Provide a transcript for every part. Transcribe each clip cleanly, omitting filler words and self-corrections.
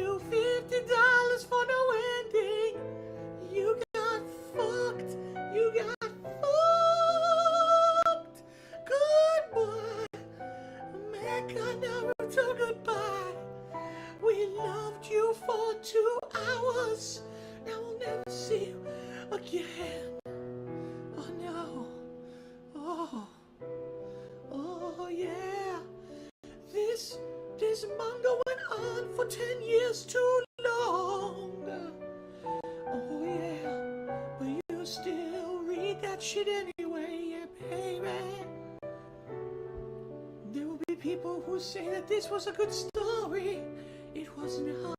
you $50 for no ending. You got fucked. You got fucked. Goodbye. Mecha Naruto, goodbye. We loved you for 2 hours. Now we'll never see you again. Oh no. Oh yeah. This manga went on for 10 years too long. Oh yeah. But you still read that shit anyway, yeah, baby. There will be people who say that this was a good story. It was not.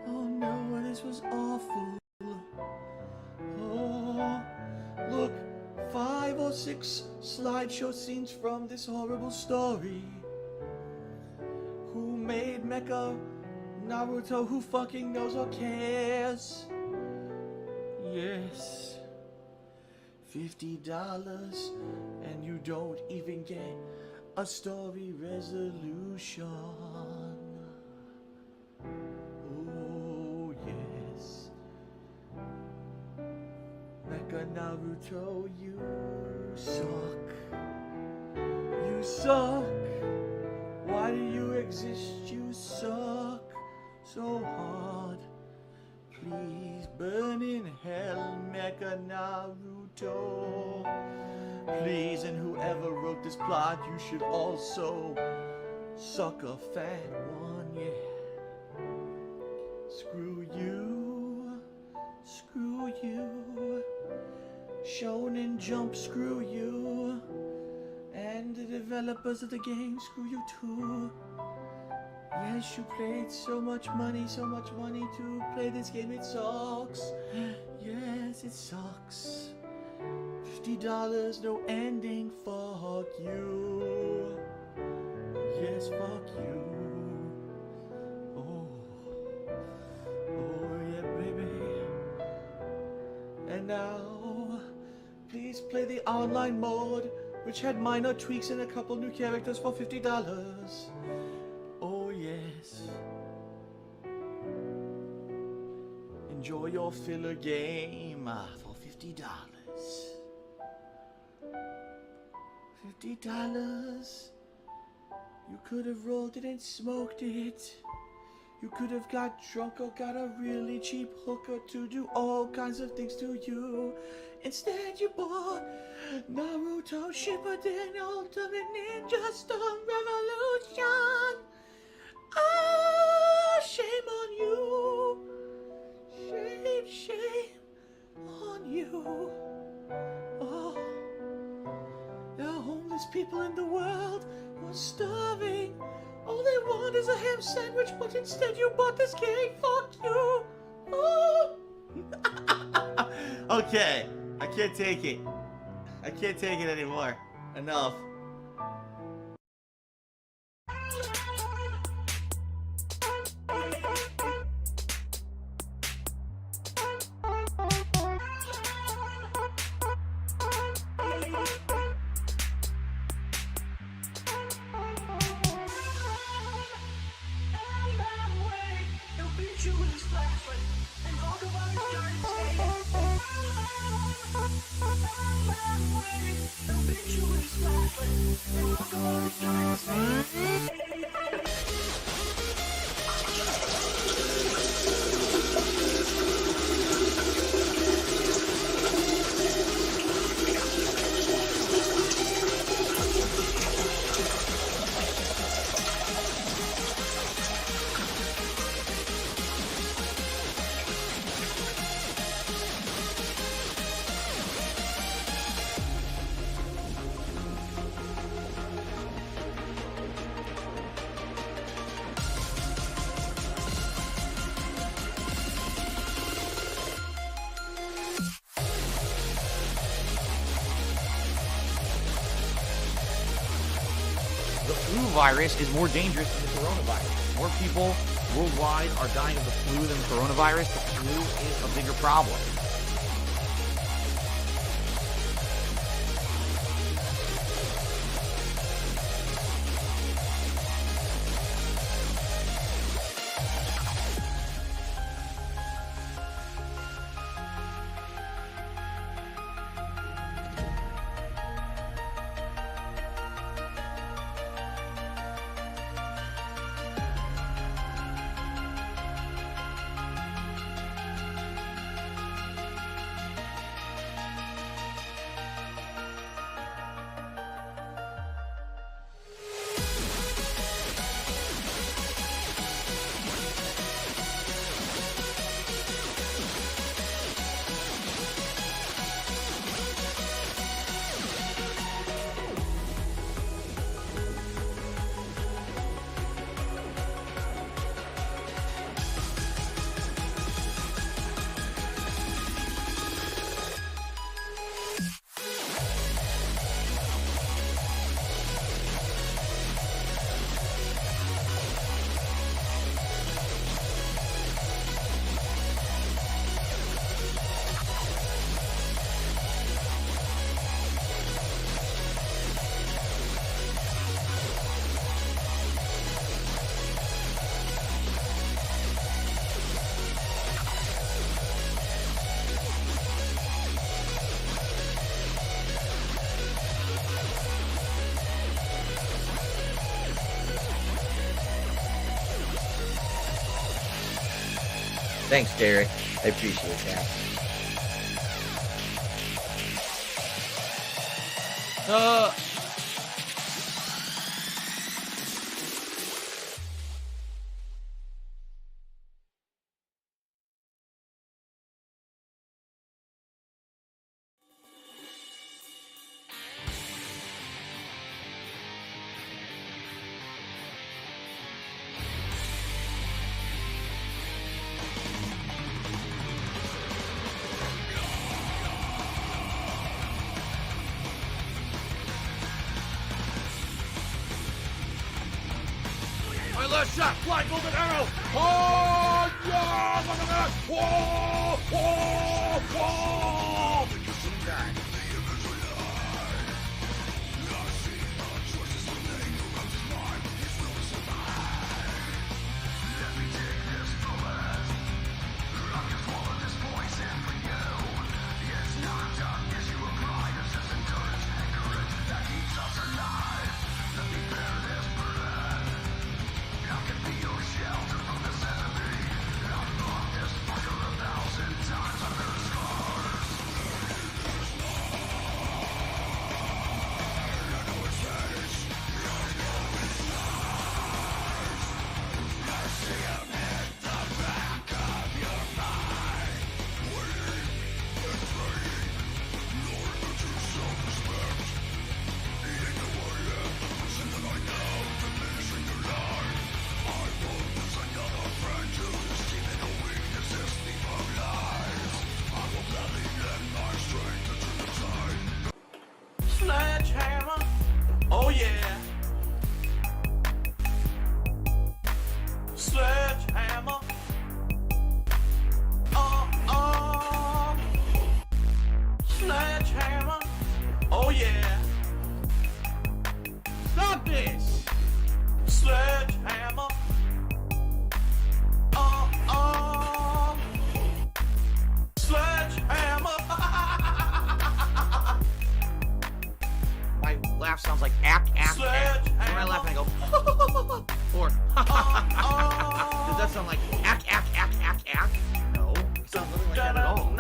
Oh no, this was awful. Oh, look, 5 or 6 slideshow scenes from this horrible story. Who made Mecha Naruto? Who fucking knows or cares? Yes. $50 and you don't even get a story resolution. Oh yes. Mecha Naruto, you suck. You suck. Why do you exist? You suck so hard. Please burn in hell, Mecha Naruto. Please, and whoever wrote this plot, you should also suck a fat one, yeah. Screw you. Screw you. Shonen Jump, screw you. And the developers of the game, screw you too. Yes, you paid so much money to play this game. It sucks. Yes, it sucks. $50, no ending. Fuck you. Yes, fuck you. Oh yeah, baby. And now, please play the online mode, which had minor tweaks and a couple new characters for $50. Oh yes. Enjoy your filler game for $50. $50. You could have rolled it and smoked it. You could have got drunk or got a really cheap hooker to do all kinds of things to you. Instead you bought Naruto Shippuden Ultimate Ninja Storm Revolution. Ah, shame on you. Shame on you. Oh, there are homeless people in the world who are starving. All they want is a ham sandwich, but instead you bought this game. Fuck you. Oh. Okay, I can't take it. I can't take it anymore. Enough. The flu virus is more dangerous than the coronavirus. More people worldwide are dying of the flu than the coronavirus. The flu is a bigger problem. Thanks, Derek. I appreciate that. My last shot, fly golden arrow. Oh, yeah! Look at that! Whoa! Whoa! Whoa! Sledgehammer, oh yeah. Sledgehammer, sledgehammer, oh yeah. Stop this! Sledgehammer, sledgehammer. My laugh sounds like ack, ack, ack. When I laugh, I go, or, does that sound like ack, ack, ack, ack, ack? No, it sounds nothing like that at all.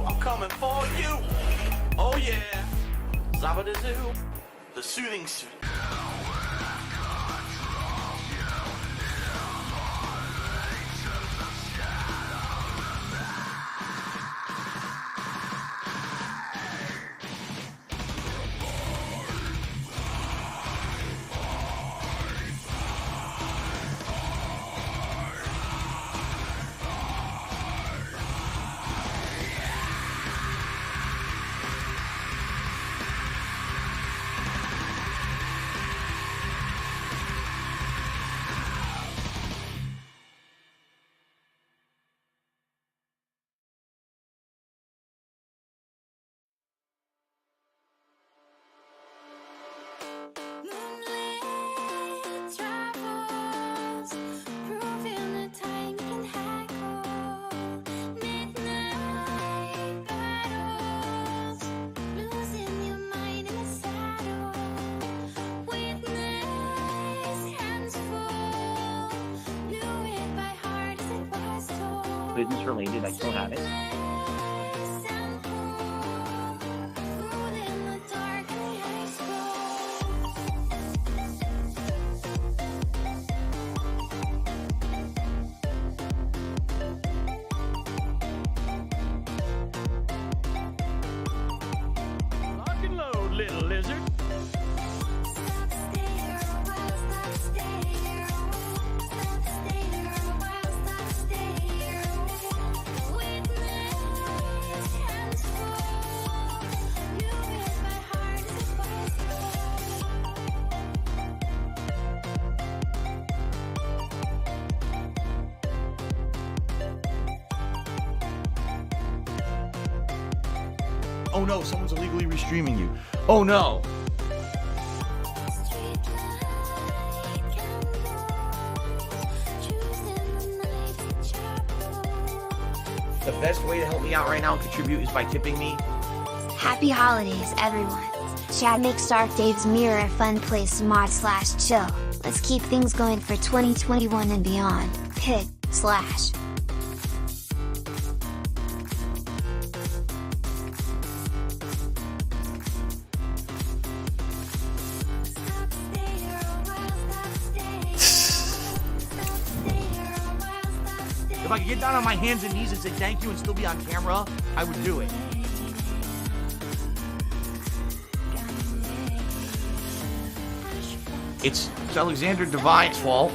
I'm coming for you. Oh yeah. Zabadazoo. The soothing suit. Business related, I still have it. Lock and load, little lizard. Oh no, someone's illegally restreaming you. Oh no! The best way to help me out right now and contribute is by tipping me. Happy holidays, everyone. Chat makes DarkDave's mirror a fun place to mod/chill. Let's keep things going for 2021 and beyond. Pit/. If I could get down on my hands and knees and say thank you and still be on camera, I would do it. It's Alexander Devine's fault.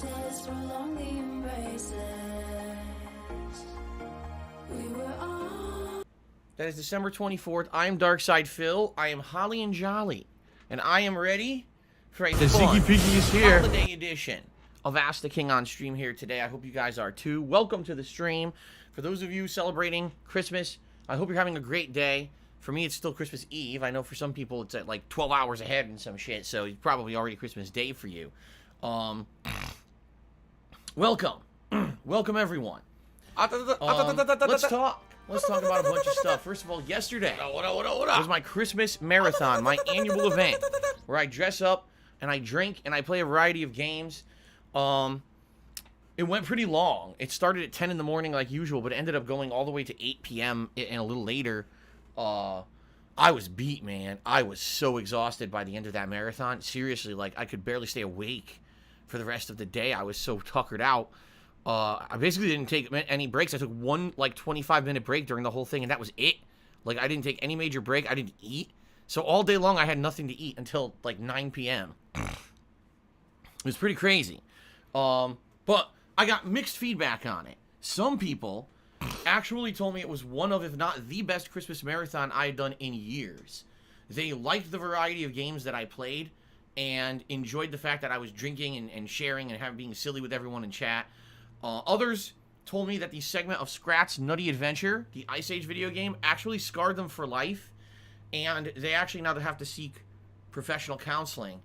kisses, prolong the embraces. We were all. That is December 24th. I am Darkside Phil. I am Holly and Jolly. And I am ready for a The fun Ziggy Piggy is here. holiday edition of Ask the King on stream here today. I hope you guys are too. Welcome to the stream. For those of you celebrating Christmas, I hope you're having a great day. For me, it's still Christmas Eve. I know for some people it's at like 12 hours ahead and some shit, so it's probably already Christmas Day for you. Welcome. Welcome, everyone. Let's talk. Let's talk about a bunch of stuff. First of all, yesterday was my Christmas marathon, my annual event, where I dress up and I drink and I play a variety of games. It went pretty long. It started at 10 in the morning like usual, but it ended up going all the way to 8 p.m. and a little later. I was beat, man. I was so exhausted by the end of that marathon. Seriously, like, I could barely stay awake for the rest of the day. I was so tuckered out. I basically didn't take any breaks. I took one, like, 25-minute break during the whole thing, and that was it. Like, I didn't take any major break. I didn't eat. So all day long, I had nothing to eat until, like, 9 p.m. It was pretty crazy. But I got mixed feedback on it. Some people actually told me it was one of, if not the best Christmas marathon I had done in years. They liked the variety of games that I played and enjoyed the fact that I was drinking and sharing and being silly with everyone in chat. Others told me that the segment of Scrat's Nutty Adventure, the Ice Age video game, actually scarred them for life, and they actually now have to seek professional counseling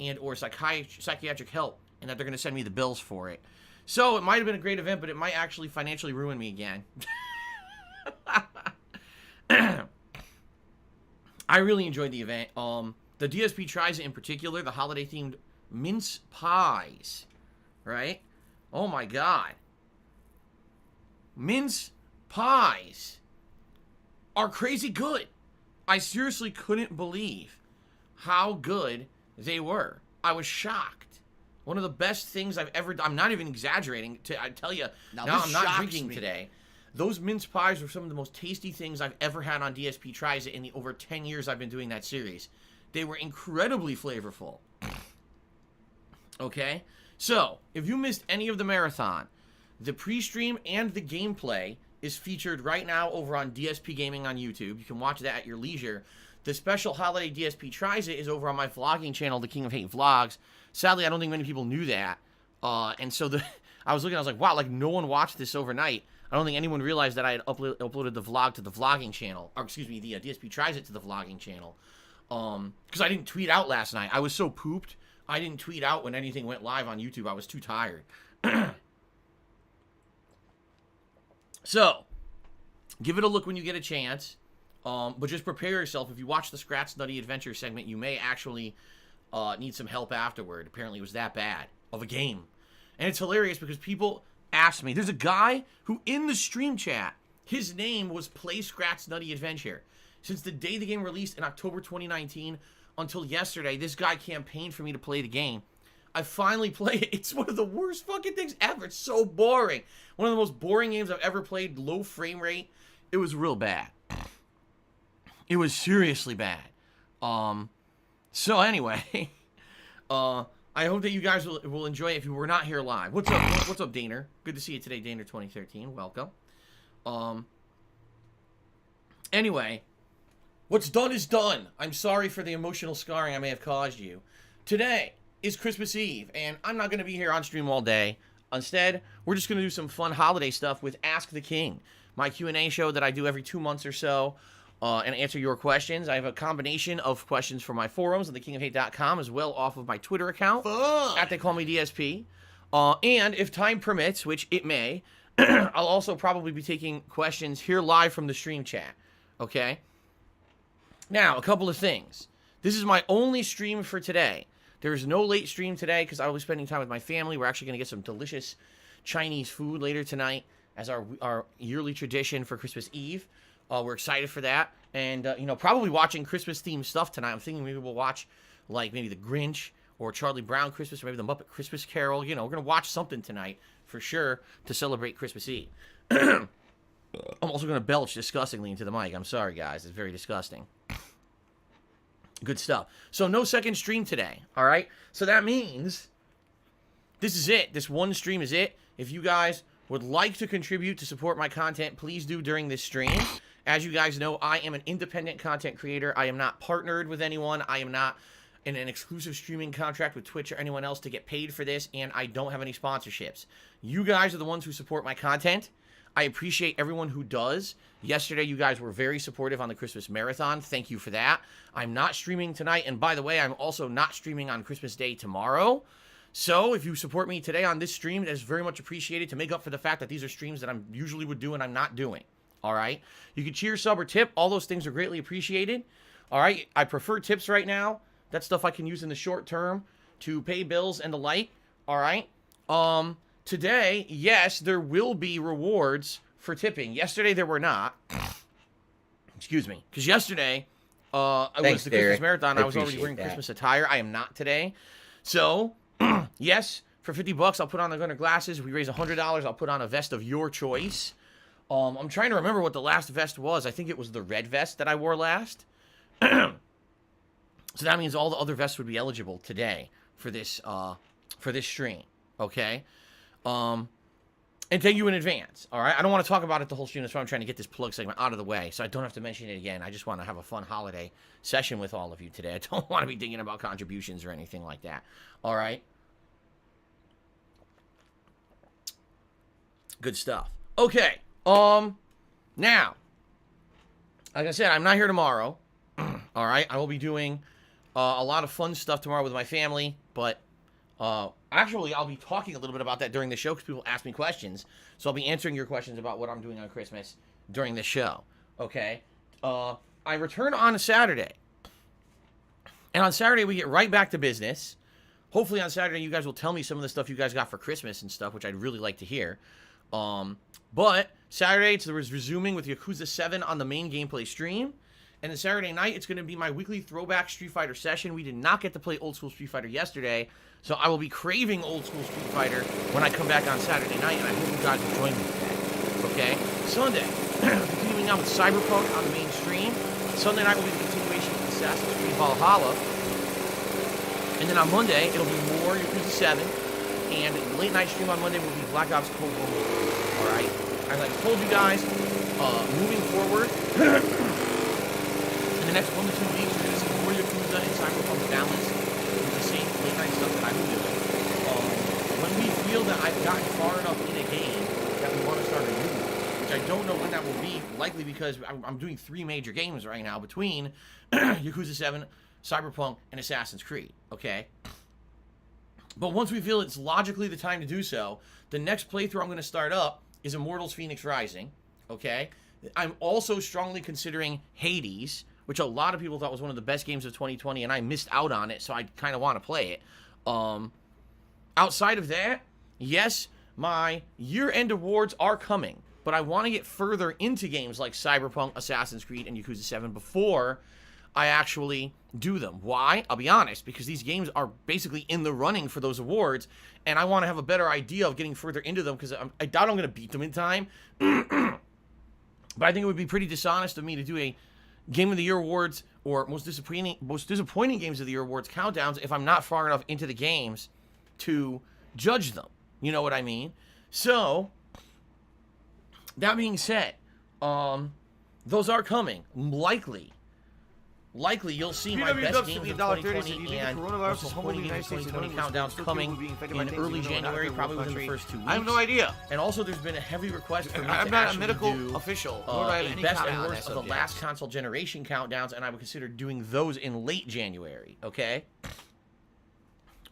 and or psychiatric help, and that they're going to send me the bills for it. So, it might have been a great event, but it might actually financially ruin me again. I really enjoyed the event. The DSP tries it in particular, the holiday-themed mince pies, right? Oh my god. Mince pies are crazy good. I seriously couldn't believe how good they were. I was shocked. One of the best things I've ever done. I'm not even exaggerating. I tell you, now I'm not drinking today. Those mince pies were some of the most tasty things I've ever had on DSP Tries It in the over 10 years I've been doing that series. They were incredibly flavorful. Okay? So, if you missed any of the marathon, the pre-stream and the gameplay is featured right now over on DSP Gaming on YouTube. You can watch that at your leisure. The special holiday DSP Tries It is over on my vlogging channel, The King of Hate Vlogs. Sadly, I don't think many people knew that. And so I was looking, I was like, wow, like no one watched this overnight. I don't think anyone realized that I had uploaded the vlog to the vlogging channel. Or excuse me, the DSP Tries It to the vlogging channel. Because I didn't tweet out last night. I was so pooped. I didn't tweet out when anything went live on YouTube. I was too tired. So, give it a look when you get a chance. But just prepare yourself. If you watch the Scrat's Nutty Adventure segment, you may actually need some help afterward. Apparently it was that bad of a game. And it's hilarious because people ask me. There's a guy who in the stream chat, his name was Play Scrat's Nutty Adventure. Since the day the game released in October 2019 until yesterday, this guy campaigned for me to play the game. I finally played it. It's one of the worst fucking things ever. It's so boring. One of the most boring games I've ever played. Low frame rate. It was real bad. It was seriously bad. So anyway, I hope that you guys will enjoy it if you were not here live. What's up? What's up, Daner? Good to see you today, Daner 2013. Welcome. Anyway, what's done is done. I'm sorry for the emotional scarring I may have caused you. Today is Christmas Eve, and I'm not going to be here on stream all day. Instead, we're just going to do some fun holiday stuff with Ask the King, my Q&A show that I do every 2 months or so. And answer your questions. I have a combination of questions from my forums on thekingofhate.com as well off of my Twitter account at They Call Me DSP. And if time permits, which it may, I'll also probably be taking questions here live from the stream chat. Okay? Now, a couple of things. This is my only stream for today. There is no late stream today because I will be spending time with my family. We're actually going to get some delicious Chinese food later tonight as our yearly tradition for Christmas Eve. We're excited for that. And, probably watching Christmas-themed stuff tonight. I'm thinking maybe we'll watch, like, maybe The Grinch or Charlie Brown Christmas or maybe The Muppet Christmas Carol. We're going to watch something tonight for sure to celebrate Christmas Eve. I'm also going to belch disgustingly into the mic. I'm sorry, guys. It's very disgusting. Good stuff. So no second stream today, all right? So that means this is it. This one stream is it. If you guys would like to contribute to support my content, please do during this stream. As you guys know, I am an independent content creator. I am not partnered with anyone. I am not in an exclusive streaming contract with Twitch or anyone else to get paid for this, and I don't have any sponsorships. You guys are the ones who support my content. I appreciate everyone who does. Yesterday, you guys were very supportive on the Christmas Marathon. Thank you for that. I'm not streaming tonight, and by the way, I'm also not streaming on Christmas Day tomorrow. So, if you support me today on this stream, that is very much appreciated to make up for the fact that these are streams that I usually would do and I'm not doing. All right? You can cheer, sub, or tip. All those things are greatly appreciated. All right? I prefer tips right now. That's stuff I can use in the short term to pay bills and the like. All right? Today, yes, there will be rewards for tipping. Yesterday, there were not. Excuse me. Because yesterday, it was the Christmas Marathon. I was already wearing Christmas attire. I am not today. So, yes, for $50, I'll put on the Gunner glasses. If we raise $100, I'll put on a vest of your choice. I'm trying to remember what the last vest was. I think it was the red vest that I wore last. So that means all the other vests would be eligible today for this stream. Okay? And thank you in advance. All right? I don't want to talk about it the whole stream. That's why I'm trying to get this plug segment out of the way, so I don't have to mention it again. I just want to have a fun holiday session with all of you today. I don't want to be thinking about contributions or anything like that. All right? Good stuff. Okay. Now, like I said, I'm not here tomorrow. All right? I will be doing a lot of fun stuff tomorrow with my family, but actually, I'll be talking a little bit about that during the show because people ask me questions. So I'll be answering your questions about what I'm doing on Christmas during the show. Okay? I return on a Saturday. And on Saturday, we get right back to business. Hopefully on Saturday, you guys will tell me some of the stuff you guys got for Christmas and stuff, which I'd really like to hear. But Saturday, it's resuming with Yakuza 7 on the main gameplay stream. And then Saturday night, it's going to be my weekly throwback Street Fighter session. We did not get to play old school Street Fighter yesterday, so I will be craving old school Street Fighter when I come back on Saturday night, and I hope you guys will join me for that. Okay? Sunday, continuing on with Cyberpunk on the main stream. Sunday night will be the continuation of Assassin's Creed Valhalla. And then on Monday, it'll be more Yakuza 7. And the late night stream on Monday will be Black Ops Cold War. Alright? As I told you guys, moving forward, in the next 1 to 2 weeks, you're going to see more Yakuza and Cyberpunk balance with the same late night stuff that I've been doing. When we feel that I've gotten far enough in a game that we want to start a new one, which I don't know when that will be, likely because I'm doing 3 major games right now between Yakuza 7, Cyberpunk, and Assassin's Creed, okay? But once we feel it's logically the time to do so, the next playthrough I'm going to start up is Immortals Phoenix Rising, okay? I'm also strongly considering Hades, which a lot of people thought was one of the best games of 2020, and I missed out on it, so I kind of want to play it. Outside of that, yes, my year-end awards are coming, but I want to get further into games like Cyberpunk, Assassin's Creed, and Yakuza 7 before I actually do them. Why? I'll be honest, because these games are basically in the running for those awards, and I want to have a better idea of getting further into them, because I doubt I'm going to beat them in time. But I think it would be pretty dishonest of me to do a Game of the Year awards or most disappointing Games of the Year awards countdowns if I'm not far enough into the games to judge them. You know what I mean? So, that being said, those are coming. Likely you'll see my best games of 2020 and most disappointing games of 2020 countdowns coming in early January, probably within the first 2 weeks. I have no idea. And also, there's been a heavy request for me I'm to not a actually medical do official. a best and worst of the last console generation countdowns, and I would consider doing those in late January, okay?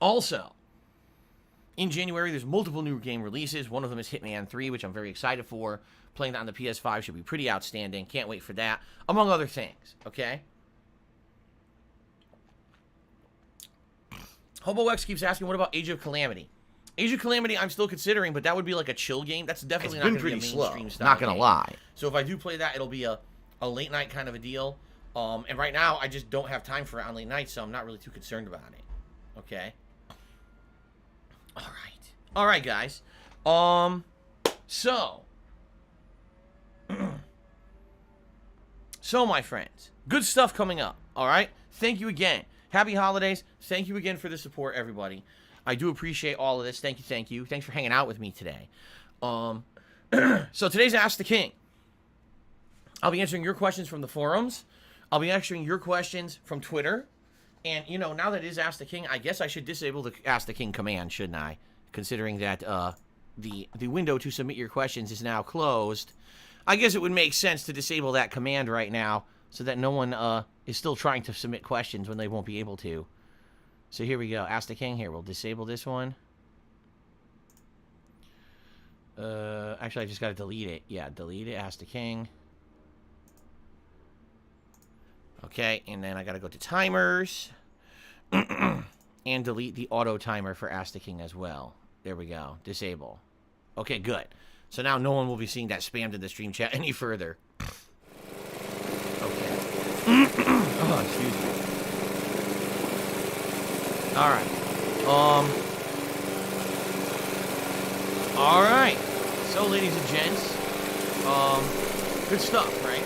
Also, in January, there's multiple new game releases. One of them is Hitman 3, which I'm very excited for. Playing that on the PS5 should be pretty outstanding. Can't wait for that, among other things, okay? HoboX keeps asking, what about Age of Calamity? Age of Calamity, I'm still considering, but that would be like a chill game. That's definitely not going to be a mainstream style Not gonna game. lie. So if I do play that, it'll be a late night kind of a deal. And right now, I just don't have time for it on late night, so I'm not really too concerned about it. Okay? All right, guys. So, my friends, good stuff coming up. All right? Thank you again. Happy holidays. Thank you again for the support, everybody. I do appreciate all of this. Thank you, thank you. Thanks for hanging out with me today. So today's Ask the King. I'll be answering your questions from the forums. I'll be answering your questions from Twitter. And, you know, now that it is Ask the King, I guess I should disable the Ask the King command, shouldn't I? Considering that the window to submit your questions is now closed. I guess it would make sense to disable that command right now so that no one is still trying to submit questions when they won't be able to. So here we go. Ask the King. Here, we'll disable this one. Actually, I just got to delete it. Yeah, delete it. Ask the King. Okay, and then I got to go to timers. And delete the auto timer for Ask the King as well. There we go. Disable. Okay, good. So now no one will be seeing that spammed in the stream chat any further. Okay. Oh, excuse me. Alright. Alright. So, ladies and gents. Good stuff, right?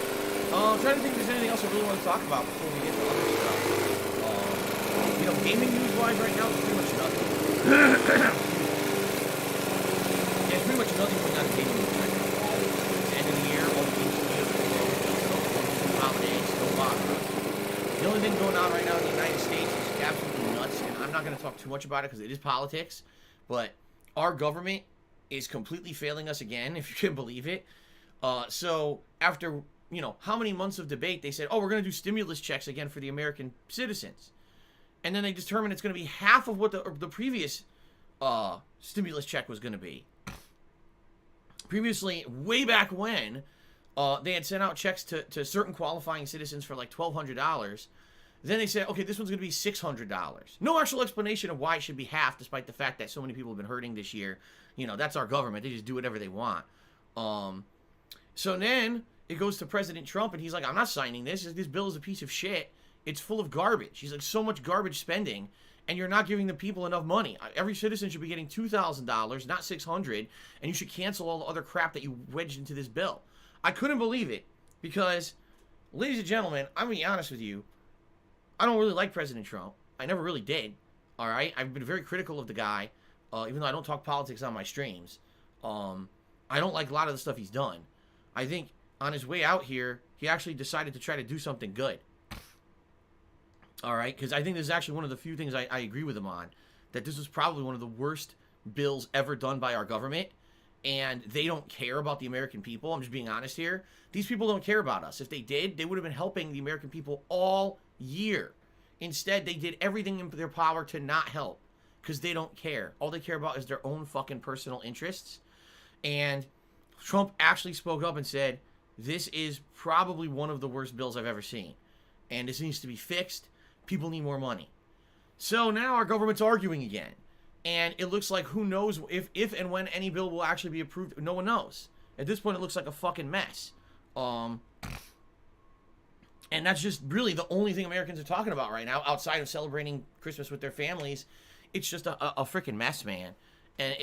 I'm trying to think if there's anything else I really want to talk about before we get to other stuff. You know, gaming news-wise right now, there's pretty much nothing. Yeah, it's pretty much nothing going on in gaming news right now. It's the end of the year, all the games are closed, so holidays, no bother. The only thing going on right now in the United States is absolutely nuts, and I'm not going to talk too much about it because it is politics, but our government is completely failing us again, if you can believe it. So after, you know, how many months of debate, they said, oh, we're going to do stimulus checks again for the American citizens. And then they determined it's going to be half of what the previous stimulus check was going to be. Previously, way back when, they had sent out checks to certain qualifying citizens for like $1,200. Then they said, okay, this one's going to be $600. No actual explanation of why it should be half, despite the fact that so many people have been hurting this year. You know, that's our government. They just do whatever they want. So then it goes to President Trump, and he's like, I'm not signing this. This bill is a piece of shit. It's full of garbage. He's like, so much garbage spending, and you're not giving the people enough money. Every citizen should be getting $2,000, not $600, and you should cancel all the other crap that you wedged into this bill. I couldn't believe it, because, ladies and gentlemen, I'm going to be honest with you. I don't really like President Trump. I never really did. All right? I've been very critical of the guy, even though I don't talk politics on my streams. I don't like a lot of the stuff he's done. I think on his way out here, he actually decided to try to do something good. All right? Because I think this is actually one of the few things I agree with him on. That this was probably one of the worst bills ever done by our government. And they don't care about the American people. I'm just being honest here. These people don't care about us. If they did, they would have been helping the American people all year. Instead, they did everything in their power to not help. Because they don't care. All they care about is their own fucking personal interests. And Trump actually spoke up and said, this is probably one of the worst bills I've ever seen. And this needs to be fixed. People need more money. So now our government's arguing again. And it looks like who knows if and when any bill will actually be approved. No one knows. At this point, it looks like a fucking mess. And that's just really the only thing Americans are talking about right now, outside of celebrating Christmas with their families. It's just a freaking mess, man. And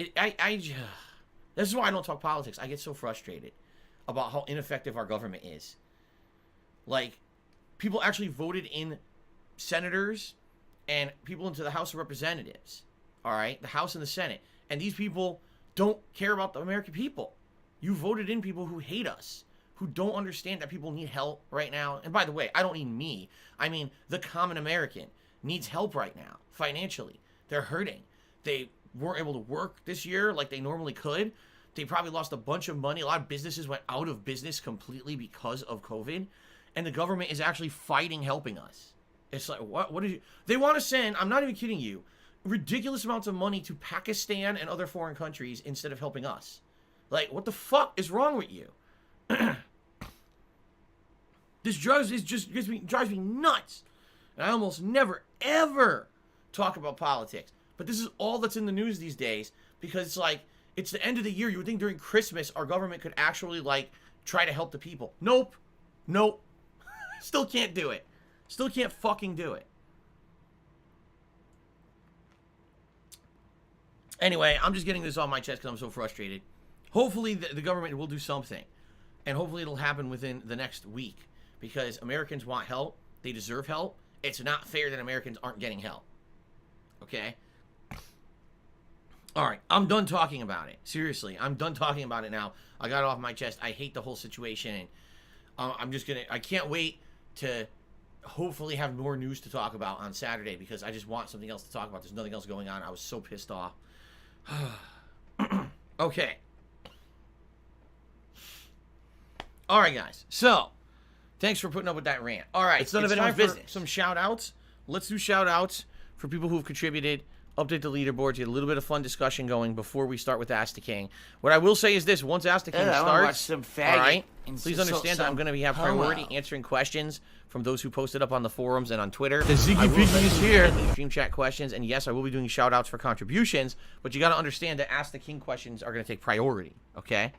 this is why I don't talk politics. I get so frustrated about how ineffective our government is. Like, people actually voted in senators and people into the House of Representatives. All right? The House and the Senate. And these people don't care about the American people. You voted in people who hate us, who don't understand that people need help right now. And by the way, I don't mean me. I mean the common American needs help right now, financially. They're hurting. They weren't able to work this year like they normally could. They probably lost a bunch of money. A lot of businesses went out of business completely because of COVID. And the government is actually fighting helping us. It's like, what did you... They want to send, I'm not even kidding you, ridiculous amounts of money to Pakistan and other foreign countries instead of helping us. Like, what the fuck is wrong with you? This drives me nuts. And I almost never, ever talk about politics. But this is all that's in the news these days, because it's like, it's the end of the year. You would think during Christmas our government could actually, like, try to help the people. Nope. Still can't do it. Still can't fucking do it. Anyway, I'm just getting this off my chest because I'm so frustrated. Hopefully the government will do something. And hopefully it'll happen within the next week. Because Americans want help. They deserve help. It's not fair that Americans aren't getting help. Okay? All right, I'm done talking about it. Seriously, I'm done talking about it now. I got it off my chest. I hate the whole situation. I can't wait to hopefully have more news to talk about on Saturday because I just want something else to talk about. There's nothing else going on. I was so pissed off. Okay. All right, guys. So, thanks for putting up with that rant. All right. It's none of anyone's business. Some shout-outs. Let's do shout-outs for people who have contributed. Update the leaderboards. Get a little bit of fun discussion going before we start with Ask the King. What I will say is this. Once Ask the King starts, all right, please understand that I'm going to have priority answering questions from those who posted up on the forums and on Twitter. The Ziggy Piggy is here. Stream chat questions. And yes, I will be doing shout-outs for contributions. But you got to understand that Ask the King questions are going to take priority. Okay?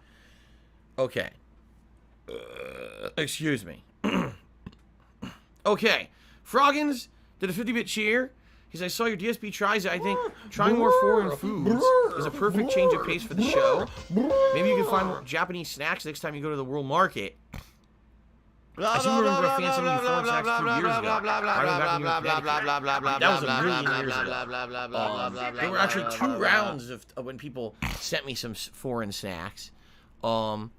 Okay. Excuse me. Okay. Froggins did a 50-bit cheer. He said, I saw your DSP tries it. I think trying more foreign foods is a perfect change of pace for the show. Maybe you can find more Japanese snacks next time you go to the world market. I seem to remember a fan sending you foreign snacks 2 years ago. That was a million years ago. There were actually 2 rounds of when people sent me some foreign snacks. And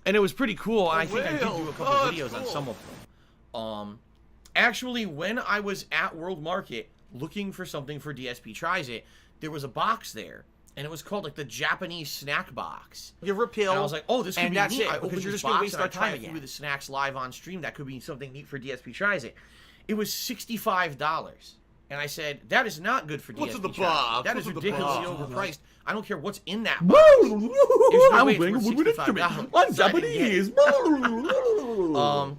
it was pretty cool. And I think I did do a couple videos on some of them. Actually, when I was at World Market looking for something for DSP Tries It, there was a box there. And it was called, like, the Japanese snack box. Give her a pill. And I was like, oh, this could be that's neat. it, I opened because you're this just going to box waste and our I tried time a few again. of the snacks live on stream. That could be something neat for DSP Tries It. It was $65. And I said, that is not good for What's DSP in the Tries It. box? That is What's in the ridiculously box? overpriced. I don't care what's in that box. There's no way it's worth $65. I'm So I didn't get it. Japanese.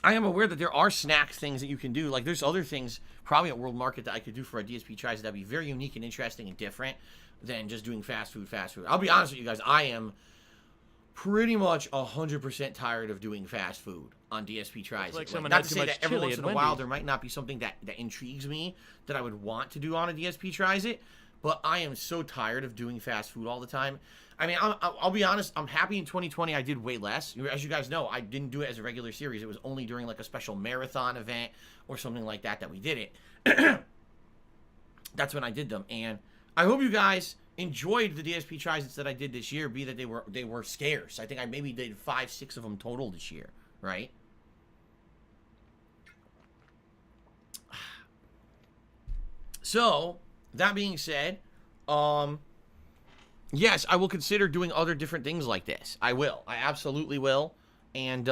I am aware that there are snack things that you can do. Like, there's other things probably at World Market that I could do for a DSP Tries It that'd be very unique and interesting and different than just doing fast food. I'll be honest with you guys. I am pretty much 100% tired of doing fast food on DSP Tries It. someone Not had to too say much that every chili once at in a while Wendy's. there might not be something that intrigues me that I would want to do on a DSP Tries It, but I am so tired of doing fast food all the time. I mean, I'll be honest. I'm happy in 2020 I did way less. As you guys know, I didn't do it as a regular series. It was only during like a special marathon event or something like that we did it. That's when I did them, and I hope you guys enjoyed the DSP Tries It that I did this year. Be that they were scarce. I think I maybe did 5-6 of them total this year, right? So that being said, yes, I will consider doing other different things like this. I will. I absolutely will. And,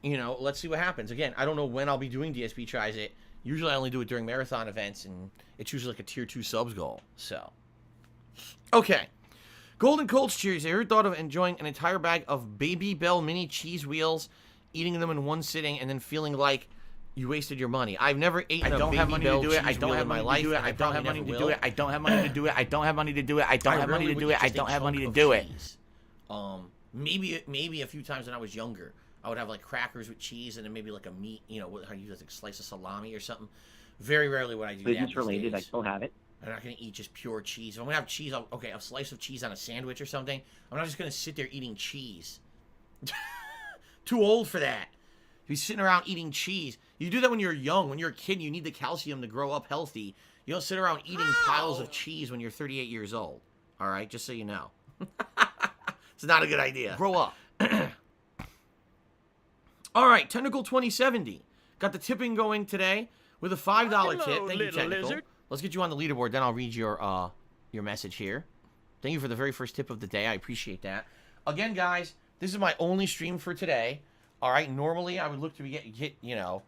you know, let's see what happens. Again, I don't know when I'll be doing DSP Tries It. Usually I only do it during marathon events, and it's usually like a tier 2 subs goal. So, okay. Golden Colts Cheers. I ever thought of enjoying an entire bag of Baby Bell mini cheese wheels, eating them in one sitting, and then feeling like you wasted your money? I've never eaten a Baby Bell cheese wheel in my life. I don't have money to do it. I don't have money to do it. I don't have money to do it. I don't have money to do it. I don't have money to do it. Maybe a few times when I was younger, I would have like crackers with cheese and then maybe like a meat, you know, how you use like a slice of salami or something. Very rarely would I do that. Business related, I still have it. I'm not gonna eat just pure cheese. If I'm gonna have cheese, a slice of cheese on a sandwich or something. I'm not just gonna sit there eating cheese. Too old for that. Be sitting around eating cheese. You do that when you're young. When you're a kid, you need the calcium to grow up healthy. You don't sit around eating piles of cheese when you're 38 years old. All right, just so you know. It's not a good idea. Grow up. All right, Tentacle 2070 got the tipping going today with a $5 tip. Thank you, Tentacle. Lizard. Let's get you on the leaderboard. Then I'll read your message here. Thank you for the very first tip of the day. I appreciate that. Again, guys, this is my only stream for today. All right, normally I would look to get you know,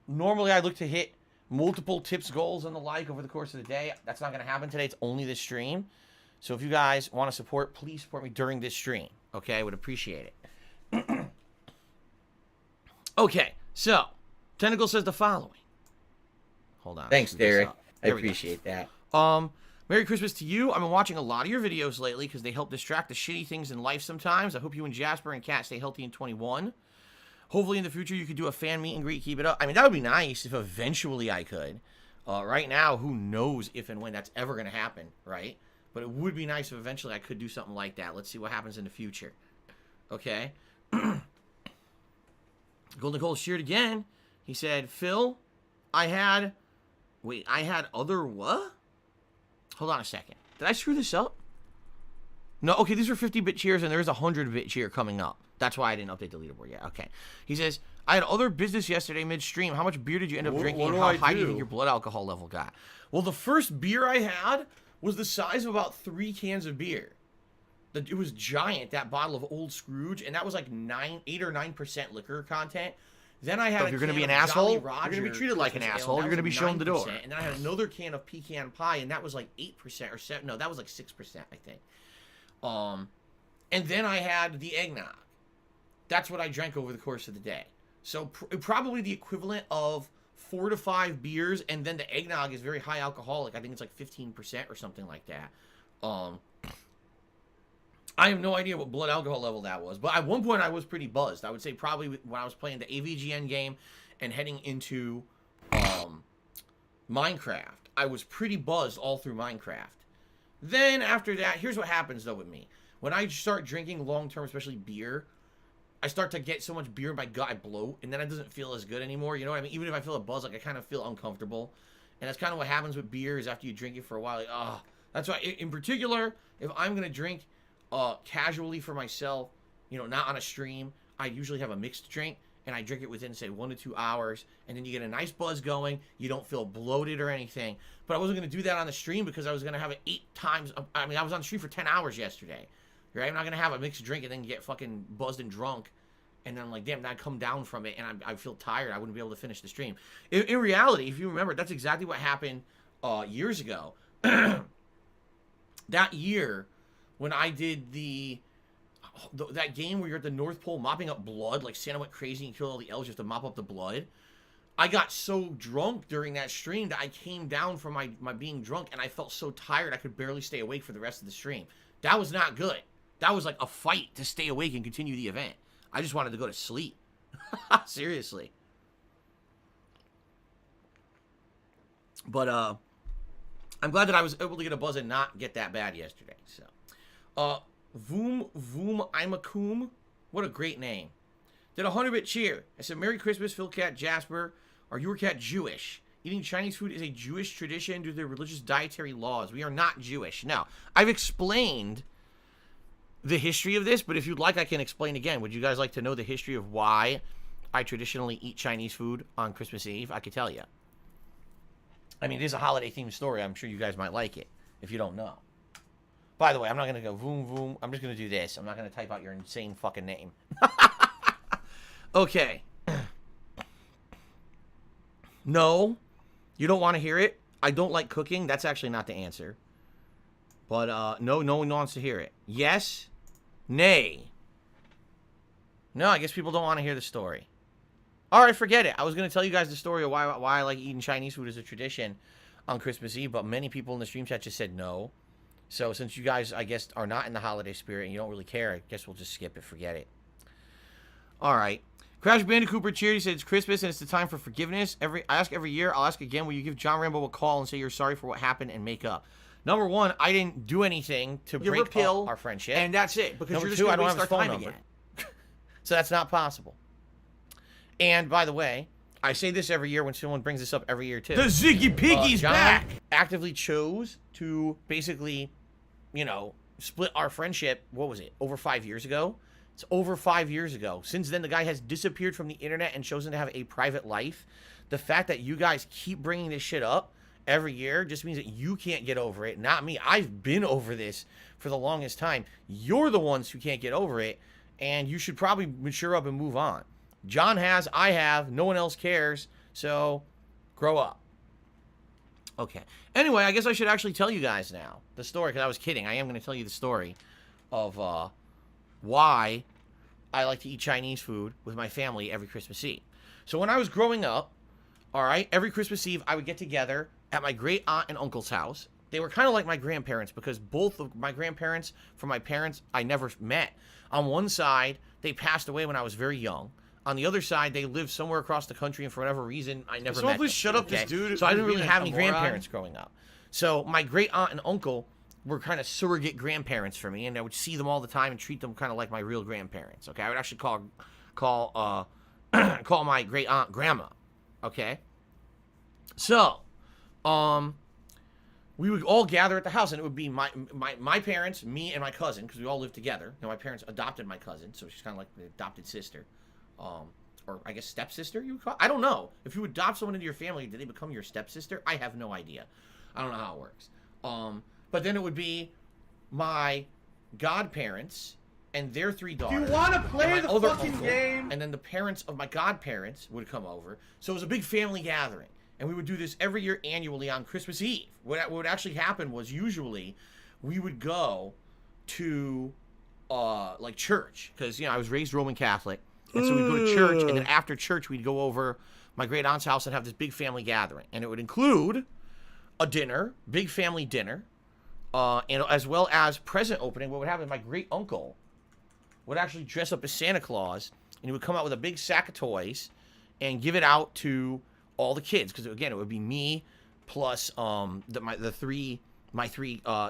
normally I look to hit multiple tips goals and the like over the course of the day. That's not going to happen today. It's only this stream. So if you guys want to support, please support me during this stream. Okay, I would appreciate it. Okay, so Tentacle says the following. Hold on. Thanks, Derek. I There we go. appreciate that. Merry Christmas to you. I've been watching a lot of your videos lately because they help distract the shitty things in life sometimes. I hope you and Jasper and Kat stay healthy in 21. Hopefully in the future you could do a fan meet and greet. Keep it up. I mean, that would be nice if eventually I could. Right now, who knows if and when that's ever going to happen, right? But it would be nice if eventually I could do something like that. Let's see what happens in the future. Okay? Golden Cole cheered again. He said, Phil, I had Wait, I had other what? Hold on a second. Did I screw this up? No, okay, these are 50-bit cheers, and there's a 100-bit cheer coming up. That's why I didn't update the leaderboard yet. Okay. He says, I had other business yesterday midstream. How much beer did you end up drinking? And how high do you think your blood alcohol level got? Well, the first beer I had was the size of about 3 cans of beer. It was giant, that bottle of Old Scrooge, and that was like 8 or 9% liquor content. Then I had So if you're going to be an asshole, you're going going to be treated like an asshole. You're going to be shown the door. And then I had another can of pecan pie, and that was like 8% or 7. No, that was like 6%, I think. And then I had the eggnog. That's what I drank over the course of the day. So probably the equivalent of 4 to 5 beers, and then the eggnog is very high alcoholic. I think it's like 15% or something like that. I have no idea what blood alcohol level that was, but at one point I was pretty buzzed. I would say probably when I was playing the AVGN game and heading into Minecraft, I was pretty buzzed all through Minecraft. Then after that, here's what happens though with me. When I start drinking long-term, especially beer, I start to get so much beer in my gut, I bloat, and then it doesn't feel as good anymore. You know what I mean? Even if I feel a buzz, like I kind of feel uncomfortable. And that's kind of what happens with beer is after you drink it for a while, like, that's why, in particular, if I'm going to drink casually for myself, you know, not on a stream, I usually have a mixed drink, and I drink it within, say, 1 to 2 hours, and then you get a nice buzz going. You don't feel bloated or anything. But I wasn't going to do that on the stream because I was going to have it 8 times. I mean, I was on the stream for 10 hours yesterday. Right? I'm not going to have a mixed drink and then get fucking buzzed and drunk. And then I'm like, damn, then I come down from it, and I feel tired. I wouldn't be able to finish the stream. In reality, if you remember, that's exactly what happened years ago. That year, when I did that game where you're at the North Pole mopping up blood, like Santa went crazy and killed all the elves, you have to mop up the blood. I got so drunk during that stream that I came down from my being drunk, and I felt so tired I could barely stay awake for the rest of the stream. That was not good. That was like a fight to stay awake and continue the event. I just wanted to go to sleep. Seriously. But I'm glad that I was able to get a buzz and not get that bad yesterday. So, Voom Imakum, what a great name. Did a 100-bit cheer. I said, Merry Christmas, Phil Cat Jasper. Are your cat Jewish? Eating Chinese food is a Jewish tradition due to their religious dietary laws. We are not Jewish. Now, I've explained the history of this, but if you'd like, I can explain again. Would you guys like to know the history of why I traditionally eat Chinese food on Christmas Eve? I could tell you. I mean, it is a holiday-themed story. I'm sure you guys might like it if you don't know. By the way, I'm not going to go voom voom. I'm just going to do this. I'm not going to type out your insane fucking name. Okay. No, you don't want to hear it. I don't like cooking. That's actually not the answer. But no one wants to hear it. Yes. Nay. No, I guess people don't want to hear the story. All right, forget it. I was going to tell you guys the story of why I like eating Chinese food as a tradition on Christmas Eve, but many people in the stream chat just said no. So since you guys, I guess, are not in the holiday spirit and you don't really care, I guess we'll just skip it. Forget it. All right. Crash Bandicoot cheered. He said it's Christmas and it's the time for forgiveness. I ask every year. I'll ask again. Will you give John Rambo a call and say you're sorry for what happened and make up? Number one, I didn't do anything to break up our friendship. And that's it. Because Number you're just two, going I to don't have waste his our phone time number. again. So that's not possible. And by the way, I say this every year when someone brings this up every year too. The Ziggy Piggy's John back. Actively chose to basically, you know, split our friendship. What was it? Over 5 years ago? It's over 5 years ago. Since then, the guy has disappeared from the internet and chosen to have a private life. The fact that you guys keep bringing this shit up every year just means that you can't get over it, not me. I've been over this for the longest time. You're the ones who can't get over it, and you should probably mature up and move on. John has, I have, no one else cares, so grow up. Okay. Anyway, I guess I should actually tell you guys now the story, because I was kidding. I am going to tell you the story of why I like to eat Chinese food with my family every Christmas Eve. So when I was growing up, all right, every Christmas Eve, I would get together at my great aunt and uncle's house. They were kind of like my grandparents because both of my grandparents from my parents I never met. On one side, they passed away when I was very young. On the other side, they lived somewhere across the country, and for whatever reason, I never met them. Please shut up, this dude. So I didn't really have any grandparents growing up. So my great aunt and uncle were kind of surrogate grandparents for me, and I would see them all the time and treat them kind of like my real grandparents. Okay, I would actually call my great aunt grandma. Okay, so we would all gather at the house, and it would be my parents, me, and my cousin, because we all lived together. My parents adopted my cousin, so she's kind of like the adopted sister. Or I guess stepsister, you would call it? I don't know. If you adopt someone into your family, do they become your stepsister? I have no idea. I don't know how it works. But then it would be my godparents and their 3 daughters. Do you want to play the fucking uncle, game? And then the parents of my godparents would come over. So it was a big family gathering. And we would do this every year annually on Christmas Eve. What would actually happen was usually we would go to like church. Because, I was raised Roman Catholic. And so we'd go to church. And then after church, we'd go over my great aunt's house and have this big family gathering. And it would include a dinner, big family dinner, and as well as present opening. What would happen is my great uncle would actually dress up as Santa Claus, and he would come out with a big sack of toys and give it out to all the kids. Because again, it would be me plus my three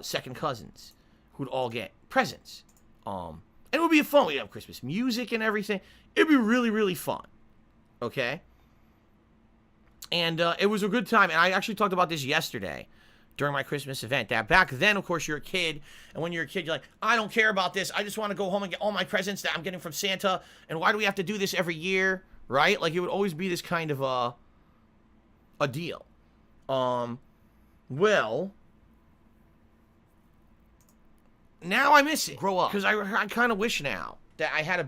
second cousins who'd all get presents. And it would be fun. We'd have Christmas music and everything. It'd be really, really fun. Okay. And it was a good time. And I actually talked about this yesterday during my Christmas event. That back then, of course, you're a kid. And when you're a kid, you're like, I don't care about this. I just want to go home and get all my presents that I'm getting from Santa. And why do we have to do this every year? Right? Like, it would always be this kind of a deal. Well, now I miss it. Grow up. Because I kind of wish now that I had a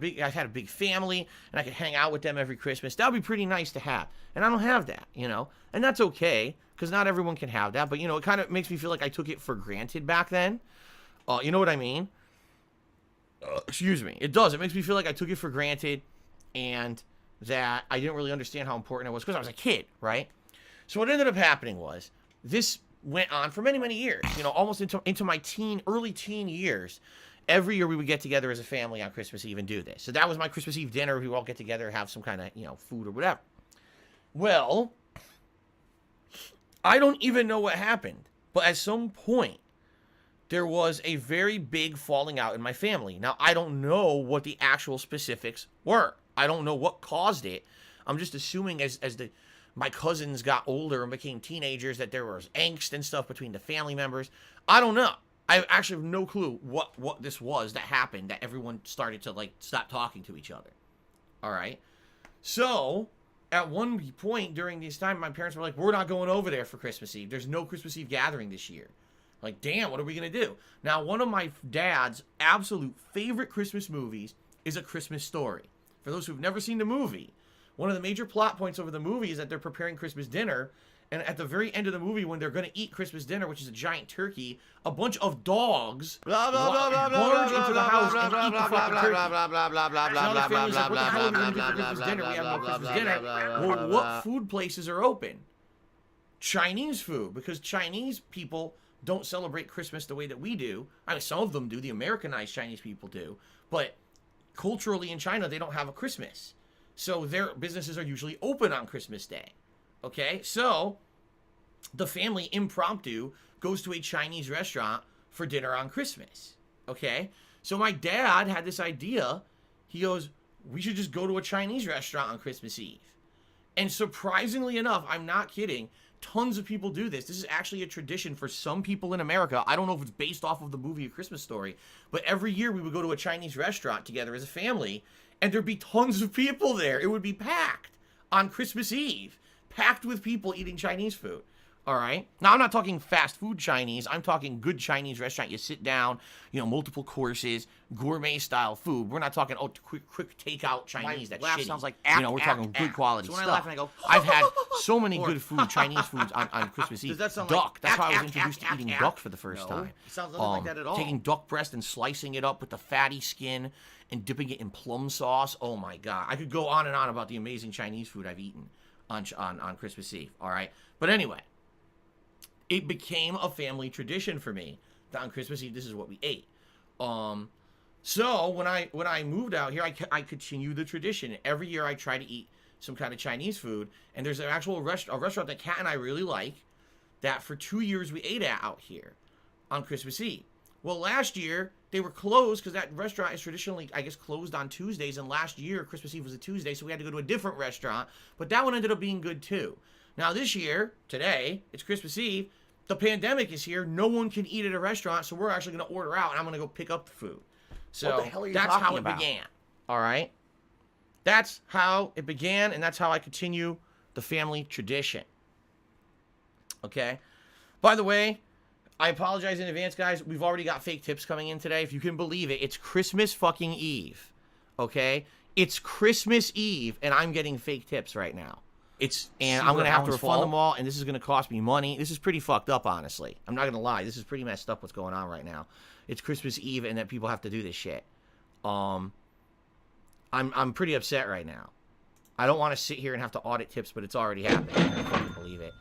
big family and I could hang out with them every Christmas. That would be pretty nice to have. And I don't have that, And that's okay, because not everyone can have that. But, it kind of makes me feel like I took it for granted back then. You know what I mean? Excuse me. It does. It makes me feel like I took it for granted and that I didn't really understand how important it was because I was a kid, right? So what ended up happening was this went on for many, many years, almost into my early teen years. Every year we would get together as a family on Christmas Eve and do this. So that was my Christmas Eve dinner. We would all get together and have some kind of, food or whatever. Well, I don't even know what happened. But at some point, there was a very big falling out in my family. Now, I don't know what the actual specifics were. I don't know what caused it. I'm just assuming as my cousins got older and became teenagers that there was angst and stuff between the family members. I don't know. I actually have no clue what this was that happened, that everyone started to, stop talking to each other. All right? So, at one point during this time, my parents were like, we're not going over there for Christmas Eve. There's no Christmas Eve gathering this year. Like, damn, what are we going to do? Now, one of my dad's absolute favorite Christmas movies is A Christmas Story. For those who've never seen the movie, one of the major plot points over the movie is that they're preparing Christmas dinner. And at the very end of the movie, when they're going to eat Christmas dinner, which is a giant turkey, a bunch of dogs barge into the house and eat the fucking turkey. Now the family's like, what the hell are we going to do for Christmas dinner? We have no Christmas dinner. Well, what food places are open? Chinese food, because Chinese people don't celebrate Christmas the way that we do. I mean, some of them do. The Americanized Chinese people do. But culturally in China, they don't have a Christmas. So their businesses are usually open on Christmas Day. Okay, so the family impromptu goes to a Chinese restaurant for dinner on Christmas. Okay, so my dad had this idea. He goes, we should just go to a Chinese restaurant on Christmas Eve. And surprisingly enough, I'm not kidding, tons of people do this. This is actually a tradition for some people in America. I don't know if it's based off of the movie A Christmas Story, but every year we would go to a Chinese restaurant together as a family, and there'd be tons of people there. It would be packed on Christmas Eve. Packed with people eating Chinese food. All right. Now, I'm not talking fast food Chinese. I'm talking good Chinese restaurant. You sit down, multiple courses, gourmet style food. We're not talking, quick takeout Chinese. That's shitty. Sounds like we're talking good quality so when stuff. I laugh and I go, I've had so many good Chinese foods on Christmas Eve. Does that sound duck. like That's how I was introduced to eating duck for the first time. It sounds nothing like that at all. Taking duck breast and slicing it up with the fatty skin and dipping it in plum sauce. Oh my God. I could go on and on about the amazing Chinese food I've eaten on Christmas Eve. All right. But anyway, it became a family tradition for me that on Christmas Eve, this is what we ate. So when I moved out here, I continue the tradition. Every year I try to eat some kind of Chinese food. And there's an actual restaurant that Kat and I really like that for 2 years we ate at out here on Christmas Eve. Well, last year they were closed because that restaurant is traditionally, I guess, closed on Tuesdays. And last year, Christmas Eve was a Tuesday, so we had to go to a different restaurant. But that one ended up being good too. Now this year, today, it's Christmas Eve. The pandemic is here. No one can eat at a restaurant, so we're actually going to order out, and I'm going to go pick up the food. So What the hell are you that's talking how it about? began. All right? That's how it began, and that's how I continue the family tradition. Okay? By the way, I apologize in advance, guys. We've already got fake tips coming in today. If you can believe it, it's Christmas fucking Eve. Okay? It's Christmas Eve, and I'm getting fake tips right now. And I'm going to have to refund them all, and this is going to cost me money. This is pretty fucked up, honestly. I'm not going to lie. This is pretty messed up what's going on right now. It's Christmas Eve, and that people have to do this shit. I'm pretty upset right now. I don't want to sit here and have to audit tips, but it's already happening. I can't fucking believe it.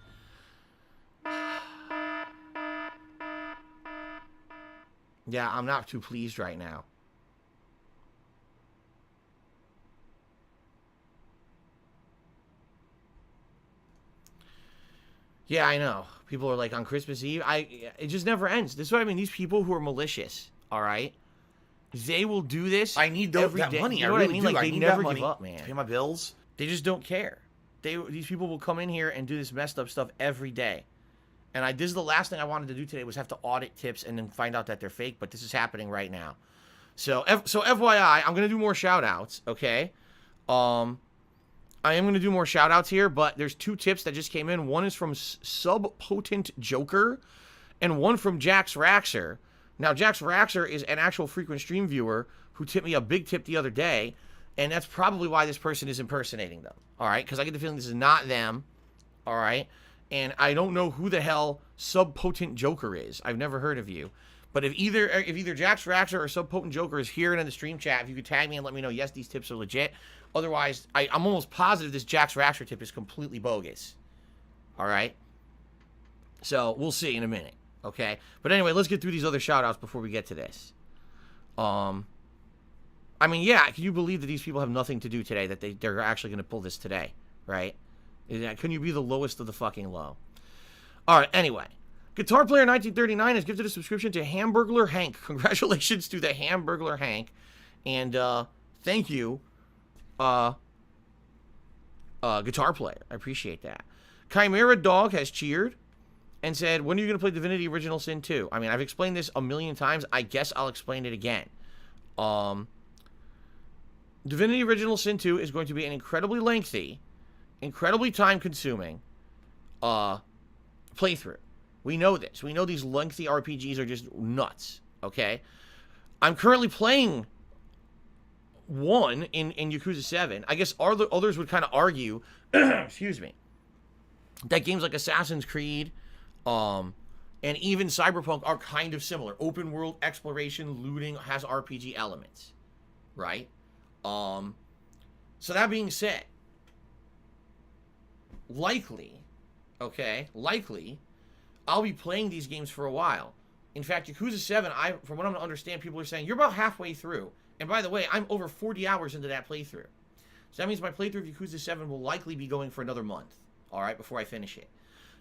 Yeah, I'm not too pleased right now. Yeah, I know. People are like, on Christmas Eve, it just never ends. This is what I mean. These people who are malicious, all right? They will do this. I need every that day. money. You know I what really I mean? do. Like, I they need never that money give up, man. to pay my bills. They just don't care. These people will come in here and do this messed up stuff every day. And this is the last thing I wanted to do today was have to audit tips and then find out that they're fake, but this is happening right now. So FYI, I'm going to do more shout-outs, okay? I am going to do more shout-outs here, but there's 2 tips that just came in. One is from Subpotent Joker, and one from Jax Raxer. Now, Jax Raxer is an actual frequent stream viewer who tipped me a big tip the other day, and that's probably why this person is impersonating them, all right? Because I get the feeling this is not them, all right? And I don't know who the hell Subpotent Joker is. I've never heard of you. But if either Jax Raxer or Subpotent Joker is here and in the stream chat, if you could tag me and let me know, yes, these tips are legit. Otherwise, I'm almost positive this Jax Raxer tip is completely bogus. All right? So, we'll see in a minute. Okay? But anyway, let's get through these other shout-outs before we get to this. I mean, yeah, can you believe that these people have nothing to do today, that they're actually going to pull this today? Right? Can you be the lowest of the fucking low? All right, anyway. Guitar Player 1939 has gifted a subscription to Hamburglar Hank. Congratulations to the Hamburglar Hank. And thank you, Guitar Player. I appreciate that. Chimera Dog has cheered and said, when are you going to play Divinity Original Sin 2? I mean, I've explained this a million times. I guess I'll explain it again. Divinity Original Sin 2 is going to be an incredibly lengthy, incredibly time-consuming playthrough. We know this. We know these lengthy RPGs are just nuts, okay? I'm currently playing one in Yakuza 7. I guess others would kind of argue, excuse me, that games like Assassin's Creed and even Cyberpunk are kind of similar. Open world exploration, looting, has RPG elements, right? So that being said, likely, I'll be playing these games for a while. In fact, Yakuza 7, from what I'm to understand, people are saying, you're about halfway through. And by the way, I'm over 40 hours into that playthrough. So that means my playthrough of Yakuza 7 will likely be going for another month, all right, before I finish it.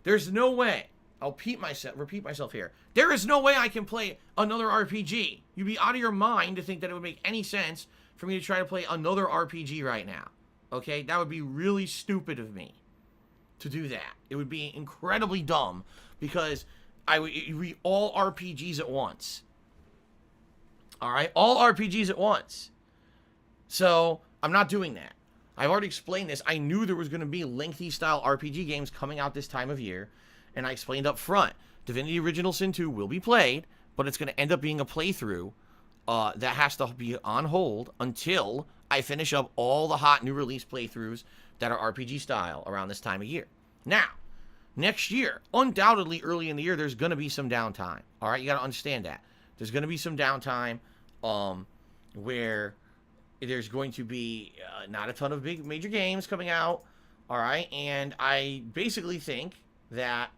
There's no way, I'll repeat myself here, there is no way I can play another RPG. You'd be out of your mind to think that it would make any sense for me to try to play another RPG right now, okay? That would be really stupid of me to do that. It would be incredibly dumb because it would be all RPGs at once. All right? All RPGs at once. So, I'm not doing that. I've already explained this. I knew there was going to be lengthy style RPG games coming out this time of year, and I explained up front, Divinity Original Sin 2 will be played, but it's going to end up being a playthrough that has to be on hold until I finish up all the hot new release playthroughs that are RPG style around this time of year. Now, next year, undoubtedly early in the year, there's going to be some downtime. All right, you got to understand that. There's going to be some downtime where there's going to be not a ton of big major games coming out. All right, and I basically think that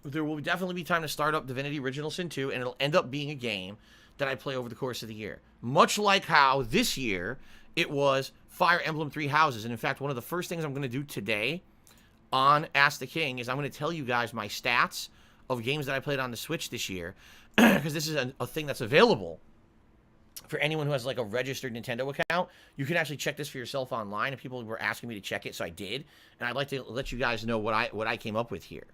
there will definitely be time to start up Divinity Original Sin 2, and it'll end up being a game that I play over the course of the year. Much like how this year it was Fire Emblem Three Houses. And in fact, one of the first things I'm going to do today on Ask the King is I'm going to tell you guys my stats of games that I played on the Switch this year, because this is a thing that's available for anyone who has like a registered Nintendo account, you can actually check this for yourself online. And people were asking me to check it, so I did. And I'd like to let you guys know what I came up with here.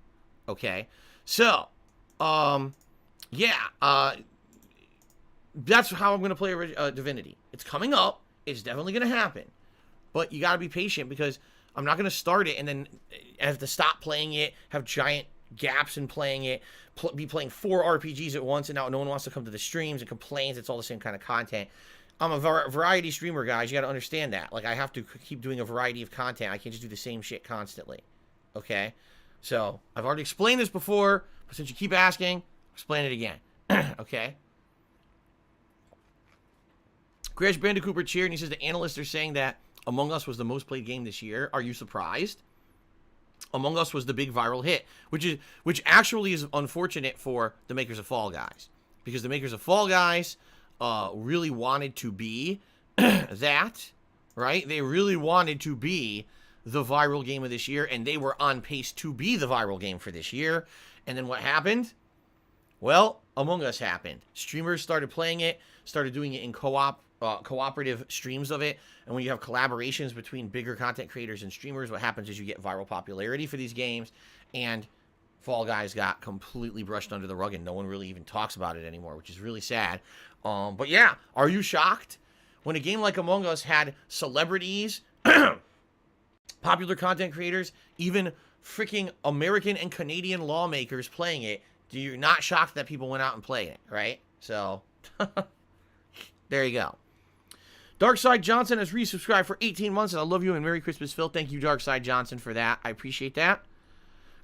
Okay, so that's how I'm gonna play Divinity. It's coming up. It's definitely gonna happen, but you gotta be patient because I'm not gonna start it and then have to stop playing it, have giant gaps in playing it, be playing 4 RPGs at once, and now no one wants to come to the streams and complains it's all the same kind of content. I'm a variety streamer, guys. You got to understand that. Like, I have to keep doing a variety of content. I can't just do the same shit constantly. Okay? So, I've already explained this before, but since you keep asking, I'll explain it again. Okay? Crash Bandicoot cheered, and he says the analysts are saying that Among Us was the most played game this year. Are you surprised? Among Us was the big viral hit, which actually is unfortunate for the makers of Fall Guys, because the makers of Fall Guys really wanted to be that, right? They really wanted to be the viral game of this year, and they were on pace to be the viral game for this year. And then what happened? Well, Among Us happened. Streamers started playing it, started doing it in cooperative streams of it, and when you have collaborations between bigger content creators and streamers, what happens is you get viral popularity for these games, and Fall Guys got completely brushed under the rug, and no one really even talks about it anymore, which is really sad. But yeah, are you shocked? When a game like Among Us had celebrities, popular content creators, even freaking American and Canadian lawmakers playing it, you're not shocked that people went out and played it, right? So, there you go. Darkside Johnson has resubscribed for 18 months, and I love you, and Merry Christmas, Phil. Thank you, Darkside Johnson, for that. I appreciate that.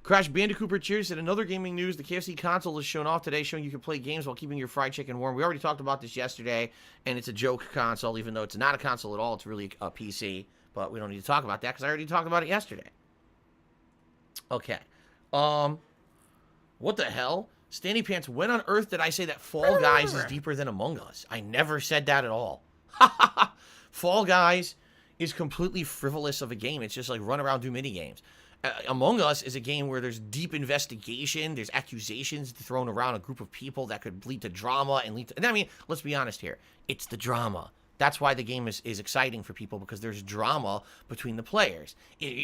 Crash Bandicoot cheers said, another gaming news, the KFC console is shown off today, showing you can play games while keeping your fried chicken warm. We already talked about this yesterday, and it's a joke console, even though it's not a console at all. It's really a PC, but we don't need to talk about that because I already talked about it yesterday. Okay. What the hell? Standy Pants, when on earth did I say that Fall Guys is deeper than Among Us? I never said that at all. Fall Guys is completely frivolous of a game. It's just like run around, do mini games. Among Us is a game where there's deep investigation, there's accusations thrown around a group of people that could lead to drama and lead to... I mean, let's be honest here. It's the drama. That's why the game is exciting for people, because there's drama between the players.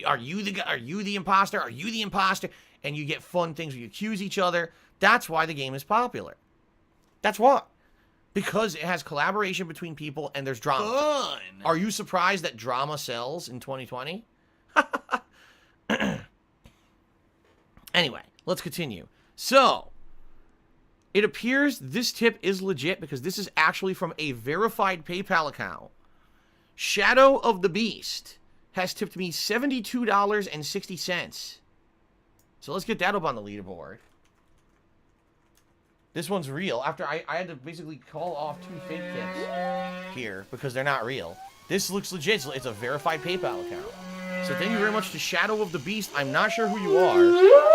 Are you the imposter? Are you the imposter? And you get fun things where you accuse each other. That's why the game is popular. That's why. Because it has collaboration between people and there's drama. Fun. Are you surprised that drama sells in 2020? Anyway, let's continue. So, it appears this tip is legit because this is actually from a verified PayPal account. Shadow of the Beast has tipped me $72.60. So let's get that up on the leaderboard. This one's real. After I had to basically call off 2 fake tips here because they're not real. This looks legit. It's a verified PayPal account. So thank you very much to Shadow of the Beast. I'm not sure who you are,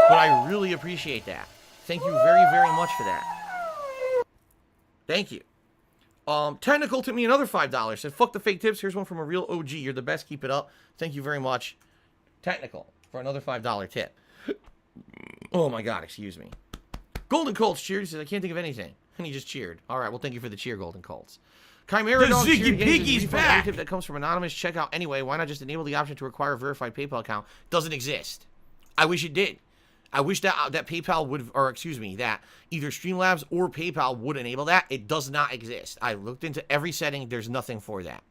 but I really appreciate that. Thank you very, very much for that. Thank you. Technical tipped me another $5. Said, fuck the fake tips. Here's one from a real OG. You're the best. Keep it up. Thank you very much, Technical, for another $5 tip. Oh my God, excuse me. Golden Colts cheered. He says, I can't think of anything. And he just cheered. All right, well, thank you for the cheer, Golden Colts. Chimera Dog cheered. Piggy's back. Tip that comes from anonymous checkout anyway. Why not just enable the option to require a verified PayPal account? Doesn't exist. I wish it did. I wish that PayPal would, or excuse me, that either Streamlabs or PayPal would enable that. It does not exist. I looked into every setting. There's nothing for that.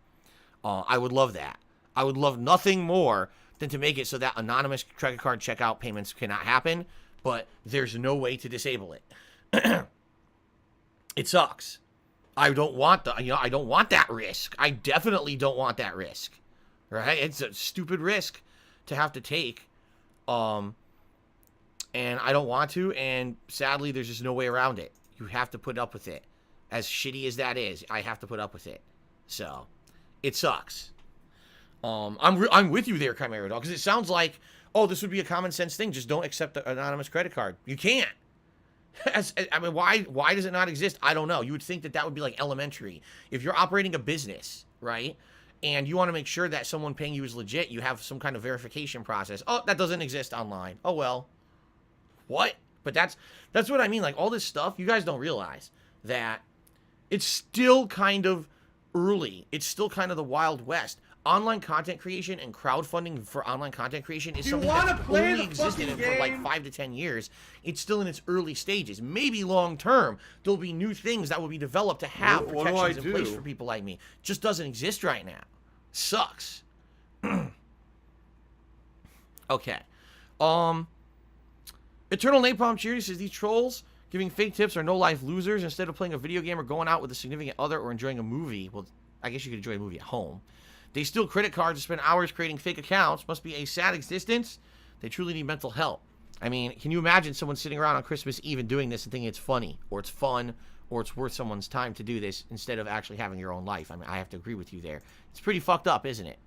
I would love that. I would love nothing more than to make it so that anonymous credit card checkout payments cannot happen, but there's no way to disable it. It sucks. I don't want I don't want that risk. I definitely don't want that risk. Right? It's a stupid risk to have to take. And I don't want to, and sadly, there's just no way around it. You have to put up with it. As shitty as that is, I have to put up with it. So, it sucks. I'm with you there, Chimera Dog, because it sounds like, oh, this would be a common sense thing. Just don't accept the anonymous credit card. You can't. I mean, why does it not exist? I don't know. You would think that would be like elementary. If you're operating a business, right, and you want to make sure that someone paying you is legit, you have some kind of verification process. Oh, that doesn't exist online. Oh, well. What? But that's what I mean. Like, all this stuff, you guys don't realize that It's still kind of early. It's still kind of the Wild West. Online content creation and crowdfunding for online content creation is something that's only existed for like 5 to 10 years. It's still in its early stages. Maybe long term, there'll be new things that will be developed to have protections in place for people like me. It just doesn't exist right now. Sucks. Okay. Eternal Napalm Cheers says these trolls giving fake tips are no-life losers. Instead of playing a video game or going out with a significant other or enjoying a movie, well, I guess you could enjoy a movie at home. They steal credit cards and spend hours creating fake accounts. Must be a sad existence. They truly need mental help. I mean, can you imagine someone sitting around on Christmas Eve and doing this and thinking it's funny or it's fun or it's worth someone's time to do this instead of actually having your own life? I mean, I have to agree with you there. It's pretty fucked up, isn't it?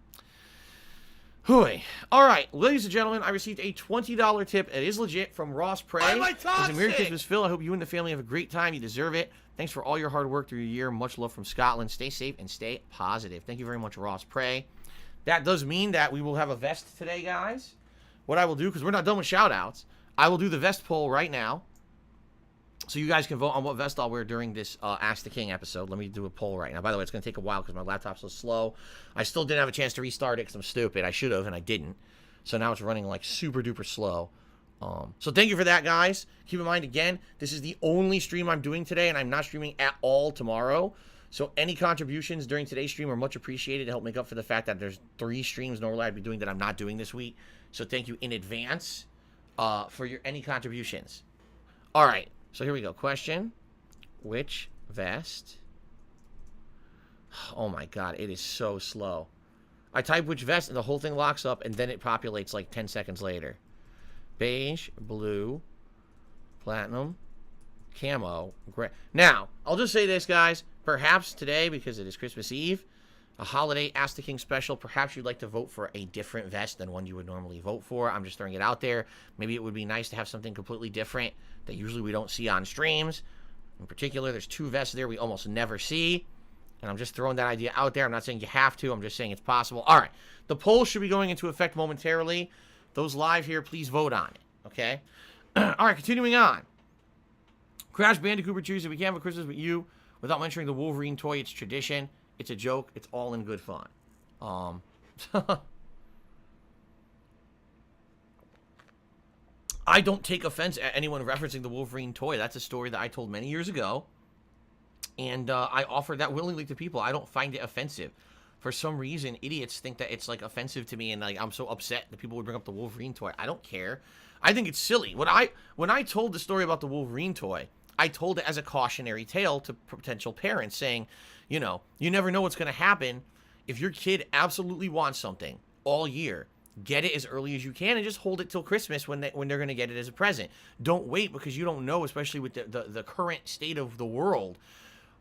Hooey. All right, ladies and gentlemen, I received a $20 tip. It is legit from Ross Prey. It's a Merry Christmas, Phil. I hope you and the family have a great time. You deserve it. Thanks for all your hard work through your year. Much love from Scotland. Stay safe and stay positive. Thank you very much, Ross Prey. That does mean that we will have a vest today, guys. What I will do, because we're not done with shout-outs, I will do the vest poll right now. So you guys can vote on what vest I'll wear during this Ask the King episode. Let me do a poll right now. By the way, it's going to take a while because my laptop's so slow. I still didn't have a chance to restart it because I'm stupid. I should have, and I didn't. So now it's running like super-duper slow. So thank you for that, guys. Keep in mind, again, this is the only stream I'm doing today, and I'm not streaming at all tomorrow. So any contributions during today's stream are much appreciated to help make up for the fact that there's 3 streams normally I'd be doing that I'm not doing this week. So thank you in advance for your any contributions. All right. So here we go. Question. Which vest? Oh my god, it is so slow. I type which vest and the whole thing locks up and then it populates like 10 seconds later. Beige, blue, platinum, camo, gray. Now, I'll just say this, guys. Perhaps today, because it is Christmas Eve, a holiday Ask the King special, perhaps you'd like to vote for a different vest than one you would normally vote for. I'm just throwing it out there. Maybe it would be nice to have something completely different that usually we don't see on streams. In particular, there's 2 vests there we almost never see. And I'm just throwing that idea out there. I'm not saying you have to. I'm just saying it's possible. All right. The poll should be going into effect momentarily. Those live here, please vote on it. Okay? All right, continuing on. Crash Bandicoot chooses we can't have a Christmas with you without mentioning the Wolverine toy. It's tradition. It's a joke. It's all in good fun. I don't take offense at anyone referencing the Wolverine toy. That's a story that I told many years ago. And I offer that willingly to people. I don't find it offensive. For some reason, idiots think that it's like offensive to me, and like I'm so upset that people would bring up the Wolverine toy. I don't care. I think it's silly. When I told the story about the Wolverine toy, I told it as a cautionary tale to potential parents, saying, you know, you never know what's going to happen if your kid absolutely wants something all year. Get it as early as you can and just hold it till Christmas when they're going to get it as a present. Don't wait, because you don't know, especially with the current state of the world,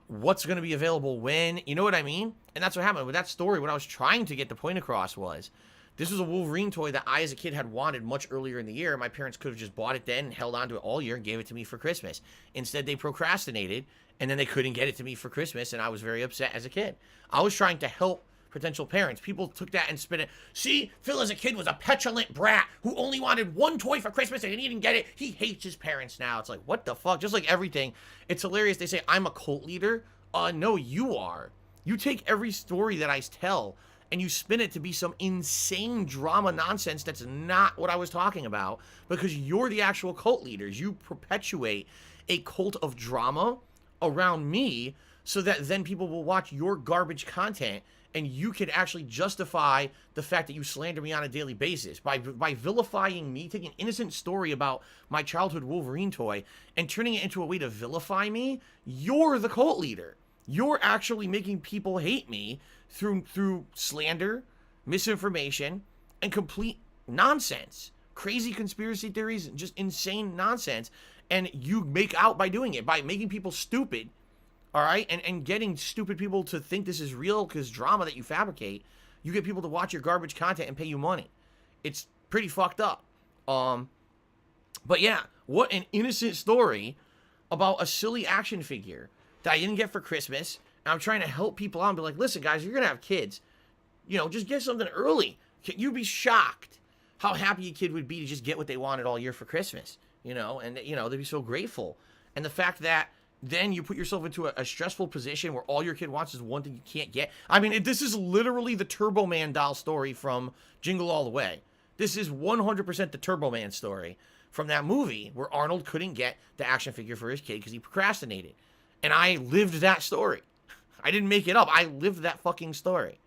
what's going to be available when. You know what I mean? And that's what happened with that story. What I was trying to get the point across was, this was a Wolverine toy that I, as a kid, had wanted much earlier in the year. My parents could have just bought it then and held on to it all year and gave it to me for Christmas. Instead, they procrastinated, and then they couldn't get it to me for Christmas, and I was very upset as a kid. I was trying to help potential parents. People took that and spin it. See, Phil as a kid was a petulant brat who only wanted one toy for Christmas and didn't even get it. He hates his parents now. It's like, what the fuck? Just like everything. It's hilarious. They say, I'm a cult leader. No, you are. You take every story that I tell and you spin it to be some insane drama nonsense that's not what I was talking about, because you're the actual cult leaders. You perpetuate a cult of drama around me so that then people will watch your garbage content and you can actually justify the fact that you slander me on a daily basis by vilifying me, taking an innocent story about my childhood Wolverine toy and turning it into a way to vilify me. You're the cult leader. You're actually making people hate me through slander, misinformation, and complete nonsense. Crazy conspiracy theories, just insane nonsense. And you make out by doing it, by making people stupid. All right, and getting stupid people to think this is real because drama that you fabricate, you get people to watch your garbage content and pay you money. It's pretty fucked up. But yeah, what an innocent story about a silly action figure that I didn't get for Christmas. And I'm trying to help people out and be like, listen, guys, you're gonna have kids. You know, just get something early. You'd be shocked how happy a kid would be to just get what they wanted all year for Christmas. You know, and you know they'd be so grateful. And the fact that then you put yourself into a stressful position where all your kid wants is one thing you can't get. I mean, this is literally the Turbo Man doll story from Jingle All the Way. This is 100% the Turbo Man story from that movie where Arnold couldn't get the action figure for his kid because he procrastinated. And I lived that story. I didn't make it up. I lived that fucking story.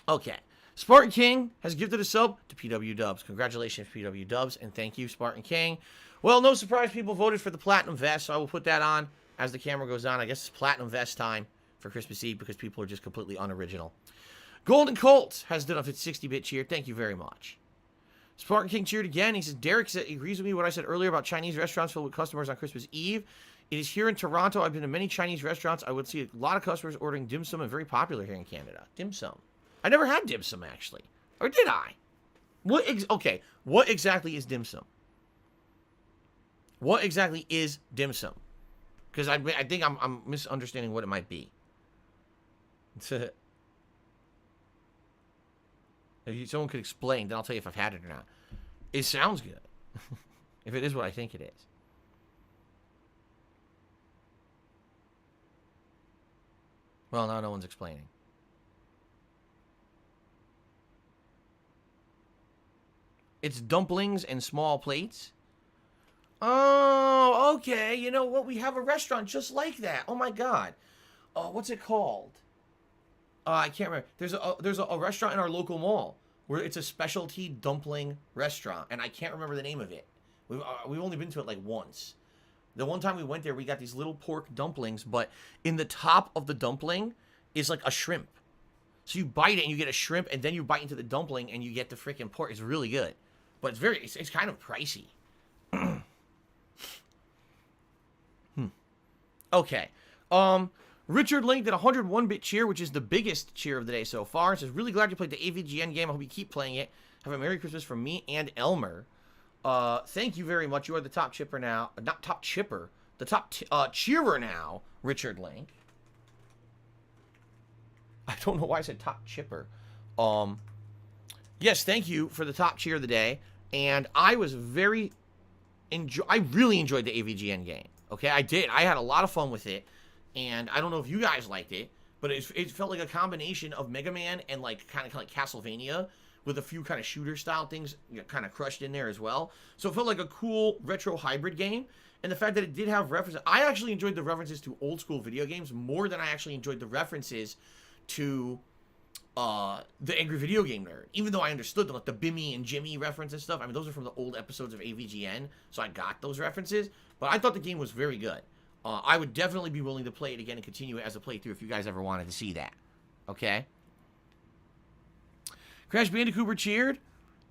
Okay. Spartan King has gifted a sub to PW Dubs. Congratulations, PW Dubs, and thank you, Spartan King. Well, no surprise, people voted for the Platinum Vest, so I will put that on as the camera goes on. I guess it's Platinum Vest time for Christmas Eve because people are just completely unoriginal. Golden Colt has done a 60-bit cheer. Thank you very much. Spartan King cheered again. He says, Derek said, he agrees with me what I said earlier about Chinese restaurants filled with customers on Christmas Eve. It is here in Toronto. I've been to many Chinese restaurants. I would see a lot of customers ordering dim sum and very popular here in Canada. Dim sum. I never had dim sum, actually. Or did I? Okay, what exactly is dim sum? What exactly is dim sum? Because I think I'm misunderstanding what it might be. If someone could explain, then I'll tell you if I've had it or not. It sounds good. If it is what I think it is. Well, now no one's explaining. It's dumplings and small plates. Oh, okay. You know what? We have a restaurant just like that. Oh, my God. Oh, what's it called? I can't remember. There's a restaurant in our local mall where it's a specialty dumpling restaurant, and I can't remember the name of it. We've only been to it like once. The one time we went there, we got these little pork dumplings, but in the top of the dumpling is like a shrimp. So you bite it and you get a shrimp, and then you bite into the dumpling and you get the freaking pork. It's really good, but it's kind of pricey. Okay. Richard Link did a 101-bit cheer, which is the biggest cheer of the day so far. It says, really glad you played the AVGN game. I hope you keep playing it. Have a Merry Christmas from me and Elmer. Thank you very much. You are the top chipper now. Not top chipper. The top cheerer now, Richard Link. I don't know why I said top chipper. Yes, thank you for the top cheer of the day. And I was I really enjoyed the AVGN game. Okay, I did. I had a lot of fun with it. And I don't know if you guys liked it, but it felt like a combination of Mega Man and kind of like Castlevania with a few kind of shooter style things kind of crushed in there as well. So it felt like a cool retro hybrid game. And the fact that it did have references, I actually enjoyed the references to old school video games more than I actually enjoyed the references to the Angry Video Game Nerd. Even though I understood them, like the Bimmy and Jimmy reference and stuff. I mean, those are from the old episodes of AVGN, so I got those references. But I thought the game was very good. I would definitely be willing to play it again and continue it as a playthrough if you guys ever wanted to see that. Okay? Crash Bandicoot cheered,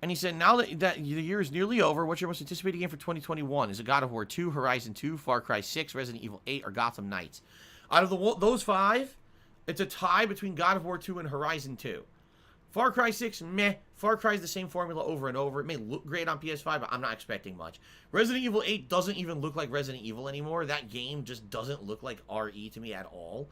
and he said, now that the year is nearly over, what's your most anticipated game for 2021? Is it God of War 2, Horizon 2, Far Cry 6, Resident Evil 8, or Gotham Knights? Out of those five, it's a tie between God of War 2 and Horizon 2. Far Cry 6, meh. Far Cry is the same formula over and over. It may look great on PS5, but I'm not expecting much. Resident Evil 8 doesn't even look like Resident Evil anymore. That game just doesn't look like RE to me at all.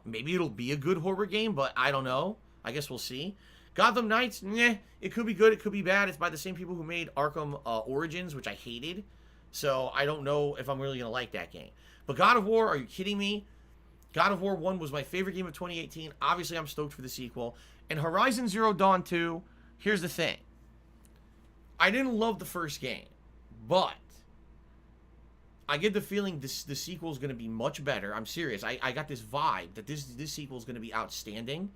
Maybe it'll be a good horror game, but I don't know. I guess we'll see. Gotham Knights, meh. It could be good, it could be bad. It's by the same people who made Arkham Origins, which I hated. So I don't know if I'm really going to like that game. But God of War, are you kidding me? God of War 1 was my favorite game of 2018. Obviously, I'm stoked for the sequel. And Horizon Zero Dawn 2, here's the thing. I didn't love the first game, but I get the feeling the sequel is going to be much better. I'm serious. I got this vibe that this sequel is going to be outstanding.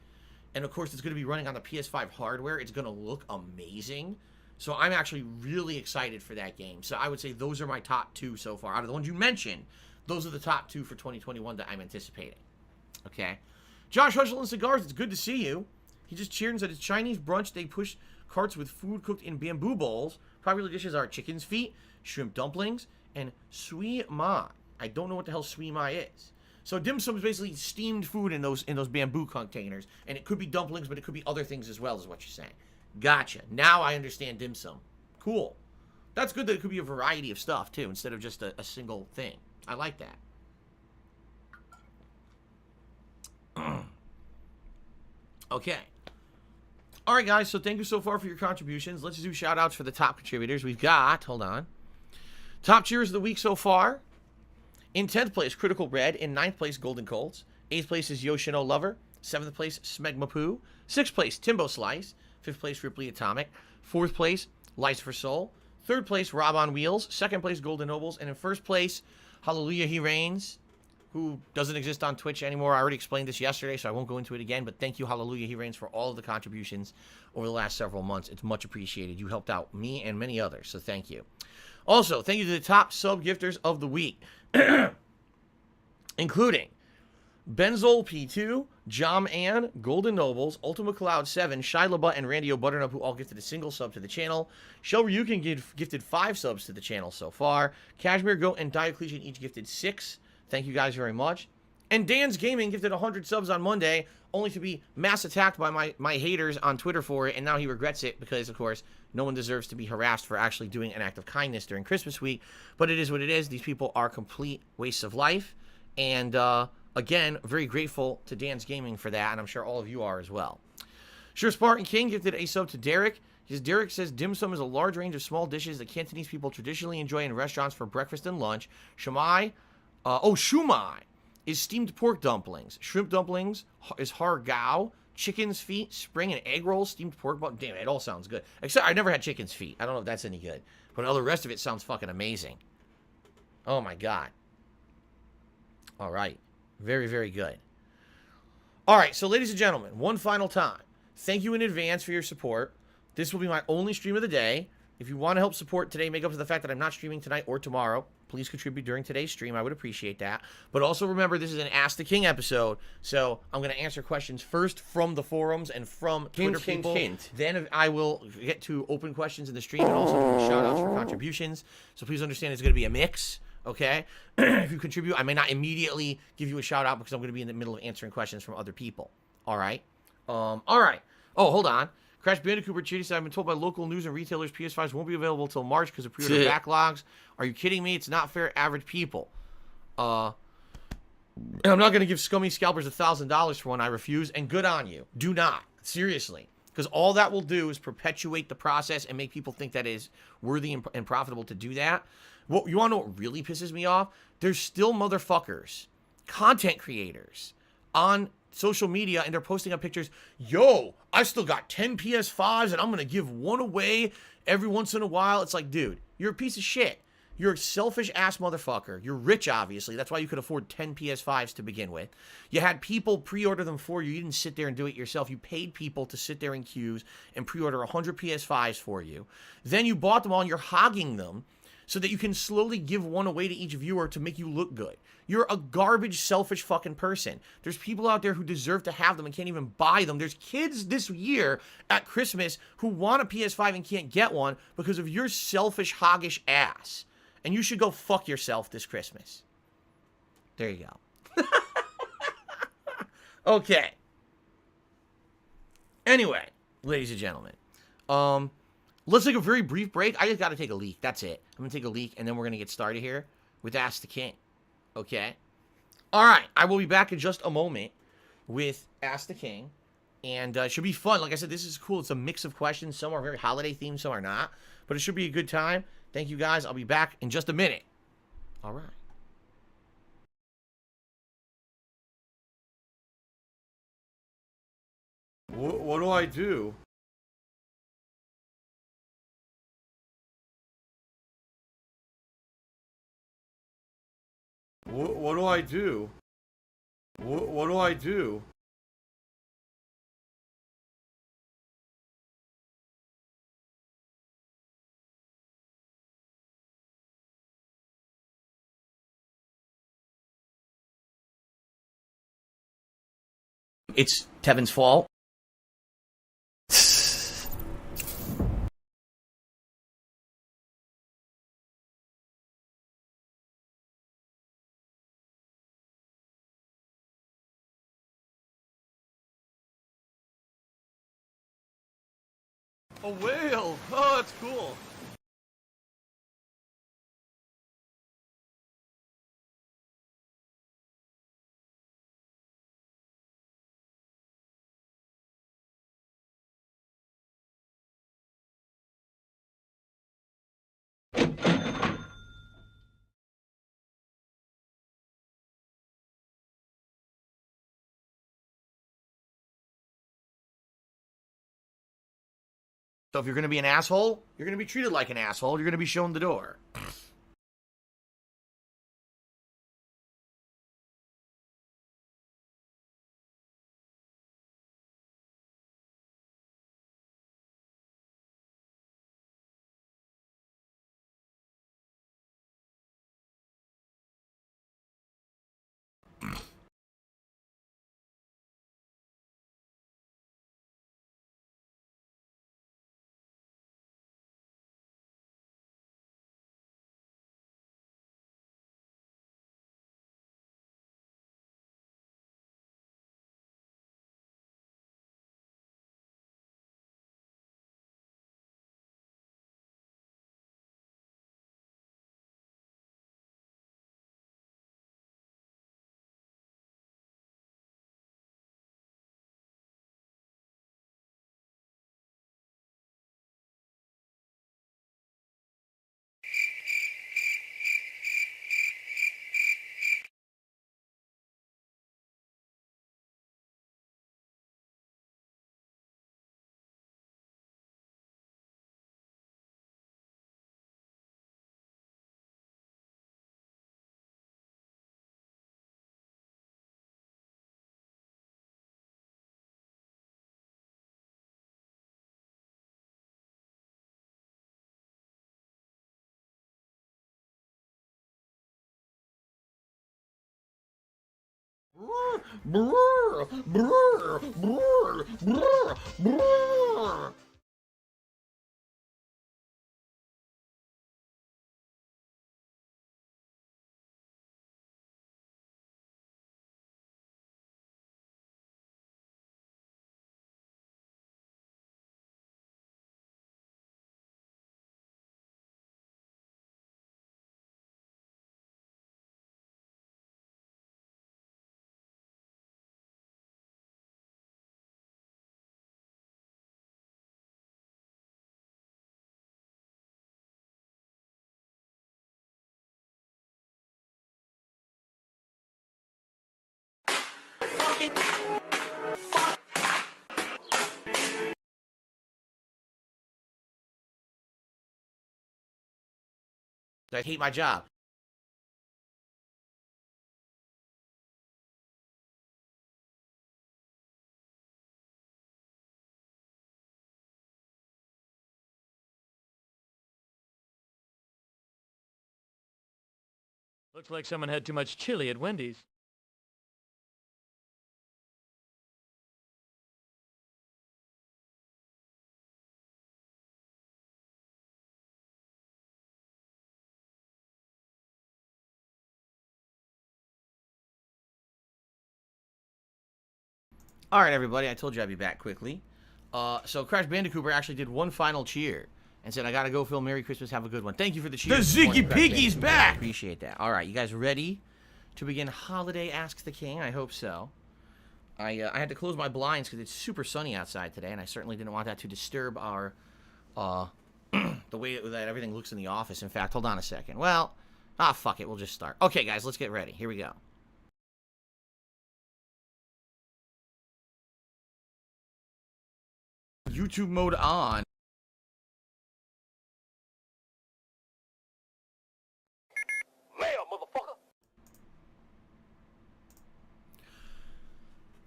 And, of course, it's going to be running on the PS5 hardware. It's going to look amazing. So I'm actually really excited for that game. So I would say those are my top two so far. Out of the ones you mentioned, those are the top two for 2021 that I'm anticipating. Okay. Josh Hushel and Cigars, it's good to see you. He just cheered and said, it's Chinese brunch. They push carts with food cooked in bamboo bowls. Popular dishes are chicken's feet, shrimp dumplings, and sui ma. I don't know what the hell sui ma is. So dim sum is basically steamed food in those bamboo containers. And it could be dumplings, but it could be other things as well, is what you're saying. Gotcha. Now I understand dim sum. Cool. That's good that it could be a variety of stuff, too, instead of just a single thing. I like that. Okay. All right, guys. So thank you so far for your contributions. Let's do shout-outs for the top contributors. We've got, hold on, Top cheers of the week so far. In 10th place, Critical Red. In 9th place, Golden Colts. 8th place is Yoshino Lover. 7th place, Smegma Poo. 6th place, Timbo Slice. 5th place, Ripley Atomic. 4th place, Lights for Soul. 3rd place, Rob on Wheels. 2nd place, Golden Nobles. And in 1st place, Hallelujah He Reigns, who doesn't exist on Twitch anymore. I already explained this yesterday, so I won't go into it again. But thank you, Hallelujah He Reigns, for all of the contributions over the last several months. It's much appreciated. You helped out me and many others, so thank you. Also, thank you to the top sub-gifters of the week, including Benzol P2, Jom Ann, Golden Nobles, Ultima Cloud 7, Shai LaButt, and Randy O'Butternut, who all gifted a single sub to the channel. Shell Ryukin gifted 5 subs to the channel so far. Cashmere Goat and Diocletian each gifted 6. Thank you guys very much. And Dan's Gaming gifted 100 subs on Monday, only to be mass attacked by my haters on Twitter for it, and now he regrets it because, of course, no one deserves to be harassed for actually doing an act of kindness during Christmas week. But it is what it is. These people are complete wastes of life. And, again, very grateful to Dan's Gaming for that, and I'm sure all of you are as well. Sure Spartan King gifted a sub to Derek. Derek says, dim sum is a large range of small dishes that Cantonese people traditionally enjoy in restaurants for breakfast and lunch. Shumai is steamed pork dumplings. Shrimp dumplings is har gao. Chicken's feet, spring and egg rolls, steamed pork bun. Damn, it all sounds good. Except I never had chicken's feet. I don't know if that's any good. But all the rest of it sounds fucking amazing. Oh my god. All right. Very, very good. All right, so ladies and gentlemen, one final time. Thank you in advance for your support. This will be my only stream of the day. If you want to help support today, make up for the fact that I'm not streaming tonight or tomorrow, please contribute during today's stream. I would appreciate that. But also remember, this is an Ask the King episode, so I'm going to answer questions first from the forums and from Twitter people. Then I will get to open questions in the stream and also do shout-outs for contributions. So please understand it's going to be a mix, okay? If you contribute, I may not immediately give you a shout-out because I'm going to be in the middle of answering questions from other people. All right? All right. Oh, hold on. Crash Bandicoot Chitty said, I've been told by local news and retailers PS5s won't be available until March because of pre-order backlogs. Are you kidding me? It's not fair, average people. And I'm not going to give scummy scalpers $1,000 for one. I refuse. And good on you. Do not. Seriously. Because all that will do is perpetuate the process and make people think that it is worthy and profitable to do that. What you want to know what really pisses me off? There's still motherfuckers, content creators, on social media, and they're posting up pictures. Yo, I still got 10 PS5s and I'm going to give one away every once in a while. It's like, dude, you're a piece of shit. You're a selfish ass motherfucker. You're rich, obviously. That's why you could afford 10 PS5s to begin with. You had people pre-order them for you. You didn't sit there and do it yourself. You paid people to sit there in queues and pre-order 100 PS5s for you. Then you bought them all and you're hogging them so that you can slowly give one away to each viewer to make you look good. You're a garbage, selfish fucking person. There's people out there who deserve to have them and can't even buy them. There's kids this year at Christmas who want a PS5 and can't get one because of your selfish, hoggish ass. And you should go fuck yourself this Christmas. There you go. Okay. Anyway, ladies and gentlemen. Let's take a very brief break. I just got to take a leak. That's it. I'm going to take a leak, and then we're going to get started here with Ask the King. Okay? All right. I will be back in just a moment with Ask the King. And it should be fun. Like I said, this is cool. It's a mix of questions. Some are very holiday-themed, some are not. But it should be a good time. Thank you, guys. I'll be back in just a minute. All right. What do I do? What do I do? What do I do? It's Tevin's fault. A whale! Oh, that's cool. So if you're going to be an asshole, you're going to be treated like an asshole. You're going to be shown the door. I hate my job. Looks like someone had too much chili at Wendy's. All right, everybody. I told you I'd be back quickly. So Crash Bandicoot actually did one final cheer and said, I gotta go, Phil. Merry Christmas. Have a good one. Thank you for the cheer. The Ziggy Piggy's back! Appreciate that. All right, you guys ready to begin Holiday Ask the King? I hope so. I had to close my blinds because it's super sunny outside today, and I certainly didn't want that to disturb our the way that everything looks in the office. In fact, hold on a second. Well, fuck it. We'll just start. Okay, guys, let's get ready. Here we go. YouTube mode on.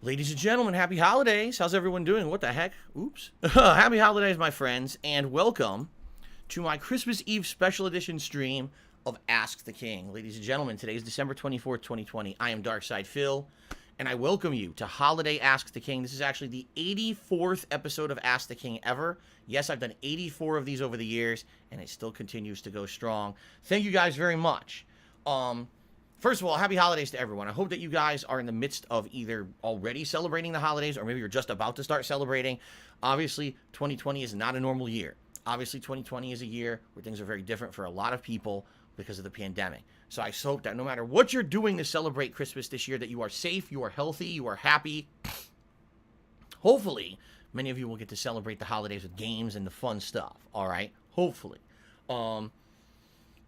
Ladies and gentlemen, happy holidays. How's everyone doing? What the heck? Oops. Happy holidays, my friends, and welcome to my Christmas Eve special edition stream of Ask the King. Ladies and gentlemen, today is December 24th, 2020. I am Darkside Phil, and I welcome you to Holiday Ask the King. This is actually the 84th episode of Ask the King ever. Yes, I've done 84 of these over the years, and it still continues to go strong. Thank you guys very much. First of all, happy holidays to everyone. I hope that you guys are in the midst of either already celebrating the holidays or maybe you're just about to start celebrating. Obviously, 2020 is not a normal year. Obviously, 2020 is a year where things are very different for a lot of people because of the pandemic. So I hope that no matter what you're doing to celebrate Christmas this year, that you are safe, you are healthy, you are happy. Hopefully, many of you will get to celebrate the holidays with games and the fun stuff, all right? Hopefully.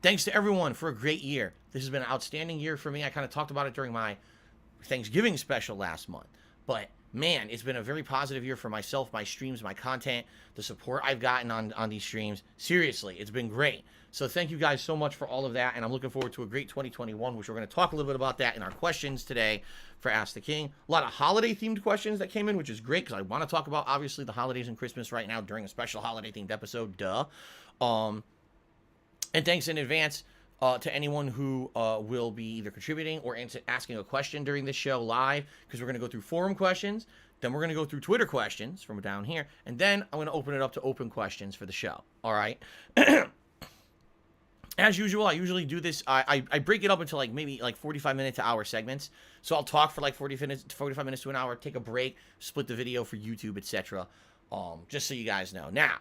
Thanks to everyone for a great year. This has been an outstanding year for me. I kind of talked about it during my Thanksgiving special last month. But man, it's been a very positive year for myself, my streams, my content, the support I've gotten on these streams. Seriously, it's been great. So thank you guys so much for all of that, and I'm looking forward to a great 2021, which we're going to talk a little bit about that in our questions today for Ask the King. A lot of holiday-themed questions that came in, which is great, because I want to talk about, obviously, the holidays and Christmas right now during a special holiday-themed episode, duh. And thanks in advance to anyone who will be either contributing or asking a question during this show live, because we're going to go through forum questions, then we're going to go through Twitter questions from down here, and then I'm going to open it up to open questions for the show, all right? As usual, I usually do this, I break it up into maybe 45-minute to hour segments. So I'll talk for 45 minutes to an hour, take a break, split the video for YouTube, etc. Just so you guys know. Now,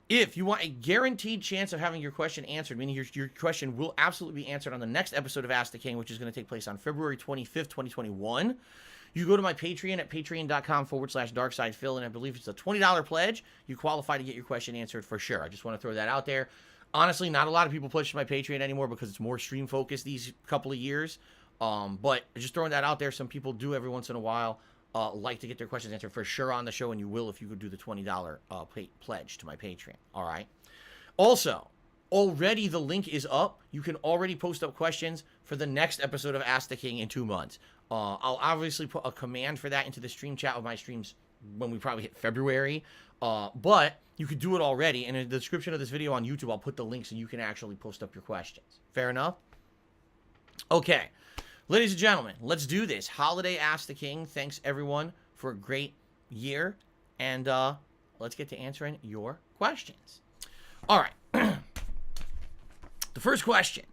if you want a guaranteed chance of having your question answered, meaning your question will absolutely be answered on the next episode of Ask the King, which is going to take place on February 25th, 2021, you go to my Patreon at patreon.com/darksidephil, and I believe it's a $20 pledge. You qualify to get your question answered for sure. I just want to throw that out there. Honestly, not a lot of people pledge to my Patreon anymore because it's more stream focused these couple of years. But just throwing that out there, some people do every once in a while like to get their questions answered for sure on the show, and you will if you could do the $20 pledge to my Patreon. All right. Also, already the link is up. You can already post up questions for the next episode of Ask the King in 2 months. I'll obviously put a command for that into the stream chat of my streams when we probably hit February. But you could do it already. And in the description of this video on YouTube, I'll put the links and you can actually post up your questions. Fair enough? Okay. Ladies and gentlemen, let's do this. Holiday Ask the King. Thanks, everyone, for a great year. And let's get to answering your questions. All right. The first question.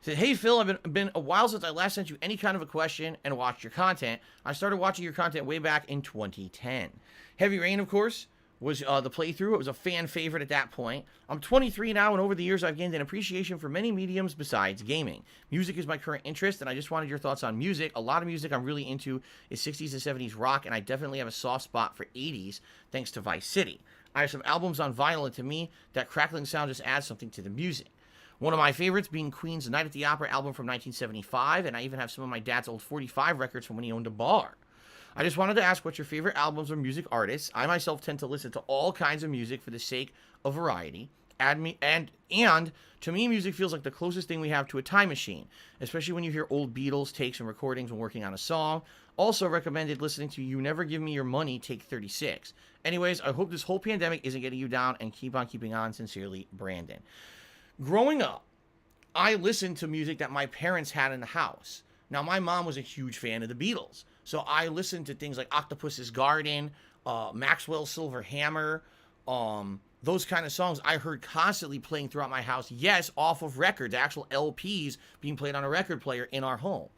Said, hey, Phil, I've been a while since I last sent you any kind of a question and watched your content. I started watching your content way back in 2010. Heavy Rain, of course, was the playthrough. It was a fan favorite at that point. I'm 23 now, and over the years, I've gained an appreciation for many mediums besides gaming. Music is my current interest, and I just wanted your thoughts on music. A lot of music I'm really into is 60s and 70s rock, and I definitely have a soft spot for 80s, thanks to Vice City. I have some albums on vinyl, and to me, that crackling sound just adds something to the music. One of my favorites being Queen's Night at the Opera album from 1975, and I even have some of my dad's old 45 records from when he owned a bar. I just wanted to ask what your favorite albums or music artists. I myself tend to listen to all kinds of music for the sake of variety. And to me, music feels like the closest thing we have to a time machine, especially when you hear old Beatles takes and recordings when working on a song. Also recommended listening to You Never Give Me Your Money, Take 36. Anyways, I hope this whole pandemic isn't getting you down, and keep on keeping on. Sincerely, Brandon. Growing up, I listened to music that my parents had in the house. Now, my mom was a huge fan of the Beatles, so I listened to things like Octopus's Garden, Maxwell's Silver Hammer, those kind of songs I heard constantly playing throughout my house. Yes, off of records, actual LPs being played on a record player in our home.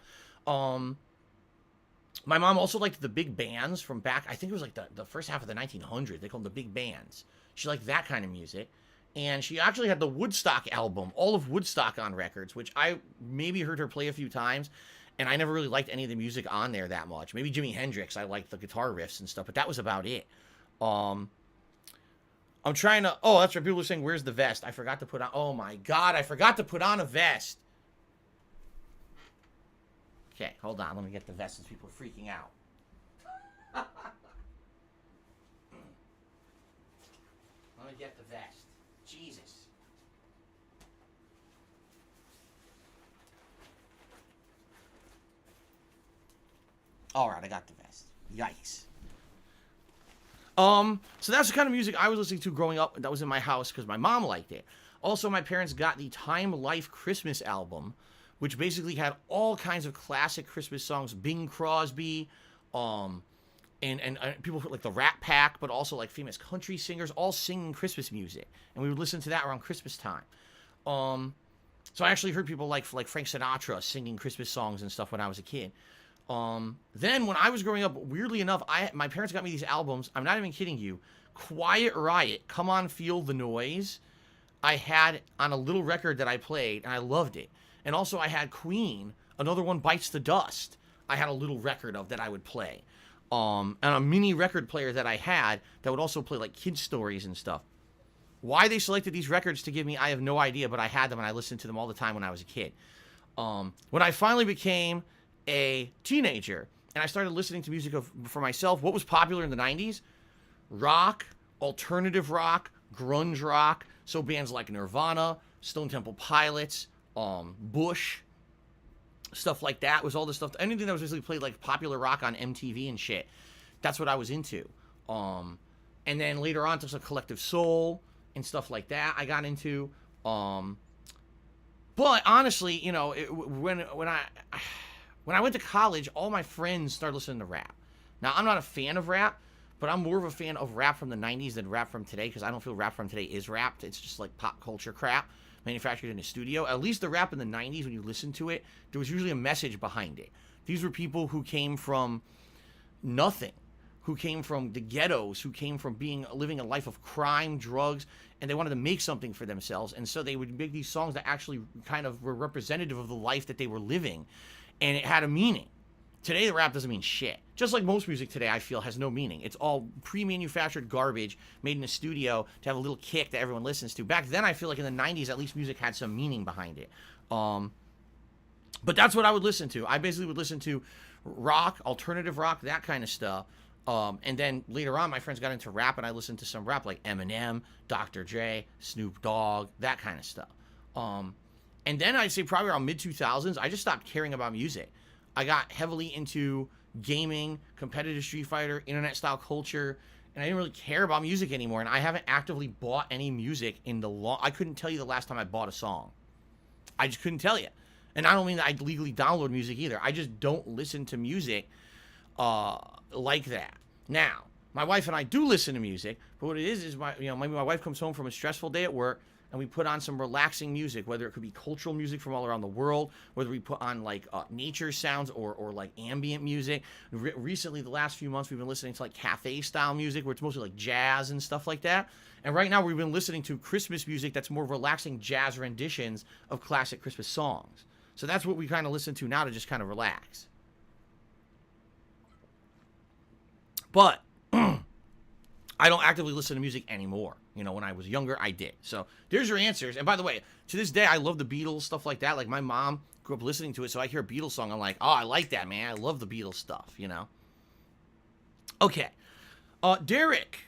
My mom also liked the big bands from back, I think it was like the first half of the 1900s. They called them the big bands. She liked that kind of music. And she actually had the Woodstock album, all of Woodstock on records, which I maybe heard her play a few times. And I never really liked any of the music on there that much. Maybe Jimi Hendrix, I liked the guitar riffs and stuff, but that was about it. I'm trying to... Oh, that's what people are saying, where's the vest? I forgot to put on... Oh my God, I forgot to put on a vest. Okay, hold on. Let me get the vest since people are freaking out. Let me get the vest. Jesus. Alright, I got the vest. Yikes. So that's the kind of music I was listening to growing up that was in my house because my mom liked it. Also, my parents got the Time Life Christmas album, which basically had all kinds of classic Christmas songs. Bing Crosby, and people like the Rat Pack, but also like famous country singers, all singing Christmas music. And we would listen to that around Christmas time. So I actually heard people like Frank Sinatra singing Christmas songs and stuff when I was a kid. Then when I was growing up, weirdly enough, my parents got me these albums. I'm not even kidding you. Quiet Riot, Come On Feel the Noise, I had on a little record that I played, and I loved it. And also I had Queen, another one, Bites the Dust, I had a little record of that I would play. And a mini record player that I had that would also play like kids' stories and stuff. Why they selected these records to give me, I have no idea, but I had them and I listened to them all the time when I was a kid. When I finally became a teenager, and I started listening to music for myself. What was popular in the 90s? Rock, alternative rock, grunge rock. So bands like Nirvana, Stone Temple Pilots, Bush, stuff like that was all the stuff. Anything that was basically played like popular rock on MTV and shit. That's what I was into. And then later on, there's a Collective Soul and stuff like that I got into. But honestly, you know, when I went to college, all my friends started listening to rap. Now, I'm not a fan of rap, but I'm more of a fan of rap from the 90s than rap from today, because I don't feel rap from today is rap. It's just like pop culture crap manufactured in a studio. At least the rap in the 90s, when you listen to it, there was usually a message behind it. These were people who came from nothing, who came from the ghettos, who came from living a life of crime, drugs, and they wanted to make something for themselves. And so they would make these songs that actually kind of were representative of the life that they were living, and it had a meaning. Today, the rap doesn't mean shit. Just like most music today, I feel, has no meaning. It's all pre-manufactured garbage made in a studio to have a little kick that everyone listens to. Back then, I feel like in the 90s, at least music had some meaning behind it. But that's what I would listen to. I basically would listen to rock, alternative rock, that kind of stuff. And then later on, my friends got into rap, and I listened to some rap like Eminem, Dr. Dre, Snoop Dogg, that kind of stuff. And then I'd say probably around mid-2000s, I just stopped caring about music. I got heavily into gaming, competitive Street Fighter, internet-style culture, and I didn't really care about music anymore. And I haven't actively bought any music in the long... I couldn't tell you the last time I bought a song. I just couldn't tell you. And I don't mean that I legally download music either. I just don't listen to music like that. Now, my wife and I do listen to music, but what it is maybe my wife comes home from a stressful day at work, and we put on some relaxing music, whether it could be cultural music from all around the world, whether we put on like nature sounds or like ambient music. Recently, the last few months, we've been listening to like cafe style music, where it's mostly like jazz and stuff like that. And right now, we've been listening to Christmas music that's more relaxing jazz renditions of classic Christmas songs. So that's what we kind of listen to now to just kind of relax. But I don't actively listen to music anymore. You know, when I was younger, I did. So there's your answers. And by the way, to this day, I love the Beatles, stuff like that. Like, my mom grew up listening to it, so I hear a Beatles song, I'm like, oh, I like that, man. I love the Beatles stuff, you know? Okay. Derek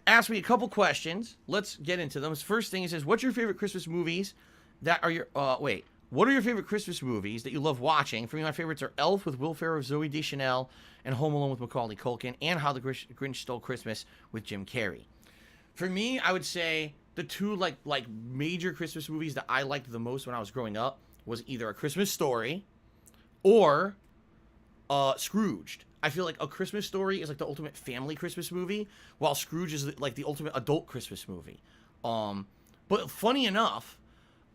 asked me a couple questions. Let's get into them. His first thing, he says, what's your favorite Christmas movies that are your... What are your favorite Christmas movies that you love watching? For me, my favorites are Elf with Will Ferrell, Zooey Deschanel, and Home Alone with Macaulay Culkin, and How the Grinch Stole Christmas with Jim Carrey. For me, I would say the two like major Christmas movies that I liked the most when I was growing up was either A Christmas Story or Scrooged. I feel like A Christmas Story is like the ultimate family Christmas movie, while Scrooge is like the ultimate adult Christmas movie. But funny enough,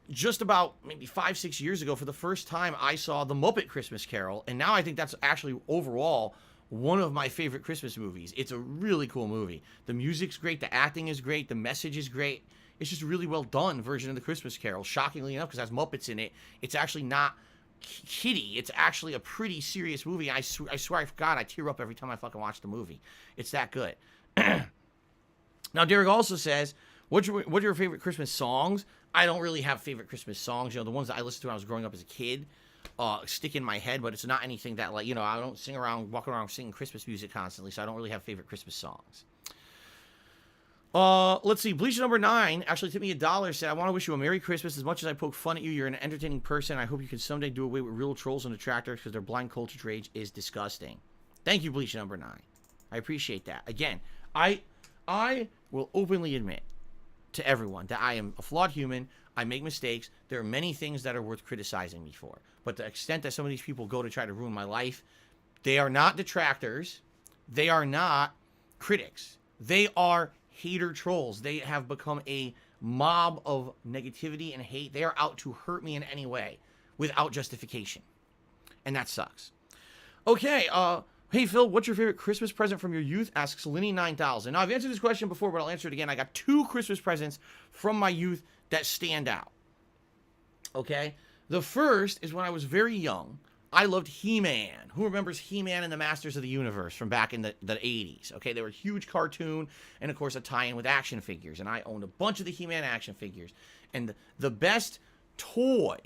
just about maybe 5-6 years ago, for the first time, I saw The Muppet Christmas Carol, and now I think that's actually overall one of my favorite Christmas movies. It's a really cool movie. The music's great, the acting is great, the message is great. It's just a really well done version of The Christmas Carol. Shockingly enough, because it has Muppets in it, it's actually not kiddie. It's actually a pretty serious movie. I swear to God, I tear up every time I fucking watch the movie. It's that good. Now, Derek also says, what are your favorite Christmas songs? I don't really have favorite Christmas songs. You know, the ones that I listened to when I was growing up as a kid stick in my head, but it's not anything that, like, you know, I don't walk around singing Christmas music constantly, so I don't really have favorite Christmas songs. Let's see. Bleach number 9 actually tipped me $1. Said, I want to wish you a Merry Christmas. As much as I poke fun at you, you're an entertaining person. I hope you can someday do away with real trolls and detractors, because their blind culture rage is disgusting. Thank you, Bleach number 9. I appreciate that. Again, I will openly admit to everyone that I am a flawed human. I make mistakes. There are many things that are worth criticizing me for. But the extent that some of these people go to try to ruin my life, they are not detractors. They are not critics. They are hater trolls. They have become a mob of negativity and hate. They are out to hurt me in any way without justification. And that sucks. Okay, hey, Phil, what's your favorite Christmas present from your youth? Asks Lenny9000. Now, I've answered this question before, but I'll answer it again. I got 2 Christmas presents from my youth that stand out. Okay? The first is when I was very young. I loved He-Man. Who remembers He-Man and the Masters of the Universe from back in the 80s? Okay, they were a huge cartoon and, of course, a tie-in with action figures. And I owned a bunch of the He-Man action figures. And the best toy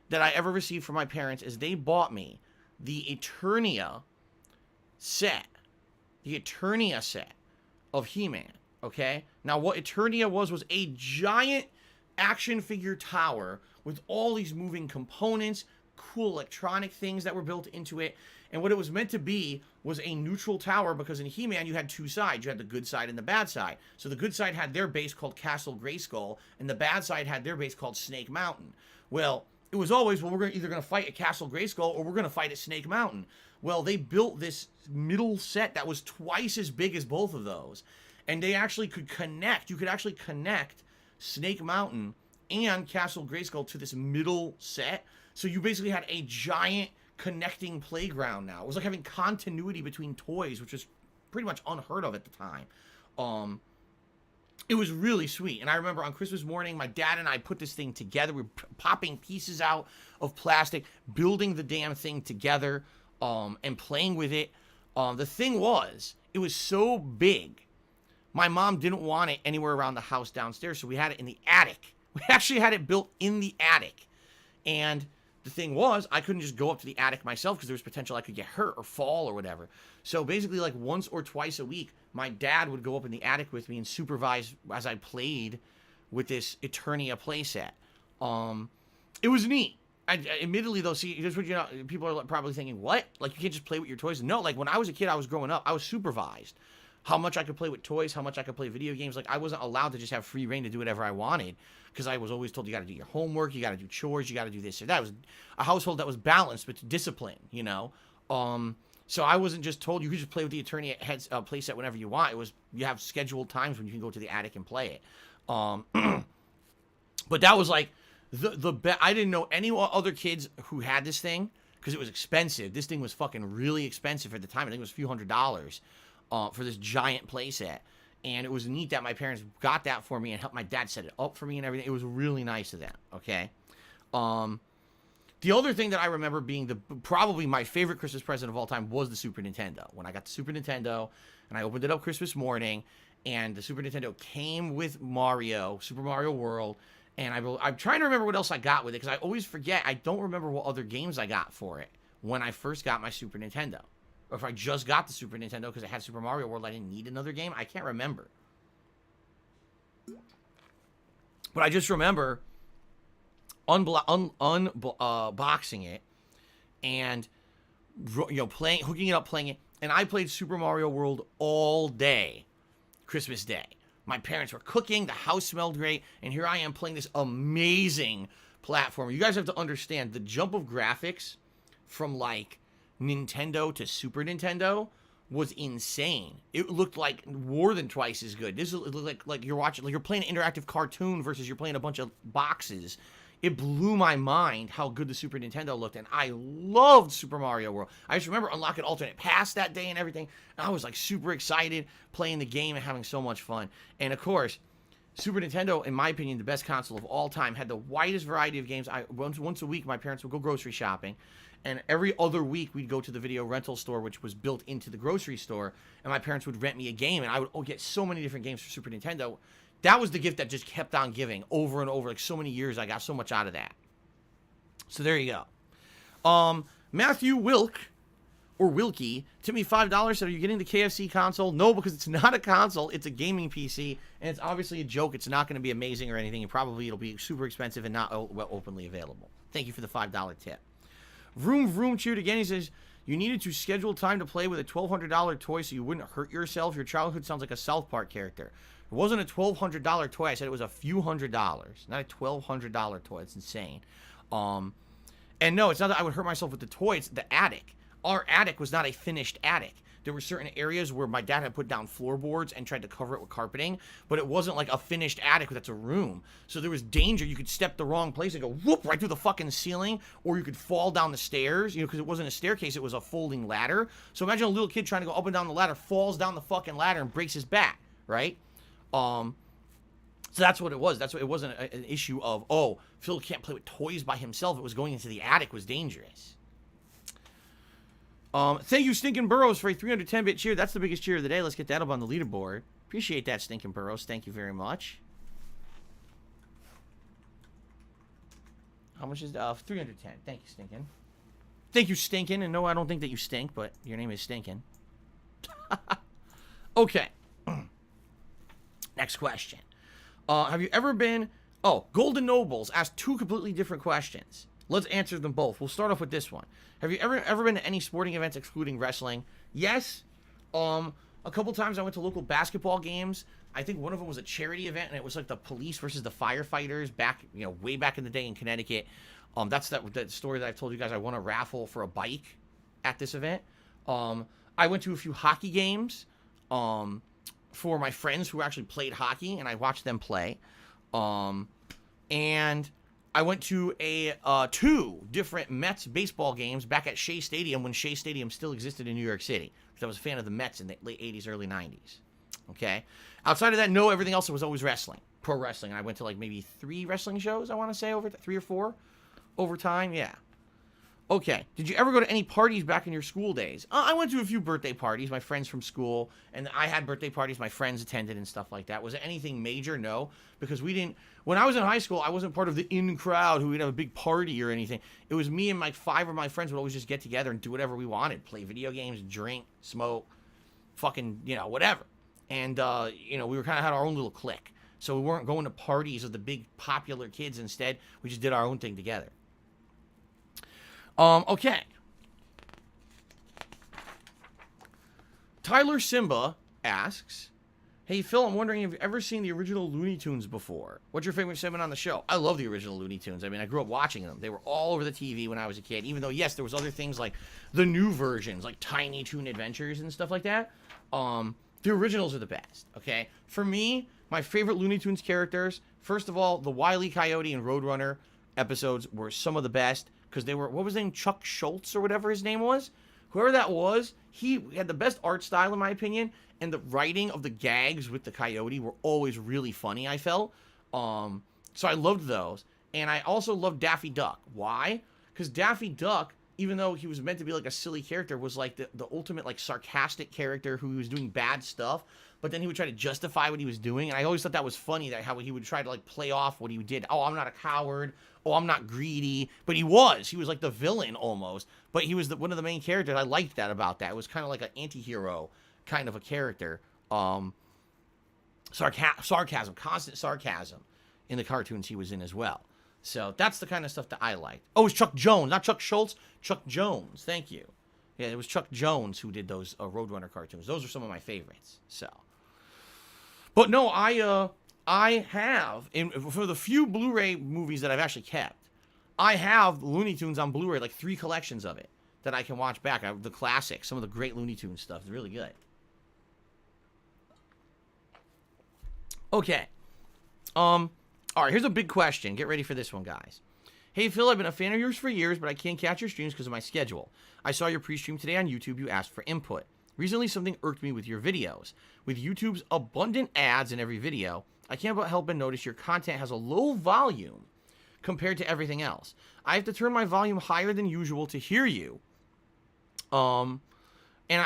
that I ever received from my parents is they bought me the Eternia set. The Eternia set of He-Man, okay? Now, what Eternia was a giant action figure tower with all these moving components, cool electronic things that were built into it. And what it was meant to be was a neutral tower, because in He-Man you had two sides. You had the good side and the bad side. So the good side had their base called Castle Grayskull, and the bad side had their base called Snake Mountain. Well, it was always, well, we're either going to fight at Castle Grayskull or we're going to fight at Snake Mountain. Well, they built this middle set that was twice as big as both of those. And they actually could connect. You could actually connect Snake Mountain and Castle Grayskull to this middle set. So you basically had a giant connecting playground now. It was like having continuity between toys, which was pretty much unheard of at the time. It was really sweet. And I remember on Christmas morning, my dad and I put this thing together. We were popping pieces out of plastic, building the damn thing together, and playing with it. The thing was, it was so big, my mom didn't want it anywhere around the house downstairs, so we had it in the attic. We actually had it built in the attic. And the thing was, I couldn't just go up to the attic myself because there was potential I could get hurt or fall or whatever. So basically, like once or twice a week, my dad would go up in the attic with me and supervise as I played with this Eternia playset. It was neat. Admittedly, though, see, here's what you know, people are probably thinking, what? Like, you can't just play with your toys? No, like, when I was a kid, I was growing up, I was supervised. How much I could play with toys, how much I could play video games. Like, I wasn't allowed to just have free reign to do whatever I wanted, because I was always told you got to do your homework, you got to do chores, you got to do this or that. It was a household that was balanced with discipline, you know? So I wasn't just told you could just play with the Eternia heads playset whenever you want. It was, you have scheduled times when you can go to the attic and play it. But that was like, I didn't know any other kids who had this thing, because it was expensive. This thing was fucking really expensive at the time. I think it was a few $100s for this giant playset. And it was neat that my parents got that for me and helped my dad set it up for me and everything. It was really nice of them, okay? The other thing that I remember being probably my favorite Christmas present of all time was the Super Nintendo. When I got the Super Nintendo and I opened it up Christmas morning, and the Super Nintendo came with Mario, Super Mario World. And I'm trying to remember what else I got with it, because I always forget. I don't remember what other games I got for it when I first got my Super Nintendo. Or if I just got the Super Nintendo because it had Super Mario World, I didn't need another game. I can't remember. But I just remember unboxing it and, you know, hooking it up, playing it. And I played Super Mario World all day, Christmas Day. My parents were cooking, the house smelled great, and here I am playing this amazing platform. You guys have to understand, the jump of graphics from, like, Nintendo to Super Nintendo was insane. It looked like more than twice as good. This looked like you're watching, like you're playing an interactive cartoon versus you're playing a bunch of boxes. It blew my mind how good the Super Nintendo looked, and I loved Super Mario World. I just remember unlocking alternate paths that day and everything. And I was like super excited playing the game and having so much fun. And of course, Super Nintendo, in my opinion, the best console of all time, had the widest variety of games. Once a week, my parents would go grocery shopping, and every other week we'd go to the video rental store, which was built into the grocery store, and my parents would rent me a game, and I would get so many different games for Super Nintendo. That was the gift that just kept on giving over and over. Like, so many years, I got so much out of that. So there you go. Matthew Wilkie tipped me $5. Said, are you getting the KFC console? No, because it's not a console. It's a gaming PC, and it's obviously a joke. It's not going to be amazing or anything, and probably it'll be super expensive and not openly available. Thank you for the $5 tip. Vroom chewed again. He says, you needed to schedule time to play with a $1,200 toy so you wouldn't hurt yourself. Your childhood sounds like a South Park character. It wasn't a $1,200 toy. I said it was a few $100s, not a $1,200 toy. It's insane. And no, it's not that I would hurt myself with the toy. It's the attic. Our attic was not a finished attic. There were certain areas where my dad had put down floorboards and tried to cover it with carpeting, but it wasn't like a finished attic that's a room. So there was danger. You could step the wrong place and go whoop right through the fucking ceiling, or you could fall down the stairs, you know, because it wasn't a staircase, it was a folding ladder. So imagine a little kid trying to go up and down the ladder, falls down the fucking ladder and breaks his back, right? So that's what it was. That's what it wasn't an issue of, oh, Phil can't play with toys by himself. It was going into the attic was dangerous. Thank you, Stinkin' Burrows, for a 310-bit cheer. That's the biggest cheer of the day. Let's get that up on the leaderboard. Appreciate that, Stinkin' Burrows. Thank you very much. How much is 310? Thank you, Stinkin'. Thank you, Stinkin'. And no, I don't think that you stink, but your name is Stinkin'. Okay. Next question. Have you ever been... Oh, Golden Nobles asked 2 completely different questions. Let's answer them both. We'll start off with this one. Have you ever been to any sporting events excluding wrestling? Yes. A couple times I went to local basketball games. I think one of them was a charity event, and it was like the police versus the firefighters back, way back in the day in Connecticut. That's that story that I've told you guys. I won a raffle for a bike at this event. I went to a few hockey games for my friends who actually played hockey, and I watched them play. And I went to 2 different Mets baseball games back at Shea Stadium when Shea Stadium still existed in New York City. Because I was a fan of the Mets in the late 80s, early 90s. Okay? Outside of that, no, everything else was always wrestling. Pro wrestling. I went to like maybe 3 wrestling shows, I want to say, 3 or 4 over time. Yeah. Okay. Did you ever go to any parties back in your school days? I went to a few birthday parties, my friends from school, and I had birthday parties my friends attended and stuff like that. Was it anything major? No, because we didn't... When I was in high school, I wasn't part of the in crowd who would have a big party or anything. It was me and like 5 of my friends would always just get together and do whatever we wanted. Play video games, drink, smoke, fucking, whatever. And, we were kind of had our own little clique. So we weren't going to parties of the big popular kids. Instead, we just did our own thing together. Okay. Tyler Simba asks, hey, Phil, I'm wondering if you've ever seen the original Looney Tunes before. What's your favorite segment on the show? I love the original Looney Tunes. I mean, I grew up watching them. They were all over the TV when I was a kid, even though, yes, there was other things like the new versions, like Tiny Toon Adventures and stuff like that. The originals are the best, okay? For me, my favorite Looney Tunes characters, first of all, the Wile E. Coyote and Roadrunner episodes were some of the best. Because they were, what was his name? Chuck Schultz or whatever his name was? Whoever that was, he had the best art style in my opinion. And the writing of the gags with the coyote were always really funny, I felt. So I loved those. And I also loved Daffy Duck. Why? Because Daffy Duck, even though he was meant to be like a silly character, was like the ultimate like sarcastic character who was doing bad stuff. But then he would try to justify what he was doing. And I always thought that was funny, that how he would try to like play off what he did. Oh, I'm not a coward. Oh, I'm not greedy. But he was like the villain almost. But he was one of the main characters. I liked that about that. It was kind of like an anti-hero kind of a character. Sarcasm, constant sarcasm in the cartoons he was in as well. So that's the kind of stuff that I liked. Oh, it was Chuck Jones, not Chuck Schultz. Chuck Jones, thank you. Yeah, it was Chuck Jones who did those Roadrunner cartoons. Those are some of my favorites. So, but no, I have, for the few Blu-ray movies that I've actually kept, I have Looney Tunes on Blu-ray, like 3 collections of it that I can watch back. I have the classics, some of the great Looney Tunes stuff. It's really good. Okay. All right, here's a big question. Get ready for this one, guys. Hey, Phil, I've been a fan of yours for years, but I can't catch your streams because of my schedule. I saw your pre-stream today on YouTube. You asked for input. Recently, something irked me with your videos. With YouTube's abundant ads in every video, I can't but help but notice your content has a low volume compared to everything else. I have to turn my volume higher than usual to hear you. And then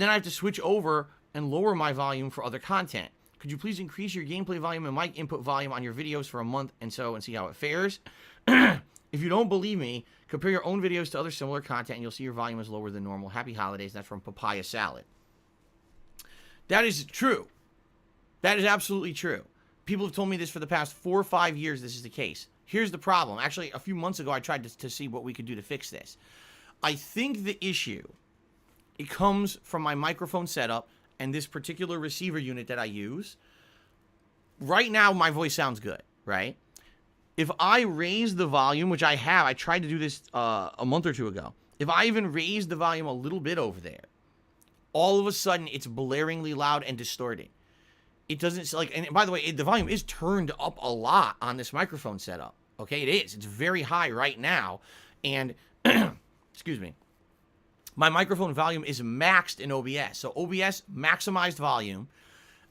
I have to switch over and lower my volume for other content. Could you please increase your gameplay volume and mic input volume on your videos for a month and see how it fares? If you don't believe me, compare your own videos to other similar content and you'll see your volume is lower than normal. Happy holidays. That's from Papaya Salad. That is true. That is absolutely true. People have told me this for the past 4 or 5 years. This is the case. Here's the problem. Actually, a few months ago, I tried to see what we could do to fix this. I think the issue, it comes from my microphone setup and this particular receiver unit that I use. Right now, my voice sounds good, right? If I raise the volume, which I have, I tried to do this a month or 2 ago. If I even raise the volume a little bit over there, all of a sudden, it's blaringly loud and distorting. It doesn't, like, and by the way, the volume is turned up a lot on this microphone setup. Okay, it is. It's very high right now. And, excuse me, my microphone volume is maxed in OBS. So OBS maximized volume.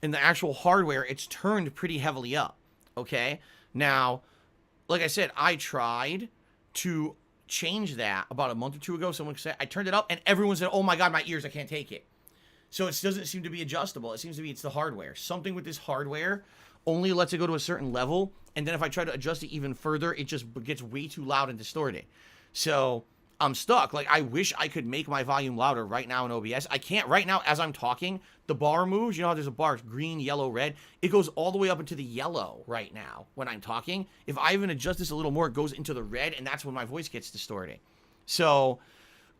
In the actual hardware, it's turned pretty heavily up. Okay? Now, like I said, I tried to change that about a month or 2 ago. Someone said, I turned it up, and everyone said, oh my God, my ears, I can't take it. So it doesn't seem to be adjustable. It seems to be it's the hardware. Something with this hardware only lets it go to a certain level, and then if I try to adjust it even further, it just gets way too loud and distorted. So I'm stuck. Like, I wish I could make my volume louder right now in OBS. I can't right now as I'm talking. The bar moves. You know how there's a bar, it's green, yellow, red. It goes all the way up into the yellow right now when I'm talking. If I even adjust this a little more, it goes into the red, and that's when my voice gets distorted. So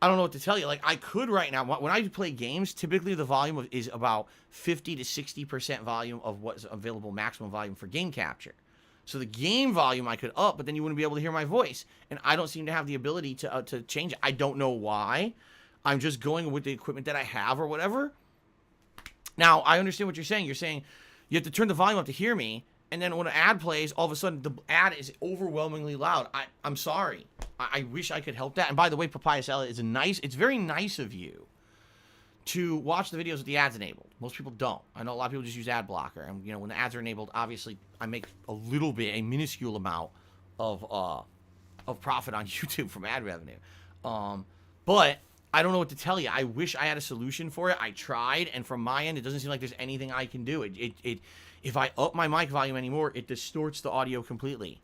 I don't know what to tell you. Like, I could right now, when I play games, typically the volume is about 50 to 60% volume of what's available maximum volume for game capture. So the game volume I could up, but then you wouldn't be able to hear my voice. And I don't seem to have the ability to change it. I don't know why. I'm just going with the equipment that I have or whatever. Now, I understand what you're saying. You're saying you have to turn the volume up to hear me. And then when an ad plays, all of a sudden the ad is overwhelmingly loud. I'm sorry. I wish I could help that. And by the way, Papaya Salad is it's very nice of you to watch the videos with the ads enabled. Most people don't. I know a lot of people just use ad blocker. And, you know, when the ads are enabled, obviously I make a minuscule amount of profit on YouTube from ad revenue. But I don't know what to tell you. I wish I had a solution for it. I tried, and from my end, it doesn't seem like there's anything I can do. If I up my mic volume anymore, it distorts the audio completely.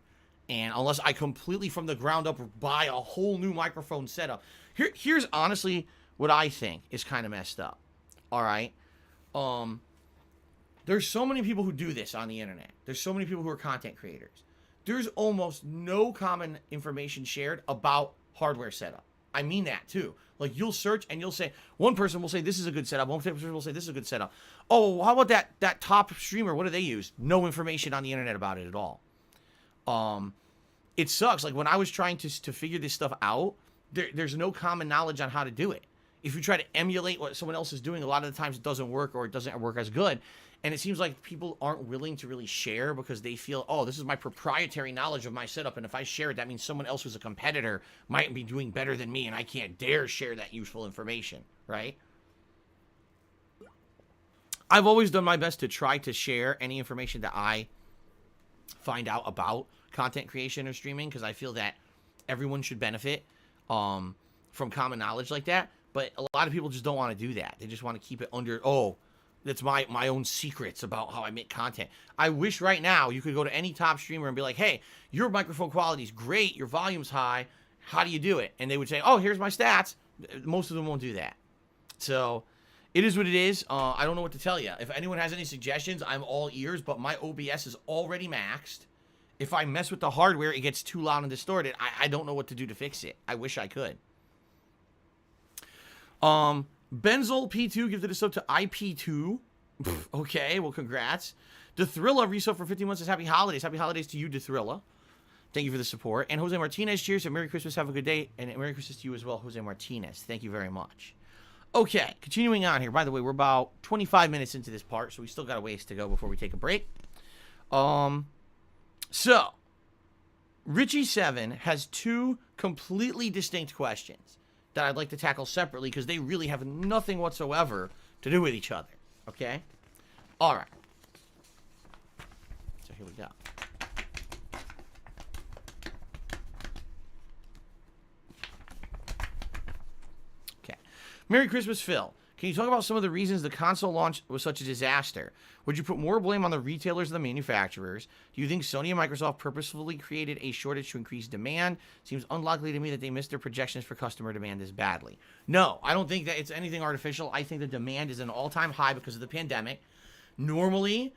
And unless I completely from the ground up buy a whole new microphone setup. Here's honestly what I think is kind of messed up. All right? There's so many people who do this on the internet. There's so many people who are content creators. There's almost no common information shared about hardware setup. I mean that too. Like, you'll search and you'll say, one person will say this is a good setup, one person will say this is a good setup. Oh, how about that top streamer? What do they use? No information on the internet about it at all. It sucks. Like, when I was trying to figure this stuff out, there's no common knowledge on how to do it. If you try to emulate what someone else is doing, a lot of the times it doesn't work, or it doesn't work as good. And it seems like people aren't willing to really share because they feel, oh, this is my proprietary knowledge of my setup, and if I share it, that means someone else who's a competitor might be doing better than me, and I can't dare share that useful information, right? I've always done my best to try to share any information that I find out about content creation or streaming, because I feel that everyone should benefit from common knowledge like that. But a lot of people just don't want to do that. They just want to keep it under, that's my own secrets about how I make content. I wish right now you could go to any top streamer and be like, hey, your microphone quality is great, your volume's high, how do you do it? And they would say, oh, here's my stats. Most of them won't do that. So it is what it is. I don't know what to tell you. If anyone has any suggestions, I'm all ears, but my OBS is already maxed. If I mess with the hardware, it gets too loud and distorted. I don't know what to do to fix it. I wish I could. Benzol P2 gifted a sub to IP2. Okay, well, congrats. Dethrilla resub for 50 months says happy holidays. Happy holidays to you, Dethrilla. Thank you for the support. And Jose Martinez, cheers and Merry Christmas. Have a good day. And Merry Christmas to you as well, Jose Martinez. Thank you very much. Okay, continuing on here. By the way, we're about 25 minutes into this part, so we still got a ways to go before we take a break. So, Richie7 has two completely distinct questions that I'd like to tackle separately because they really have nothing whatsoever to do with each other. Okay? All right. So here we go. Okay. Merry Christmas, Phil. Can you talk about some of the reasons the console launch was such a disaster? Would you put more blame on the retailers than the manufacturers? Do you think Sony and Microsoft purposefully created a shortage to increase demand? Seems unlikely to me that they missed their projections for customer demand this badly. No, I don't think that it's anything artificial. I think the demand is an all-time high because of the pandemic. Normally,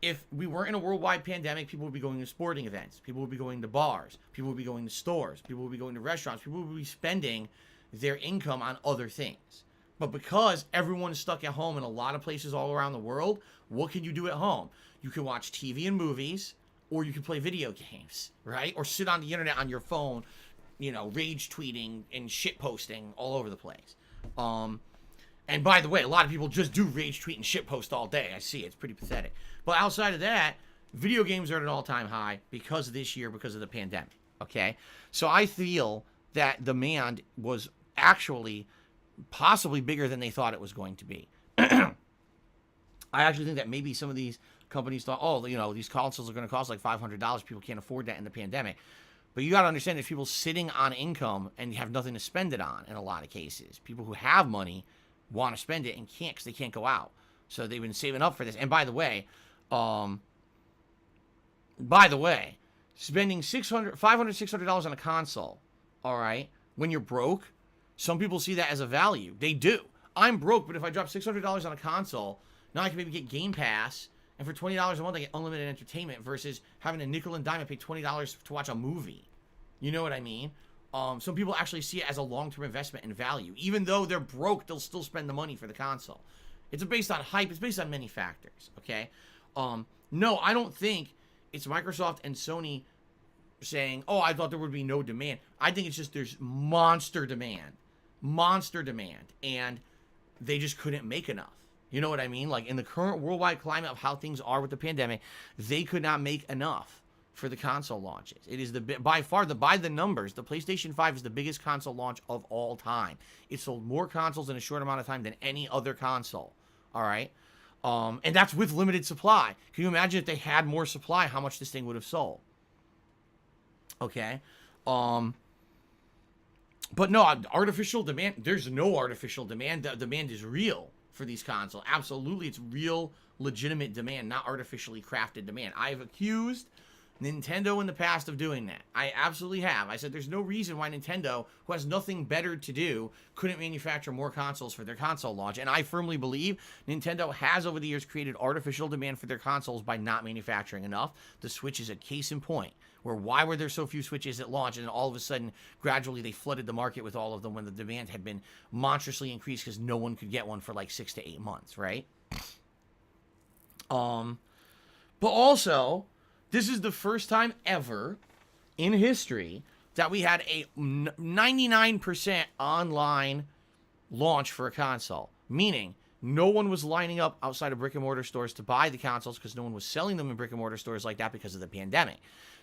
if we weren't in a worldwide pandemic, people would be going to sporting events. People would be going to bars. People would be going to stores. People would be going to restaurants. People would be spending their income on other things. But because everyone is stuck at home in a lot of places all around the world, what can you do at home? You can watch TV and movies, or you can play video games, right? Or sit on the internet on your phone, you know, rage tweeting and shit posting all over the place. And by the way, a lot of people just do rage tweet and shit post all day. I see it. It's pretty pathetic. But outside of that, video games are at an all-time high because of this year, because of the pandemic, okay? So I feel that demand was actually possibly bigger than they thought it was going to be. I actually think that maybe some of these companies thought, oh, you know, these consoles are going to cost like $500. People can't afford that in the pandemic. But you got to understand that people sitting on income and have nothing to spend it on in a lot of cases. People who have money want to spend it and can't because they can't go out. So they've been saving up for this. And by the way, spending $600 on a console all right? When you're broke, some people see that as a value. They do. I'm broke, but if I drop $600 on a console, now I can maybe get Game Pass, and for $20 a month, I get unlimited entertainment versus having a nickel and dime and pay $20 to watch a movie. You know what I mean? Some people actually see it as a long-term investment in value. Even though they're broke, they'll still spend the money for the console. It's based on hype. It's based on many factors, okay? No, I don't think it's Microsoft and Sony saying, oh, I thought there would be no demand. I think it's just there's monster demand, and they just couldn't make enough. You know what I mean? Like, in the current worldwide climate of how things are with the pandemic, they could not make enough for the console launches. It is by far, by the numbers, the PlayStation 5 is the biggest console launch of all time. It sold more consoles in a short amount of time than any other console. All right? And that's with limited supply. Can you imagine if they had more supply, how much this thing would have sold? Okay? But no, artificial demand, there's no artificial demand. The demand is real for these consoles. Absolutely, it's real, legitimate demand, not artificially crafted demand. I've accused Nintendo in the past of doing that. I absolutely have. I said there's no reason why Nintendo, who has nothing better to do, couldn't manufacture more consoles for their console launch. And I firmly believe Nintendo has over the years created artificial demand for their consoles by not manufacturing enough. The Switch is a case in point. Why were there so few Switches at launch, and then all of a sudden, gradually, they flooded the market with all of them when the demand had been monstrously increased because no one could get one for like 6 to 8 months, right? But also, this is the first time ever in history that we had a 99% online launch for a console, meaning no one was lining up outside of brick-and-mortar stores to buy the consoles because no one was selling them in brick-and-mortar stores like that because of the pandemic.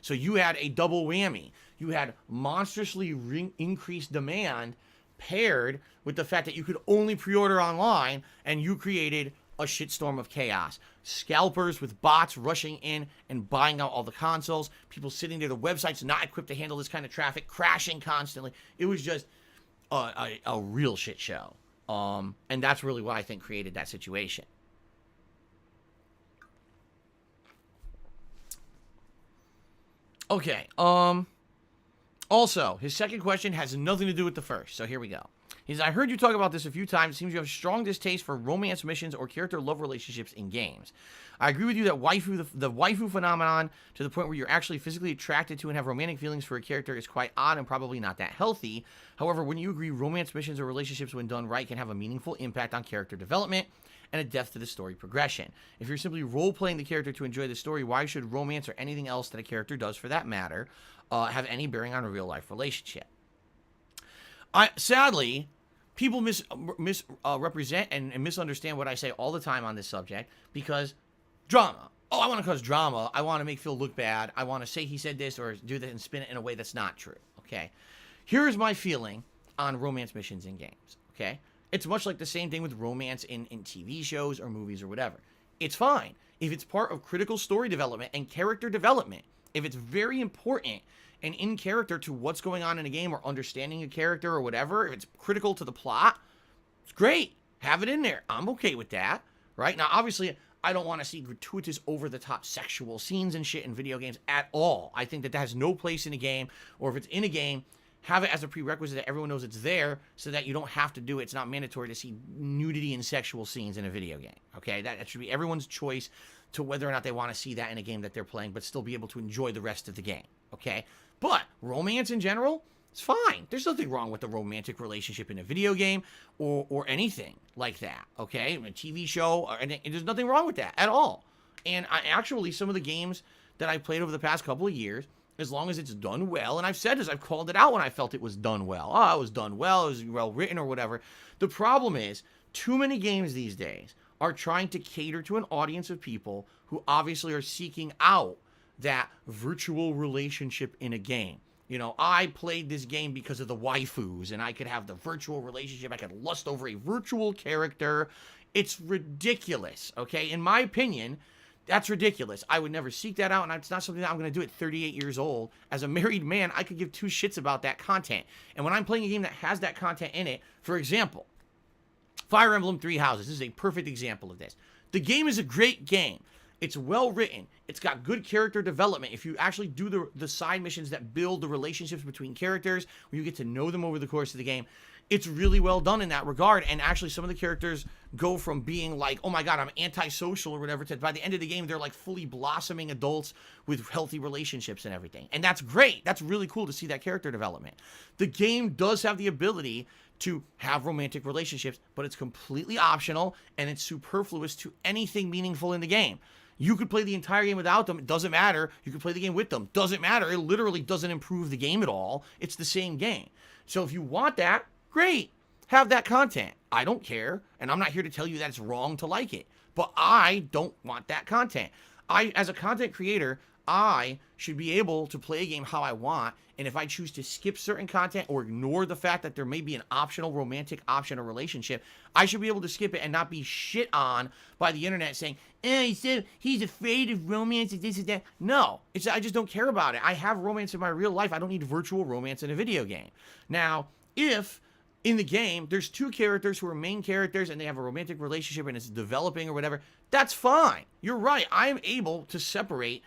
So you had a double whammy. You had monstrously increased demand paired with the fact that you could only pre-order online, and you created a shitstorm of chaos. Scalpers with bots rushing in and buying out all the consoles. People sitting there, the website's not equipped to handle this kind of traffic, crashing constantly. It was just a real shit show. And that's really what I think created that situation. Okay, also, his second question has nothing to do with the first, so here we go. He says, I heard you talk about this a few times. It seems you have strong distaste for romance missions or character-love relationships in games. I agree with you that the waifu phenomenon, to the point where you're actually physically attracted to and have romantic feelings for a character, is quite odd and probably not that healthy. However, wouldn't you agree romance missions or relationships, when done right, can have a meaningful impact on character development and a depth to the story progression? If you're simply role-playing the character to enjoy the story, why should romance or anything else that a character does, for that matter, have any bearing on a real-life relationship? Sadly, people misrepresent and misunderstand what I say all the time on this subject, because drama. Oh, I want to cause drama. I want to make Phil look bad. I want to say he said this or do that and spin it in a way that's not true, okay? Here's my feeling on romance missions in games, okay? It's much like the same thing with romance in TV shows or movies or whatever. It's fine if it's part of critical story development and character development. If it's very important and in character to what's going on in a game or understanding a character or whatever, if it's critical to the plot, it's great. Have it in there. I'm okay with that, right? Now, obviously, I don't want to see gratuitous, over-the-top sexual scenes and shit in video games at all. I think that has no place in a game, or if it's in a game, have it as a prerequisite that everyone knows it's there so that you don't have to do it. It's not mandatory to see nudity and sexual scenes in a video game, okay? That should be everyone's choice to whether or not they want to see that in a game that they're playing, but still be able to enjoy the rest of the game, okay? But romance in general, it's fine. There's nothing wrong with a romantic relationship in a video game or anything like that, okay? In a TV show, there's nothing wrong with that at all. And actually, some of the games that I played over the past couple of years, as long as it's done well, and I've said this, I've called it out when I felt it was done well. Oh, it was done well, it was well written or whatever. The problem is, too many games these days are trying to cater to an audience of people who obviously are seeking out that virtual relationship in a game. You know, I played this game because of the waifus, and I could have the virtual relationship. I could lust over a virtual character. It's ridiculous, okay? In my opinion, that's ridiculous. I would never seek that out, and it's not something that I'm going to do at 38 years old. As a married man, I could give two shits about that content. And when I'm playing a game that has that content in it, for example, Fire Emblem Three Houses. This is a perfect example of this. The game is a great game. It's well written. It's got good character development. If you actually do the side missions that build the relationships between characters, where you get to know them over the course of the game, it's really well done in that regard. And actually, some of the characters go from being like, oh my god, I'm antisocial or whatever, to by the end of the game, they're like fully blossoming adults with healthy relationships and everything. And that's great. That's really cool to see that character development. The game does have the ability to have romantic relationships, but it's completely optional and it's superfluous to anything meaningful in the game. You could play the entire game without them. It doesn't matter. You could play the game with them. Doesn't matter. It literally doesn't improve the game at all. It's the same game. So if you want that, great. Have that content. I don't care. And I'm not here to tell you that it's wrong to like it. But I don't want that content. As a content creator, I should be able to play a game how I want, and if I choose to skip certain content or ignore the fact that there may be an optional romantic option or relationship, I should be able to skip it and not be shit on by the internet saying, he's afraid of romance and this and that. No, I just don't care about it. I have romance in my real life. I don't need virtual romance in a video game. Now, if in the game there's two characters who are main characters and they have a romantic relationship and it's developing or whatever, that's fine. You're right. I'm able to separate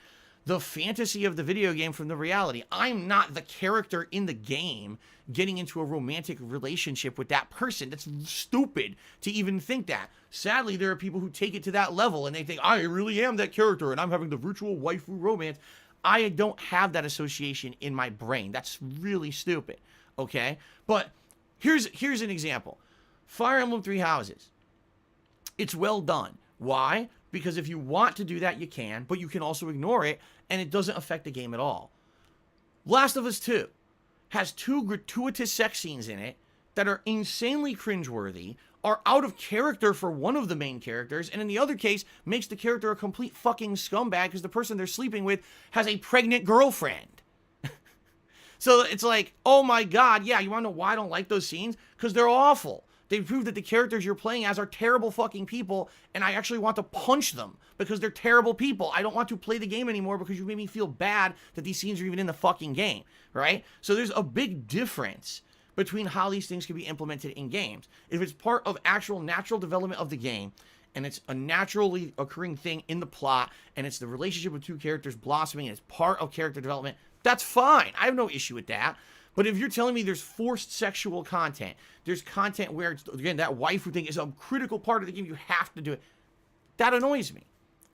the fantasy of the video game from the reality. I'm not the character in the game getting into a romantic relationship with that person. That's stupid to even think that. Sadly, there are people who take it to that level and they think, I really am that character and I'm having the virtual waifu romance. I don't have that association in my brain. That's really stupid, okay? But here's an example. Fire Emblem Three Houses. It's well done. Why? Because if you want to do that, you can, but you can also ignore it, and it doesn't affect the game at all. Last of Us 2 has 2 gratuitous sex scenes in it that are insanely cringeworthy, are out of character for one of the main characters, and in the other case, makes the character a complete fucking scumbag because the person they're sleeping with has a pregnant girlfriend. So it's like, oh my god, yeah, you want to know why I don't like those scenes? Because they're awful. They prove that the characters you're playing as are terrible fucking people, and I actually want to punch them because they're terrible people. I don't want to play the game anymore because you made me feel bad that these scenes are even in the fucking game, right? So there's a big difference between how these things can be implemented in games. If it's part of actual natural development of the game, and it's a naturally occurring thing in the plot, and it's the relationship of two characters blossoming, and it's part of character development, that's fine. I have no issue with that. But if you're telling me there's forced sexual content, there's content where, it's, again, that waifu thing is a critical part of the game, you have to do it, that annoys me,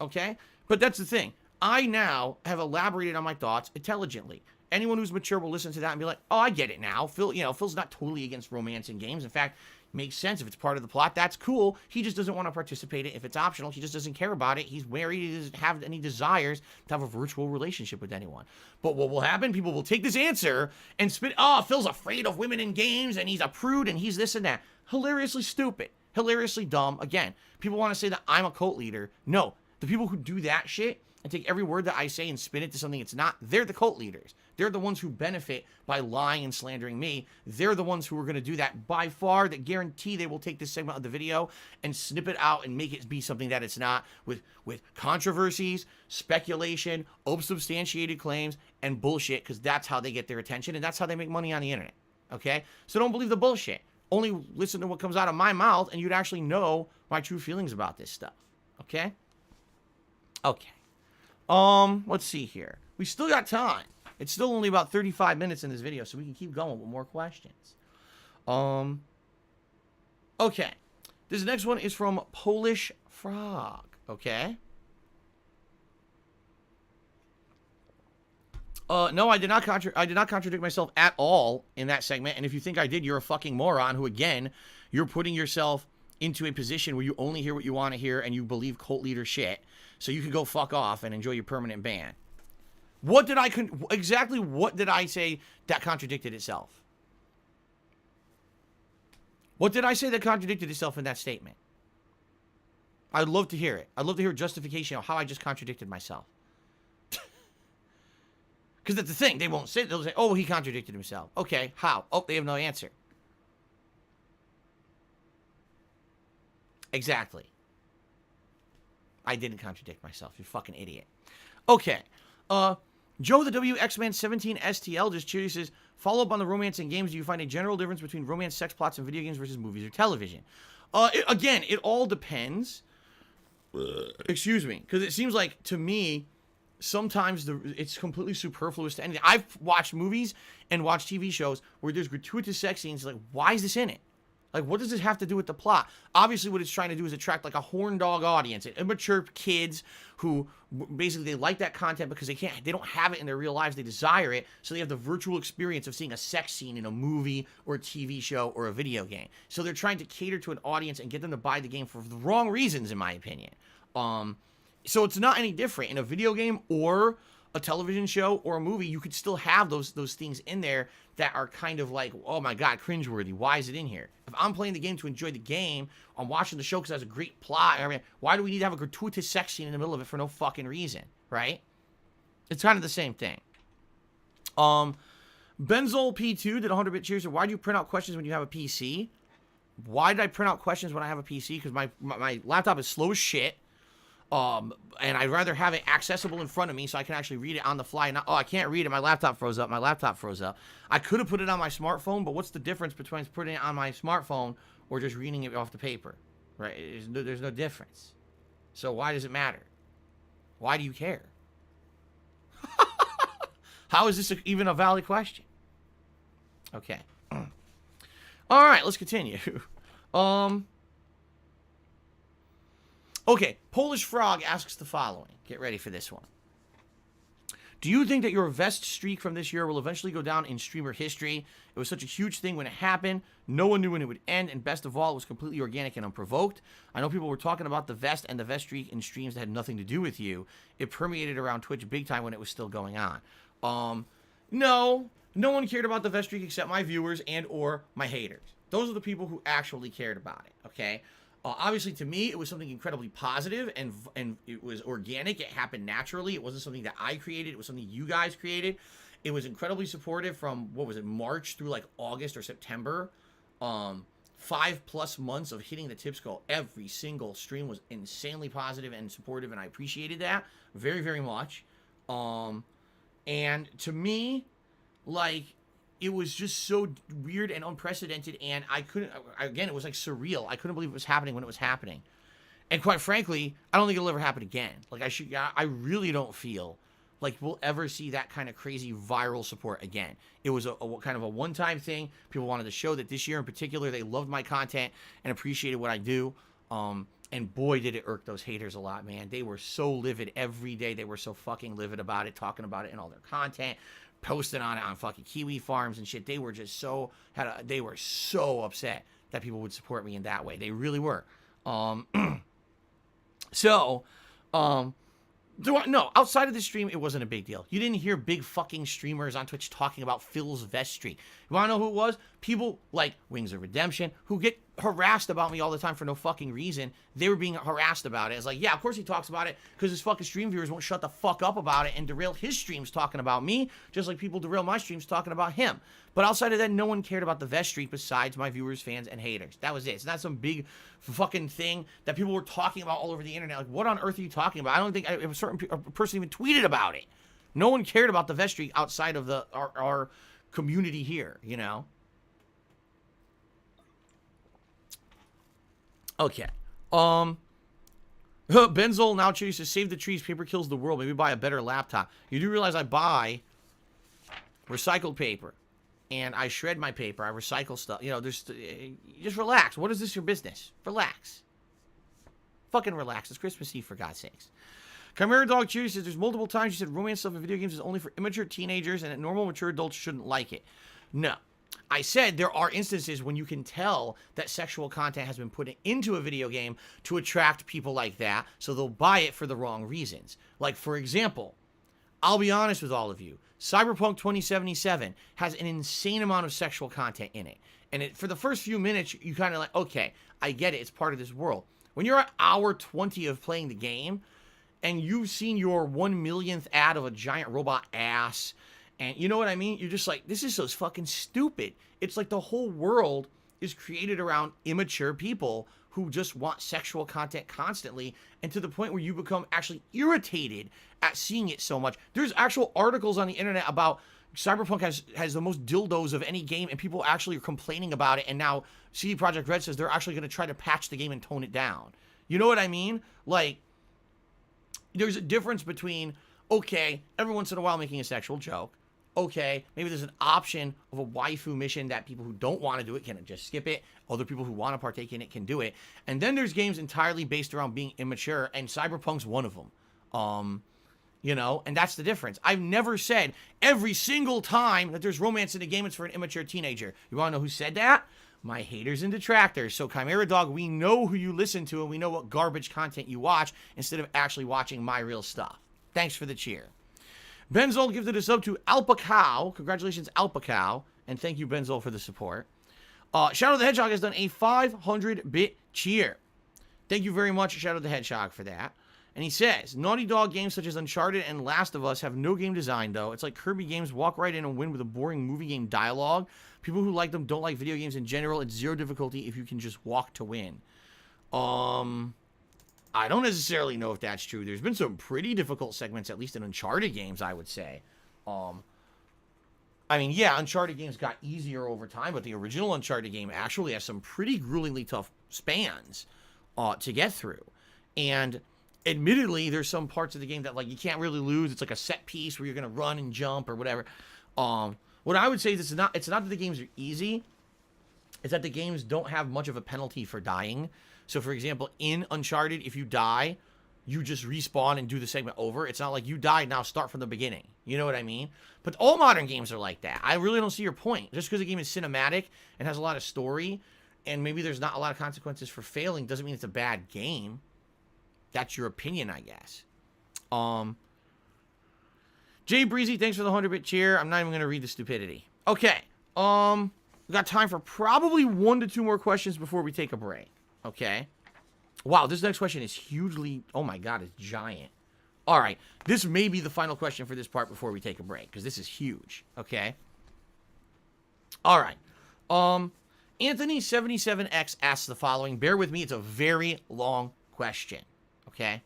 okay? But that's the thing. I now have elaborated on my thoughts intelligently. Anyone who's mature will listen to that and be like, oh, I get it now. Phil's not totally against romance in games. In fact, it makes sense if it's part of the plot. That's cool. He just doesn't want to participate in it if it's optional. He just doesn't care about it. He's married. He doesn't have any desires to have a virtual relationship with anyone. But what will happen? People will take this answer and spit, oh, Phil's afraid of women in games and he's a prude and he's this and that. Hilariously stupid. Hilariously dumb. Again, people want to say that I'm a cult leader. No. The people who do that shit and take every word that I say and spin it to something it's not, they're the cult leaders. They're the ones who benefit by lying and slandering me. They're the ones who are going to do that by far, that guarantee they will take this segment of the video and snip it out and make it be something that it's not, with controversies, speculation, unsubstantiated claims, and bullshit, because that's how they get their attention and that's how they make money on the internet, okay? So don't believe the bullshit. Only listen to what comes out of my mouth and you'd actually know my true feelings about this stuff, okay? Okay. Let's see here. We still got time. It's still only about 35 minutes in this video, so we can keep going with more questions. Okay. This next one is from Polish Frog, okay? No, I did not contradict myself at all in that segment, and if you think I did, you're a fucking moron who, again, you're putting yourself into a position where you only hear what you want to hear and you believe cult leader shit, so you can go fuck off and enjoy your permanent ban. Exactly what did I say that contradicted itself? What did I say that contradicted itself in that statement? I'd love to hear it. I'd love to hear a justification of how I just contradicted myself. Because that's the thing. They won't say it. They'll say, oh, he contradicted himself. Okay, how? Oh, they have no answer. Exactly. I didn't contradict myself. You fucking idiot. Okay. Joe the WX-Man 17 STL just curious says, follow up on the romance in games. Do you find a general difference between romance sex plots in video games versus movies or television? Again, it all depends. Excuse me, because it seems like to me sometimes it's completely superfluous to anything. I've watched movies and watched TV shows where there's gratuitous sex scenes. Like, why is this in it? Like, what does this have to do with the plot? Obviously, what it's trying to do is attract like a horn dog audience, immature kids who basically they like that content because they don't have it in their real lives. They desire it, so they have the virtual experience of seeing a sex scene in a movie or a TV show or a video game. So they're trying to cater to an audience and get them to buy the game for the wrong reasons, in my opinion. So it's not any different in a video game or a television show or a movie. You could still have those things in there that are kind of like, oh my god, cringeworthy. Why is it in here? If I'm playing the game to enjoy the game, I'm watching the show because it has a great plot. I mean, why do we need to have a gratuitous sex scene in the middle of it for no fucking reason, right? It's kind of the same thing. Benzol P2 did 100-bit cheers. Why do you print out questions when you have a PC? Why did I print out questions when I have a PC? Because my laptop is slow as shit. And I'd rather have it accessible in front of me so I can actually read it on the fly. Not, oh, I can't read it. My laptop froze up. I could have put it on my smartphone, but what's the difference between putting it on my smartphone or just reading it off the paper? Right? There's no difference. So why does it matter? Why do you care? How is this even a valid question? Okay. All right, let's continue. Okay, Polish Frog asks the following. Get ready for this one. Do you think that your vest streak from this year will eventually go down in streamer history? It was such a huge thing when it happened. No one knew when it would end, and best of all, it was completely organic and unprovoked. I know people were talking about the vest and the vest streak in streams that had nothing to do with you. It permeated around Twitch big time when it was still going on. No one cared about the vest streak except my viewers and or my haters. Those are the people who actually cared about it, okay? Obviously, to me, it was something incredibly positive, and it was organic. It happened naturally. It wasn't something that I created. It was something you guys created. It was incredibly supportive from, March through, like, August or September. 5+ months of hitting the tips goal. Every single stream was insanely positive and supportive, and I appreciated that very, very much. And to me, like, it was just so weird and unprecedented, and it was like surreal. I couldn't believe it was happening when it was happening. And quite frankly, I don't think it'll ever happen again. Like, I really don't feel like we'll ever see that kind of crazy viral support again. It was a kind of a one-time thing. People wanted to show that this year in particular, they loved my content and appreciated what I do. And boy, did it irk those haters a lot, man. They were so livid every day. They were so fucking livid about it, talking about it in all their content, posting on it on fucking Kiwi farms and shit. They were just they were so upset that people would support me in that way. They really were. No, outside of the stream, it wasn't a big deal. You didn't hear big fucking streamers on Twitch talking about Phil's vest streak. You want to know who it was? People like Wings of Redemption, who get harassed about me all the time for no fucking reason. They were being harassed about it. It's like, yeah, of course he talks about it because his fucking stream viewers won't shut the fuck up about it and derail his streams talking about me, just like people derail my streams talking about him. But outside of that, no one cared about the vest streak besides my viewers, fans, and haters. That was it. It's not some big fucking thing that people were talking about all over the internet. Like, what on earth are you talking about? I don't think a certain person even tweeted about it. No one cared about the vest streak outside of our community here, you know? Okay. Benzol now chooses save the trees, paper kills the world. Maybe buy a better laptop. You do realize I buy recycled paper. And I shred my paper. I recycle stuff. You know, just relax. What is this your business? Relax. Fucking relax. It's Christmas Eve, for God's sakes. Chimera Dog Cheers says, there's multiple times you said romance stuff in video games is only for immature teenagers and that normal mature adults shouldn't like it. No. I said there are instances when you can tell that sexual content has been put into a video game to attract people like that, so they'll buy it for the wrong reasons. Like, for example, I'll be honest with all of you. Cyberpunk 2077 has an insane amount of sexual content in it. And for the first few minutes, you kind of like, okay, I get it. It's part of this world. When you're at hour 20 of playing the game, and you've seen your 1 millionth ad of a giant robot ass, and you know what I mean? You're just like, this is so fucking stupid. It's like the whole world is created around immature people who just want sexual content constantly, and to the point where you become actually irritated at seeing it so much. There's actual articles on the internet about Cyberpunk has the most dildos of any game, and people actually are complaining about it, and now CD Projekt Red says they're actually going to try to patch the game and tone it down. You know what I mean? Like, there's a difference between, okay, every once in a while making a sexual joke. Okay, maybe there's an option of a waifu mission that people who don't want to do it can just skip it. Other people who want to partake in it can do it. And then there's games entirely based around being immature, and Cyberpunk's one of them. You know, and that's the difference. I've never said every single time that there's romance in a game, it's for an immature teenager. You want to know who said that? My haters and detractors. So Chimera Dog, we know who you listen to, and we know what garbage content you watch instead of actually watching my real stuff. Thanks for the cheer. Benzol gifted a sub to Alpacow. Congratulations, Alpacow. And thank you, Benzol, for the support. Shadow the Hedgehog has done a 500-bit cheer. Thank you very much, Shadow the Hedgehog, for that. And he says, Naughty Dog games such as Uncharted and Last of Us have no game design, though. It's like Kirby games walk right in and win with a boring movie game dialogue. People who like them don't like video games in general. It's zero difficulty if you can just walk to win. I don't necessarily know if that's true. There's been some pretty difficult segments, at least in Uncharted games, I would say. I mean, yeah, Uncharted games got easier over time, but the original Uncharted game actually has some pretty gruelingly tough spans to get through. And admittedly, there's some parts of the game that, like, you can't really lose. It's like a set piece where you're going to run and jump or whatever. What I would say is it's not that the games are easy. It's that the games don't have much of a penalty for dying. So, for example, in Uncharted, if you die, you just respawn and do the segment over. It's not like you died, now start from the beginning. You know what I mean? But all modern games are like that. I really don't see your point. Just because a game is cinematic and has a lot of story, and maybe there's not a lot of consequences for failing, doesn't mean it's a bad game. That's your opinion, I guess. Jay Breezy, thanks for the 100-bit cheer. I'm not even going to read the stupidity. Okay. We got time for probably 1 to 2 more questions before we take a break. Okay. Wow, this next question is hugely... Oh my god, it's giant. All right. This may be the final question for this part before we take a break, because this is huge. Okay. All right. Anthony77X asks the following. Bear with me. It's a very long question. Okay.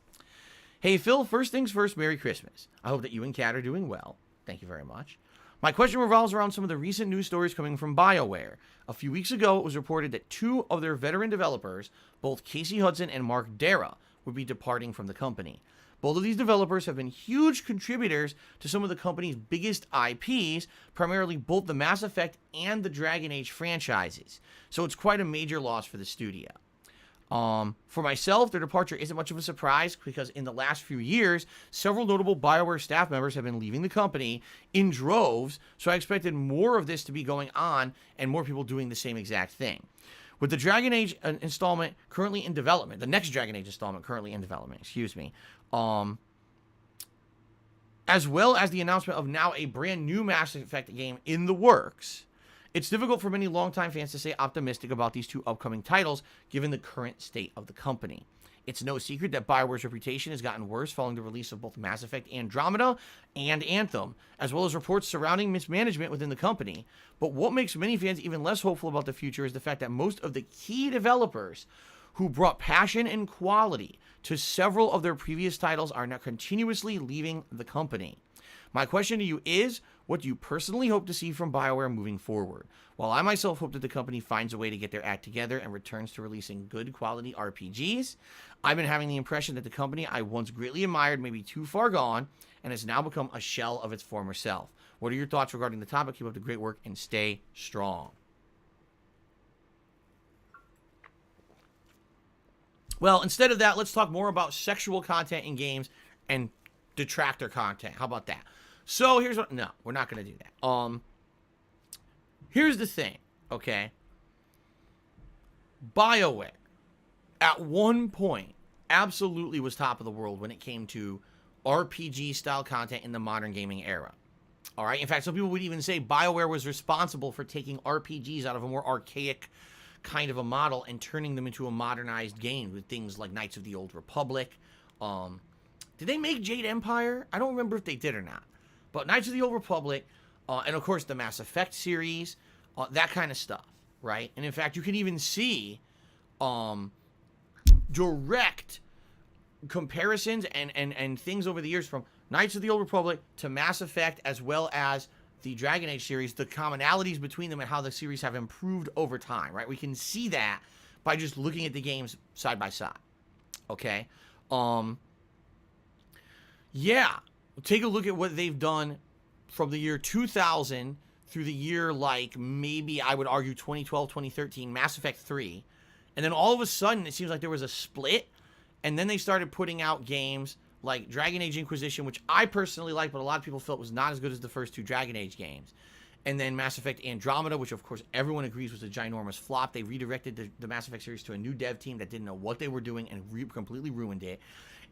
Hey, Phil, first things first, Merry Christmas. I hope that you and Kat are doing well. Thank you very much. My question revolves around some of the recent news stories coming from BioWare. A few weeks ago, it was reported that 2 of their veteran developers, both Casey Hudson and Mark Dara, would be departing from the company. Both of these developers have been huge contributors to some of the company's biggest IPs, primarily both the Mass Effect and the Dragon Age franchises. So it's quite a major loss for the studio. For myself, their departure isn't much of a surprise because in the last few years, several notable BioWare staff members have been leaving the company in droves, so I expected more of this to be going on and more people doing the same exact thing. With the Dragon Age installment currently in development, the next Dragon Age installment currently in development, as well as the announcement of now a brand new Mass Effect game in the works, it's difficult for many longtime fans to stay optimistic about these 2 upcoming titles, given the current state of the company. It's no secret that BioWare's reputation has gotten worse following the release of both Mass Effect Andromeda and Anthem, as well as reports surrounding mismanagement within the company. But what makes many fans even less hopeful about the future is the fact that most of the key developers who brought passion and quality to several of their previous titles are now continuously leaving the company. My question to you is, what do you personally hope to see from BioWare moving forward? While I myself hope that the company finds a way to get their act together and returns to releasing good quality RPGs, I've been having the impression that the company I once greatly admired may be too far gone and has now become a shell of its former self. What are your thoughts regarding the topic? Keep up the great work and stay strong. Well, instead of that, let's talk more about sexual content in games and detractor content. How about that? So here's what... No, we're not going to do that. Here's the thing, okay? BioWare, at one point, absolutely was top of the world when it came to RPG-style content in the modern gaming era. All right? In fact, some people would even say BioWare was responsible for taking RPGs out of a more archaic kind of a model and turning them into a modernized game with things like Knights of the Old Republic. Did they make Jade Empire? I don't remember if they did or not. But Knights of the Old Republic, and of course the Mass Effect series, that kind of stuff, right? And in fact, you can even see direct comparisons and things over the years from Knights of the Old Republic to Mass Effect, as well as the Dragon Age series, the commonalities between them and how the series have improved over time, right? We can see that by just looking at the games side by side. Okay? Yeah. Take a look at what they've done from the year 2000 through the year, like, maybe I would argue 2012, 2013, Mass Effect 3. And then all of a sudden, it seems like there was a split. And then they started putting out games like Dragon Age Inquisition, which I personally like, but a lot of people felt was not as good as the first 2 Dragon Age games. And then Mass Effect Andromeda, which of course everyone agrees was a ginormous flop. They redirected the Mass Effect series to a new dev team that didn't know what they were doing and completely ruined it.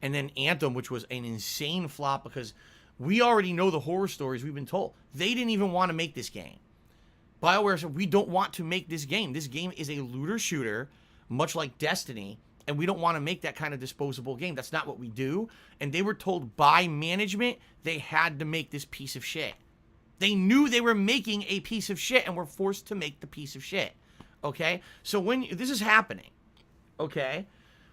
And then Anthem, which was an insane flop because we already know the horror stories we've been told. They didn't even want to make this game. BioWare said, we don't want to make this game. This game is a looter shooter, much like Destiny, and we don't want to make that kind of disposable game. That's not what we do. And they were told by management they had to make this piece of shit. They knew they were making a piece of shit and were forced to make the piece of shit. Okay? So when this is happening, okay,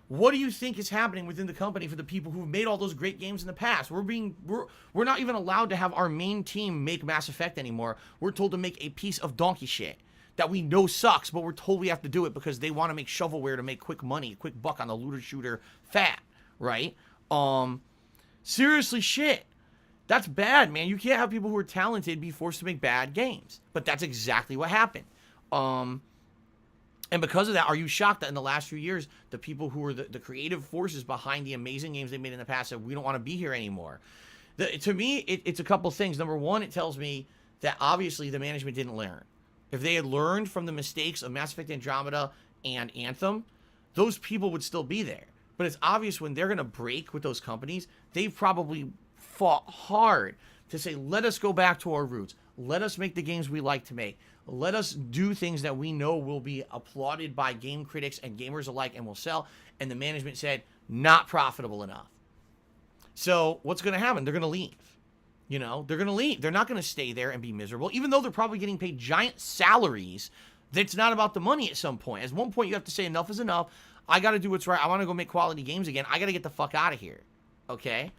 what do you think is happening within the company for the people who've made all those great games in the past? We're not even allowed to have our main team make Mass Effect anymore. We're told to make a piece of donkey shit that we know sucks, but we're told we have to do it because they want to make shovelware to make quick money, quick buck on the looter shooter fat, right? Seriously shit. That's bad, man. You can't have people who are talented be forced to make bad games. But that's exactly what happened. And because of that, are you shocked that in the last few years, the people who were the creative forces behind the amazing games they made in the past said, we don't want to be here anymore? To me, it's a couple things. Number one, it tells me that obviously the management didn't learn. If they had learned from the mistakes of Mass Effect Andromeda and Anthem, those people would still be there. But it's obvious when they're going to break with those companies, they've probably fought hard to say, let us go back to our roots. Let us make the games we like to make. Let us do things that we know will be applauded by game critics and gamers alike and will sell. And the management said, not profitable enough. So what's going to happen? They're going to leave. You know, they're going to leave. They're not going to stay there and be miserable, even though they're probably getting paid giant salaries. That's not about the money at some point. At one point, you have to say enough is enough. I got to do what's right. I want to go make quality games again. I got to get the fuck out of here. Okay?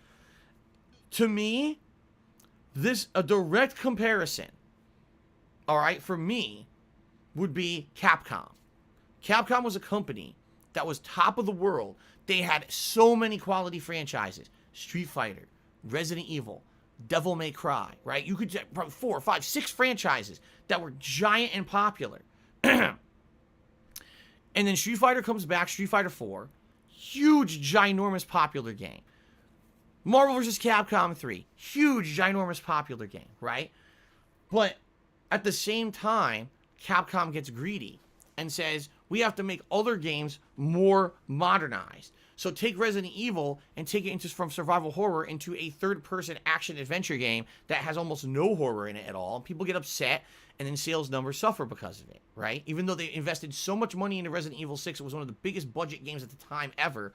To me, a direct comparison, all right, for me, would be Capcom. Capcom was a company that was top of the world. They had so many quality franchises. Street Fighter, Resident Evil, Devil May Cry, right? You could get probably 4, 5, 6 franchises that were giant and popular. And then Street Fighter comes back, Street Fighter 4, huge, ginormous popular game. Marvel vs. Capcom 3, huge, ginormous popular game, right? But at the same time, Capcom gets greedy and says, we have to make other games more modernized. So take Resident Evil and take it from survival horror into a third-person action-adventure game that has almost no horror in it at all. People get upset, and then sales numbers suffer because of it, right? Even though they invested so much money into Resident Evil 6, it was one of the biggest budget games at the time ever,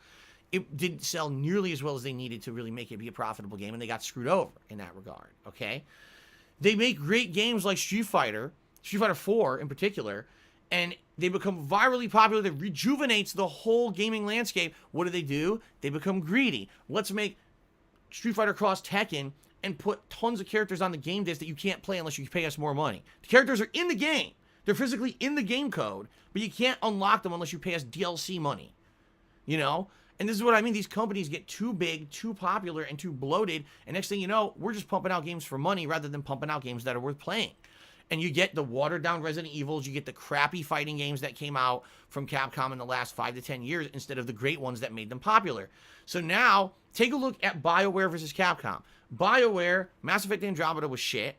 it didn't sell nearly as well as they needed to really make it be a profitable game, and they got screwed over in that regard, okay? They make great games like Street Fighter 4 in particular, and they become virally popular. That rejuvenates the whole gaming landscape. What do? They become greedy. Let's make Street Fighter Cross Tekken and put tons of characters on the game disc that you can't play unless you pay us more money. The characters are in the game. They're physically in the game code, but you can't unlock them unless you pay us DLC money. You know? And this is what I mean. These companies get too big, too popular, and too bloated, and next thing you know, we're just pumping out games for money rather than pumping out games that are worth playing. And you get the watered-down Resident Evils, you get the crappy fighting games that came out from Capcom in the last 5 to 10 years instead of the great ones that made them popular. So now, take a look at BioWare versus Capcom. BioWare, Mass Effect Andromeda was shit.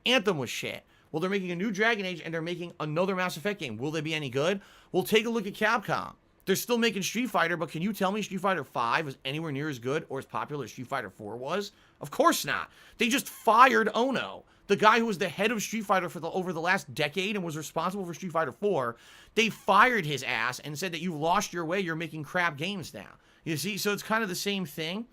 Anthem was shit. Well, they're making a new Dragon Age, and they're making another Mass Effect game. Will they be any good? Well, take a look at Capcom. They're still making Street Fighter, but can you tell me Street Fighter 5 was anywhere near as good or as popular as Street Fighter 4 was? Of course not. They just fired Ono, the guy who was the head of Street Fighter for over the last decade and was responsible for Street Fighter 4. They fired his ass and said that you've lost your way, you're making crap games now. You see, so it's kind of the same thing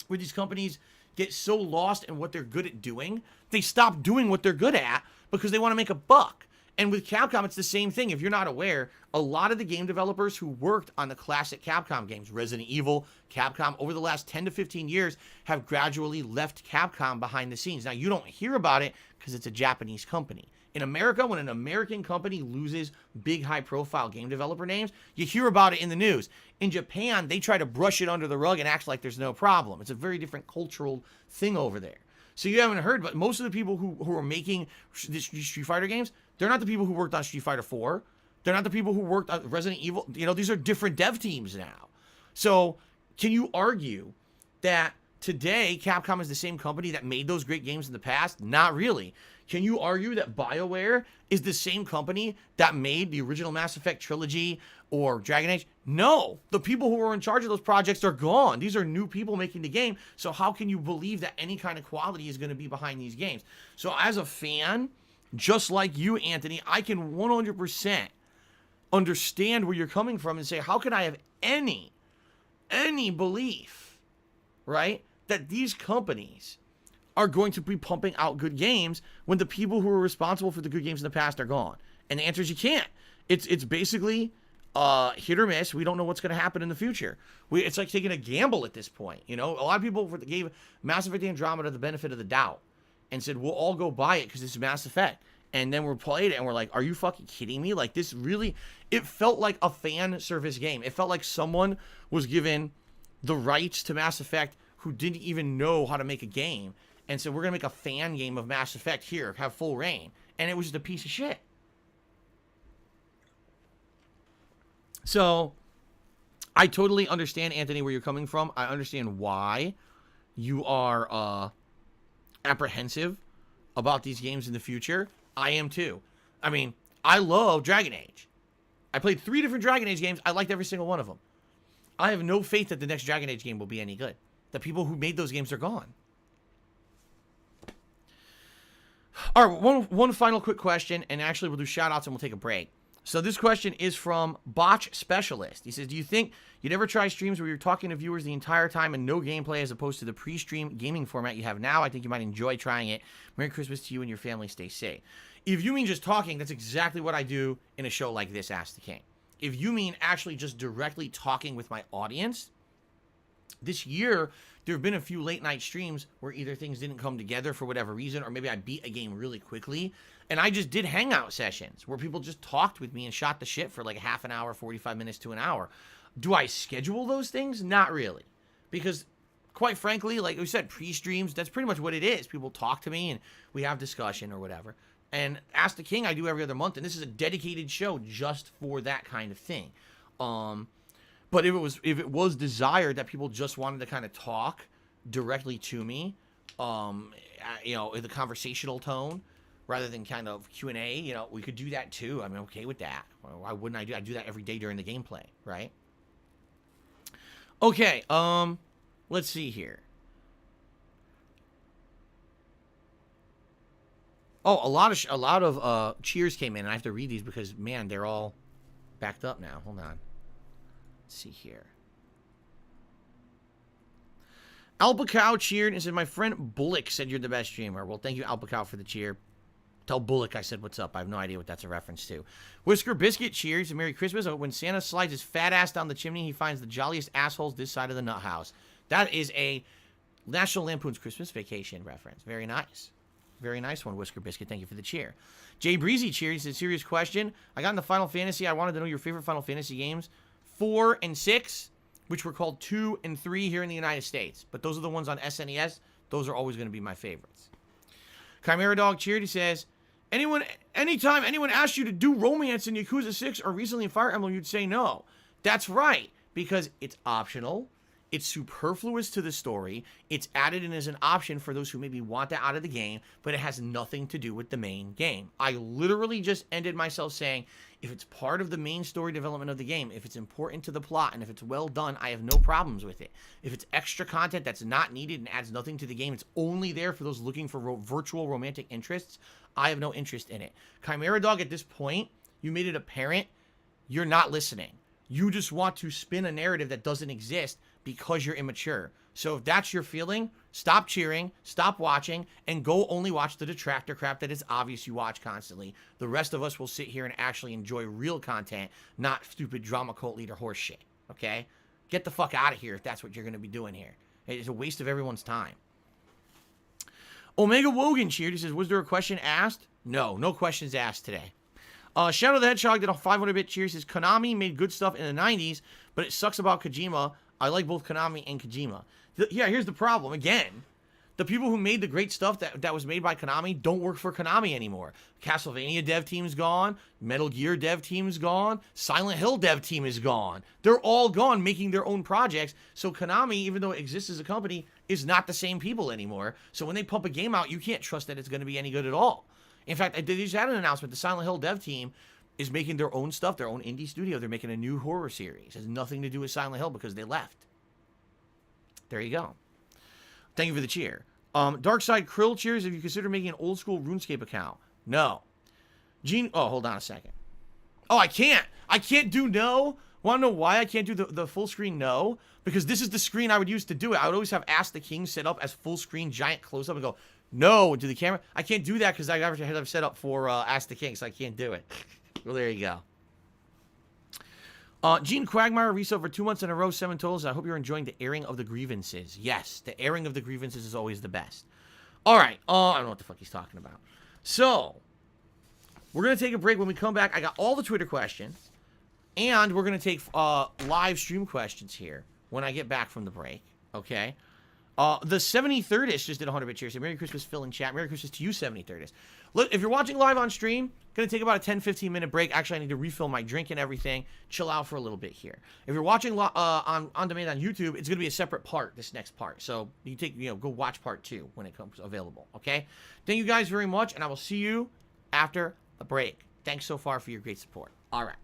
where these companies get so lost in what they're good at doing, they stop doing what they're good at because they want to make a buck. And with Capcom, it's the same thing. If you're not aware, a lot of the game developers who worked on the classic Capcom games, Resident Evil, Capcom, over the last 10 to 15 years, have gradually left Capcom behind the scenes. Now, you don't hear about it because it's a Japanese company. In America, when an American company loses big, high-profile game developer names, you hear about it in the news. In Japan, they try to brush it under the rug and act like there's no problem. It's a very different cultural thing over there. So you haven't heard, but most of the people who are making these Street Fighter games, they're not the people who worked on Street Fighter 4. They're not the people who worked on Resident Evil. You know, these are different dev teams now. So can you argue that today Capcom is the same company that made those great games in the past? Not really. Can you argue that BioWare is the same company that made the original Mass Effect trilogy or Dragon Age? No. The people who are in charge of those projects are gone. These are new people making the game. So how can you believe that any kind of quality is going to be behind these games? So as a fan, just like you, Anthony, I can 100% understand where you're coming from and say, how can I have any belief, right, that these companies are going to be pumping out good games when the people who are responsible for the good games in the past are gone? And the answer is you can't. It's basically hit or miss. We don't know what's going to happen in the future. It's like taking a gamble at this point. You know, a lot of people gave Mass Effect Andromeda the benefit of the doubt and said, we'll all go buy it because it's Mass Effect. And then we played it and we're like, are you fucking kidding me? Like, this really, it felt like a fan service game. It felt like someone was given the rights to Mass Effect who didn't even know how to make a game and said, we're going to make a fan game of Mass Effect here, have full reign. And it was just a piece of shit. So I totally understand, Anthony, where you're coming from. I understand why you are apprehensive about these games in the future. I am too. I mean, I love Dragon Age. I played 3 different Dragon Age games. I liked every single one of them. I have no faith that the next Dragon Age game will be any good. The people who made those games are gone. All right, one final quick question, and actually we'll do shout-outs and we'll take a break. So this question is from Botch Specialist. He says, do you think you'd ever try streams where you're talking to viewers the entire time and no gameplay as opposed to the pre-stream gaming format you have now? I think you might enjoy trying it. Merry Christmas to you and your family. Stay safe. If you mean just talking, that's exactly what I do in a show like this, Ask the King. If you mean actually just directly talking with my audience, this year, there have been a few late night streams where either things didn't come together for whatever reason, or maybe I beat a game really quickly, and I just did hangout sessions where people just talked with me and shot the shit for like a half an hour, 45 minutes to an hour. Do I schedule those things? Not really. Because, quite frankly, like we said, pre-streams, that's pretty much what it is. People talk to me and we have discussion or whatever. And Ask the King I do every other month, and this is a dedicated show just for that kind of thing. But if it was desired that people just wanted to kind of talk directly to me, you know, in the conversational tone, rather than kind of Q&A, you know, we could do that too. I'm okay with that. Why wouldn't I do? I do that every day during the gameplay, right? Okay, let's see here. Oh, a lot of cheers came in, and I have to read these because, man, they're all backed up now. Hold on. Let's see here. Alpacow cheered and said, my friend Bullock said you're the best streamer. Well, thank you, Alpacow, for the cheer. Tell Bullock I said what's up. I have no idea what that's a reference to. Whisker Biscuit cheers and Merry Christmas. When Santa slides his fat ass down the chimney, he finds the jolliest assholes this side of the nut house. That is a National Lampoon's Christmas Vacation reference. Very nice. Very nice one, Whisker Biscuit. Thank you for the cheer. Jay Breezy cheered. He said, serious question. I got into Final Fantasy. I wanted to know your favorite Final Fantasy games. 4 and 6, which were called 2 and 3 here in the United States. But those are the ones on SNES. Those are always going to be my favorites. Chimera Dog cheered. He says, anytime anyone asks you to do romance in Yakuza 6 or recently in Fire Emblem, you'd say no. That's right, because it's optional. It's superfluous to the story. It's added in as an option for those who maybe want that out of the game, but it has nothing to do with the main game. I literally just ended myself saying, if it's part of the main story development of the game, if it's important to the plot, and if it's well done, I have no problems with it. If it's extra content that's not needed and adds nothing to the game, it's only there for those looking for virtual romantic interests, I have no interest in it. Chimera Dog, at this point, you made it apparent you're not listening. You just want to spin a narrative that doesn't exist because you're immature. So if that's your feeling, stop cheering, stop watching, and go only watch the detractor crap that is obvious you watch constantly. The rest of us will sit here and actually enjoy real content, not stupid drama cult leader horse shit, okay? Get the fuck out of here if that's what you're going to be doing here. It's a waste of everyone's time. Omega Wogan cheered. He says, was there a question asked? No questions asked today. Shadow the Hedgehog did a 500-bit cheer. He says, Konami made good stuff in the 90s, but it sucks about Kojima. I like both Konami and Kojima. Yeah, here's the problem. Again, the people who made the great stuff that was made by Konami don't work for Konami anymore. Castlevania dev team's gone. Metal Gear dev team's gone. Silent Hill dev team is gone. They're all gone making their own projects. So Konami, even though it exists as a company, is not the same people anymore. So when they pump a game out, you can't trust that it's going to be any good at all. In fact, they just had an announcement. The Silent Hill dev team is making their own stuff, their own indie studio. They're making a new horror series. It has nothing to do with Silent Hill because they left. There you go. Thank you for the cheer. Darkside Krill cheers. If you consider making an old school RuneScape account. No. Gene. Oh, hold on a second. Oh, I can't. I can't do no. Want to know why I can't do the full screen no? Because this is the screen I would use to do it. I would always have Ask the King set up as full screen, giant close up and go no to the camera. I can't do that because I have set up for Ask the King, so I can't do it. Well, there you go. Gene Quagmire resub for 2 months in a row, 7 totals. I hope you're enjoying the airing of the grievances. Yes, the airing of the grievances is always the best. All right. I don't know what the fuck he's talking about. So, we're going to take a break. When we come back, I got all the Twitter questions. And we're going to take live stream questions here when I get back from the break. Okay? The 73rdist just did 100-bit cheers. Merry Christmas, Phil in chat. Merry Christmas to you, 73rdist. Look, if you're watching live on stream, going to take about a 10-15 minute break. Actually, I need to refill my drink and everything. Chill out for a little bit here. If you're watching on demand on YouTube, it's going to be a separate part, this next part. So you go watch part 2 when it comes available. Okay? Thank you guys very much, and I will see you after the break. Thanks so far for your great support. All right.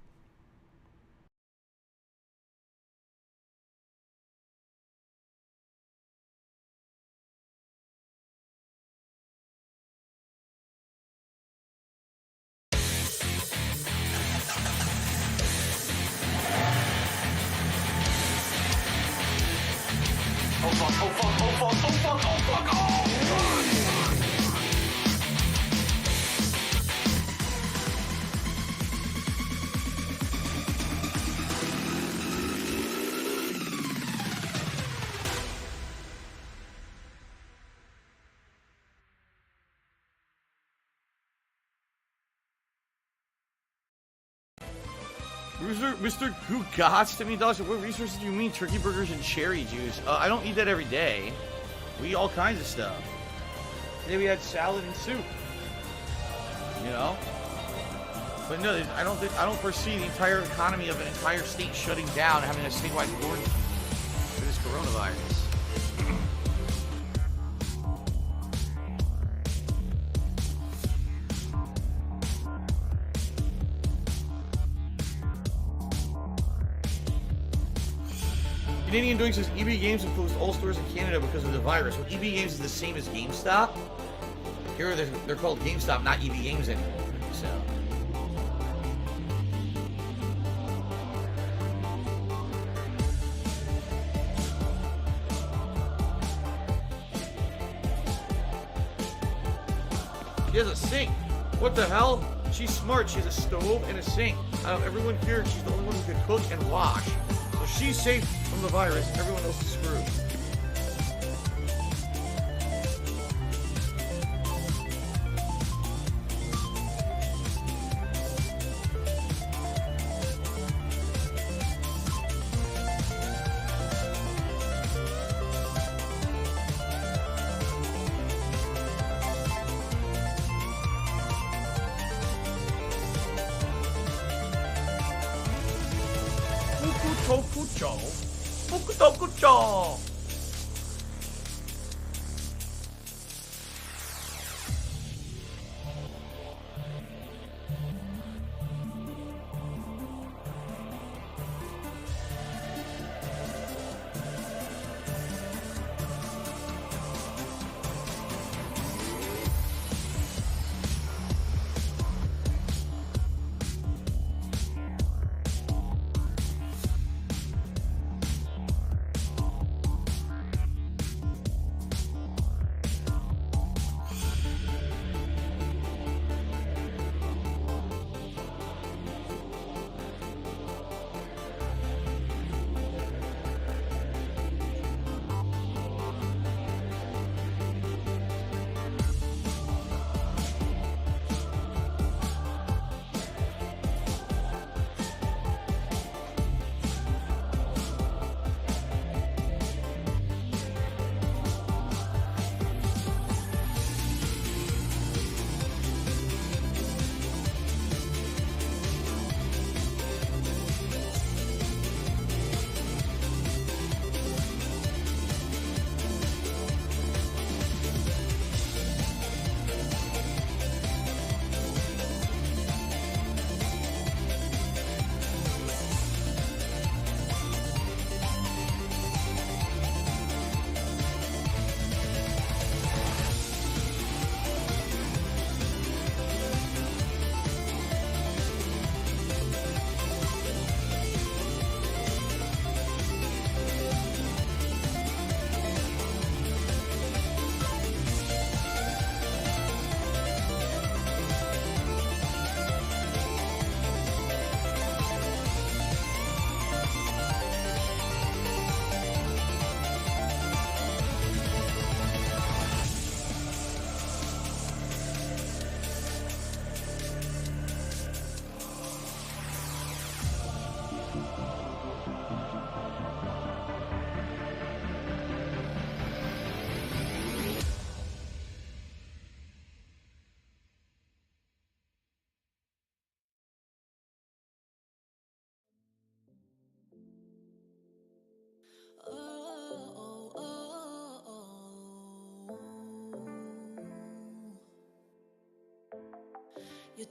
Mr. Gugatz to me, dollars. What resources do you mean? Turkey burgers and cherry juice? I don't eat that every day. We eat all kinds of stuff. Today we had salad and soup. You know? But no, I don't foresee the entire economy of an entire state shutting down and having a statewide quarantine for this coronavirus. Canadian Doing says EB Games have closed all stores in Canada because of the virus. Well, EB Games is the same as GameStop. Here they're called GameStop, not EB Games anymore. So. She has a sink. What the hell? She's smart. She has a stove and a sink. Out of everyone here, she's the only one who can cook and wash. So she's safe from the virus. Everyone else is screwed.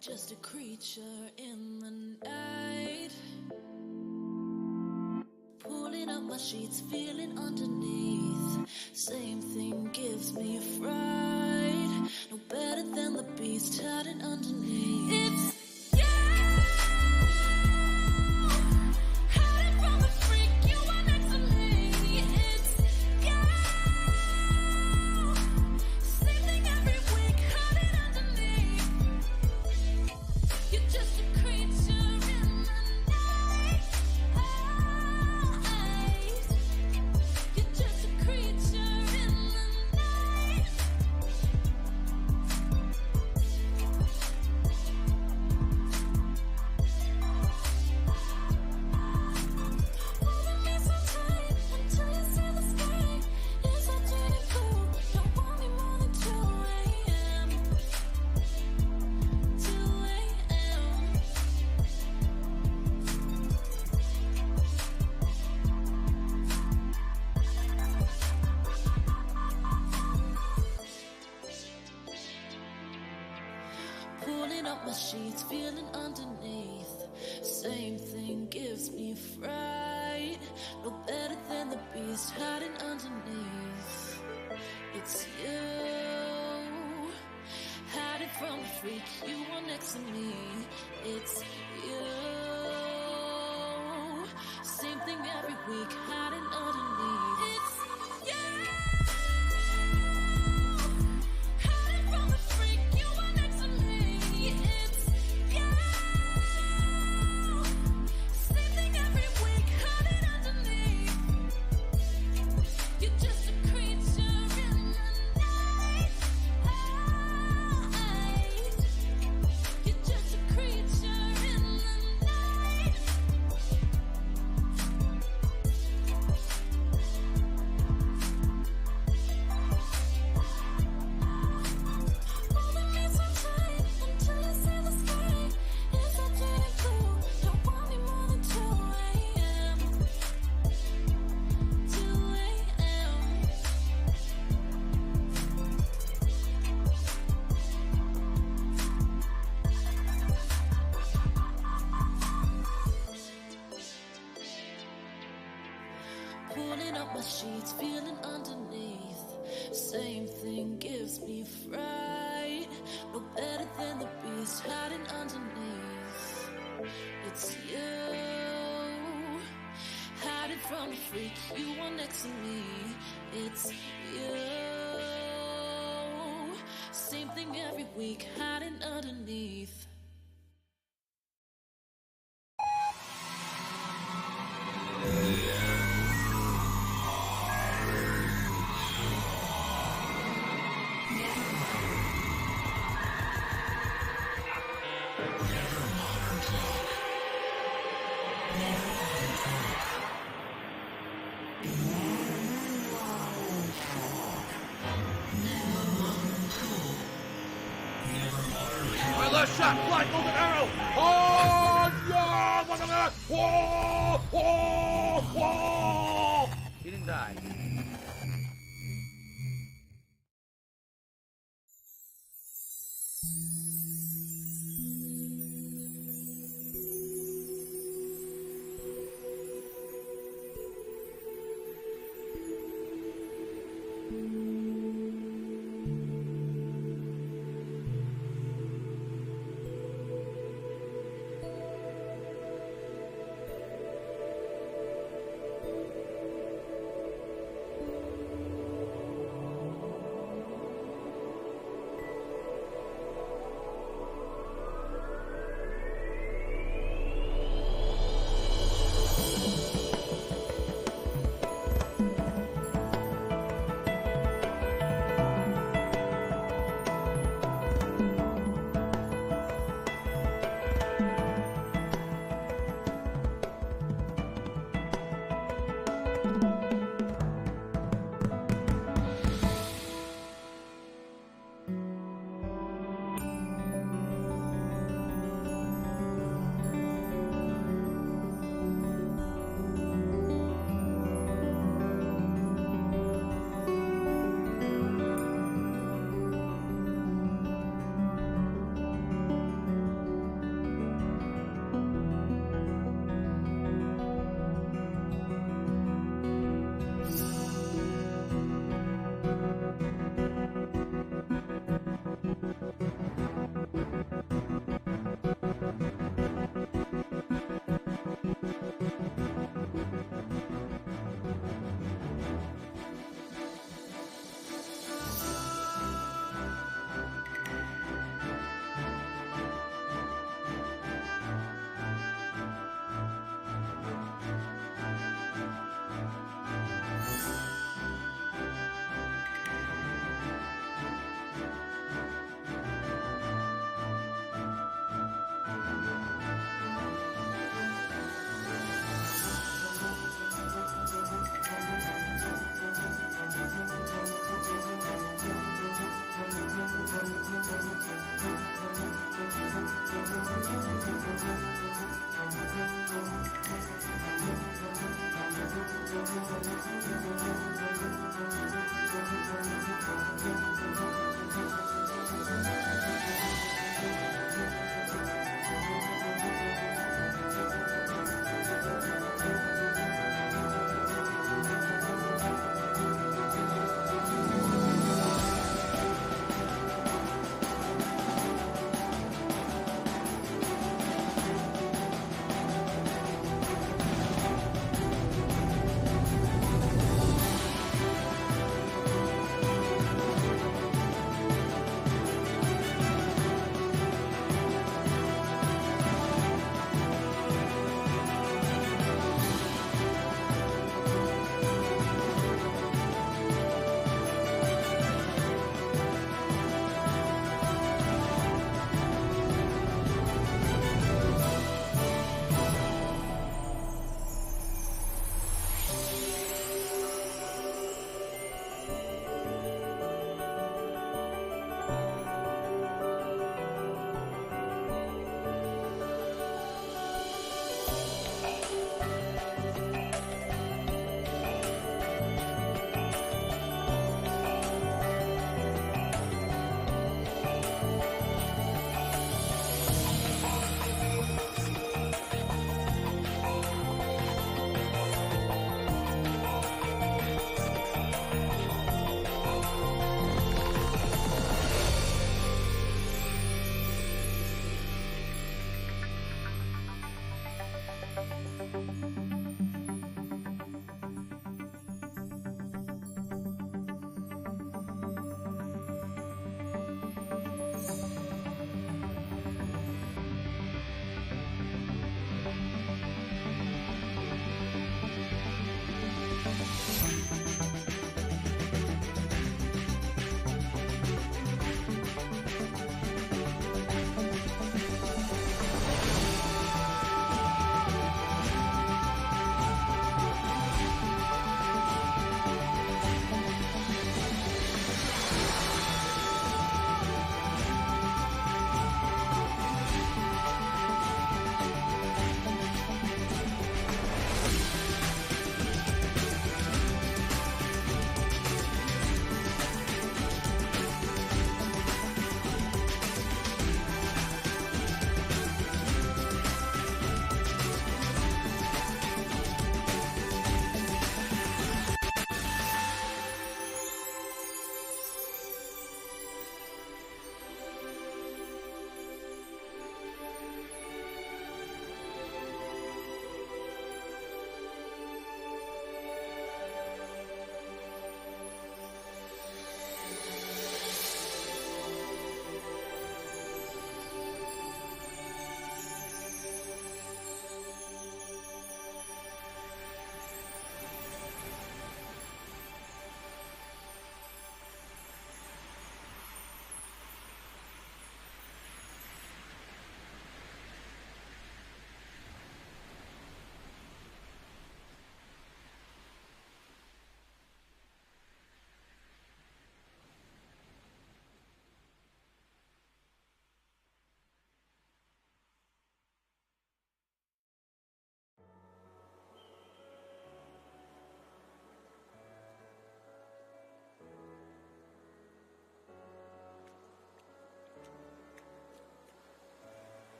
just a creature in the night. Pulling up my sheets, feeling underneath. Same thing gives me a fright. No better than the beast hiding underneath. It's pulling up my sheets, feeling underneath. Same thing gives me fright. No better than the beast hiding underneath. It's you, hiding from the freak you are next to me. It's you, same thing every week, hiding underneath. It's you. Pulling up my sheets, feeling underneath. Same thing gives me fright. No better than the beast hiding underneath. It's you, hiding from the freak you are next to me. It's you, same thing every week, hiding underneath. My left shot, fly, golden arrow! Oh, yeah! Whoa! Whoa! Whoa! He didn't die.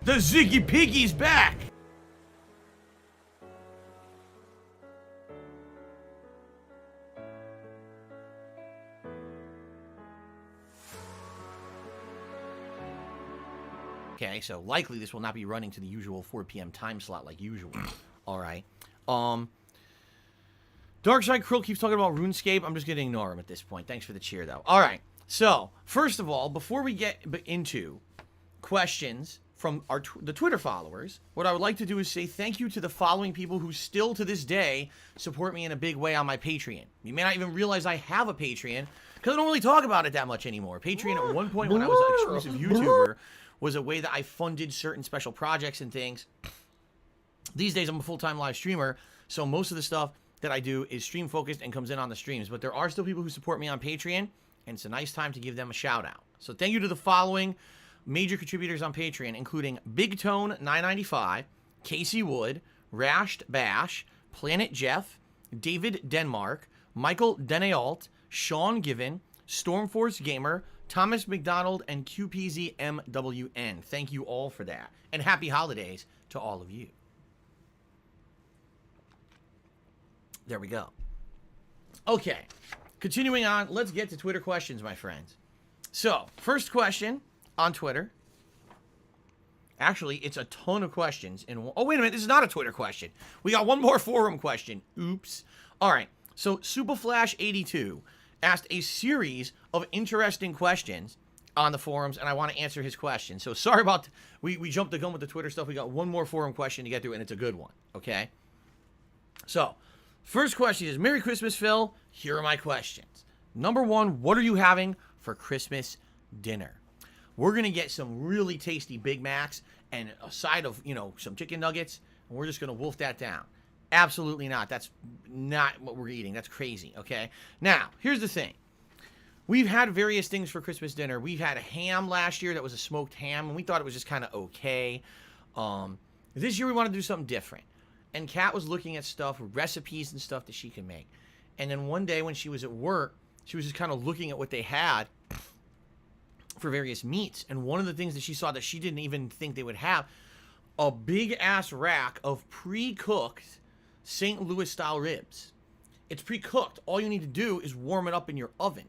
The Ziggy Piggy's back! Okay, so likely this will not be running to the usual 4 p.m. time slot like usual. Alright. Darkside Krill keeps talking about RuneScape. I'm just going to ignore him at this point. Thanks for the cheer, though. Alright, so, first of all, before we get into questions from the Twitter followers, what I would like to do is say thank you to the following people who still to this day support me in a big way on my Patreon. You may not even realize I have a Patreon, because I don't really talk about it that much anymore. Patreon at one point when I was an exclusive YouTuber was a way that I funded certain special projects and things. These days I'm a full-time live streamer, so most of the stuff that I do is stream focused and comes in on the streams, but there are still people who support me on Patreon, and it's a nice time to give them a shout out. So thank you to the following. major contributors on Patreon, including Big Tone 995, Casey Wood, Rashed Bash, Planet Jeff, David Denmark, Michael Denealt, Sean Given, Stormforce Gamer, Thomas McDonald, and QPZMWN. Thank you all for that. And happy holidays to all of you. There we go. Okay. Continuing on, let's get to Twitter questions, my friends. So, first question on Twitter. Actually, it's a ton of questions. Oh, wait a minute. This is not a Twitter question. We got one more forum question. Oops. All right. So, Superflash82 asked a series of interesting questions on the forums, and I want to answer his question. So, sorry about... We jumped the gun with the Twitter stuff. We got one more forum question to get through, and it's a good one. Okay? So, first question is, Merry Christmas, Phil. Here are my questions. Number one, what are you having for Christmas dinner? We're going to get some really tasty Big Macs and a side of, some chicken nuggets, and we're just going to wolf that down. Absolutely not. That's not what we're eating. That's crazy, okay? Now, here's the thing. We've had various things for Christmas dinner. We've had a ham last year that was a smoked ham, and we thought it was just kind of okay. This year we want to do something different. And Kat was looking at stuff, recipes and stuff that she can make. And then one day when she was at work, she was just kind of looking at what they had for various meats. And one of the things that she saw that she didn't even think they would have, a big-ass rack of pre-cooked St. Louis-style ribs. It's pre-cooked. All you need to do is warm it up in your oven.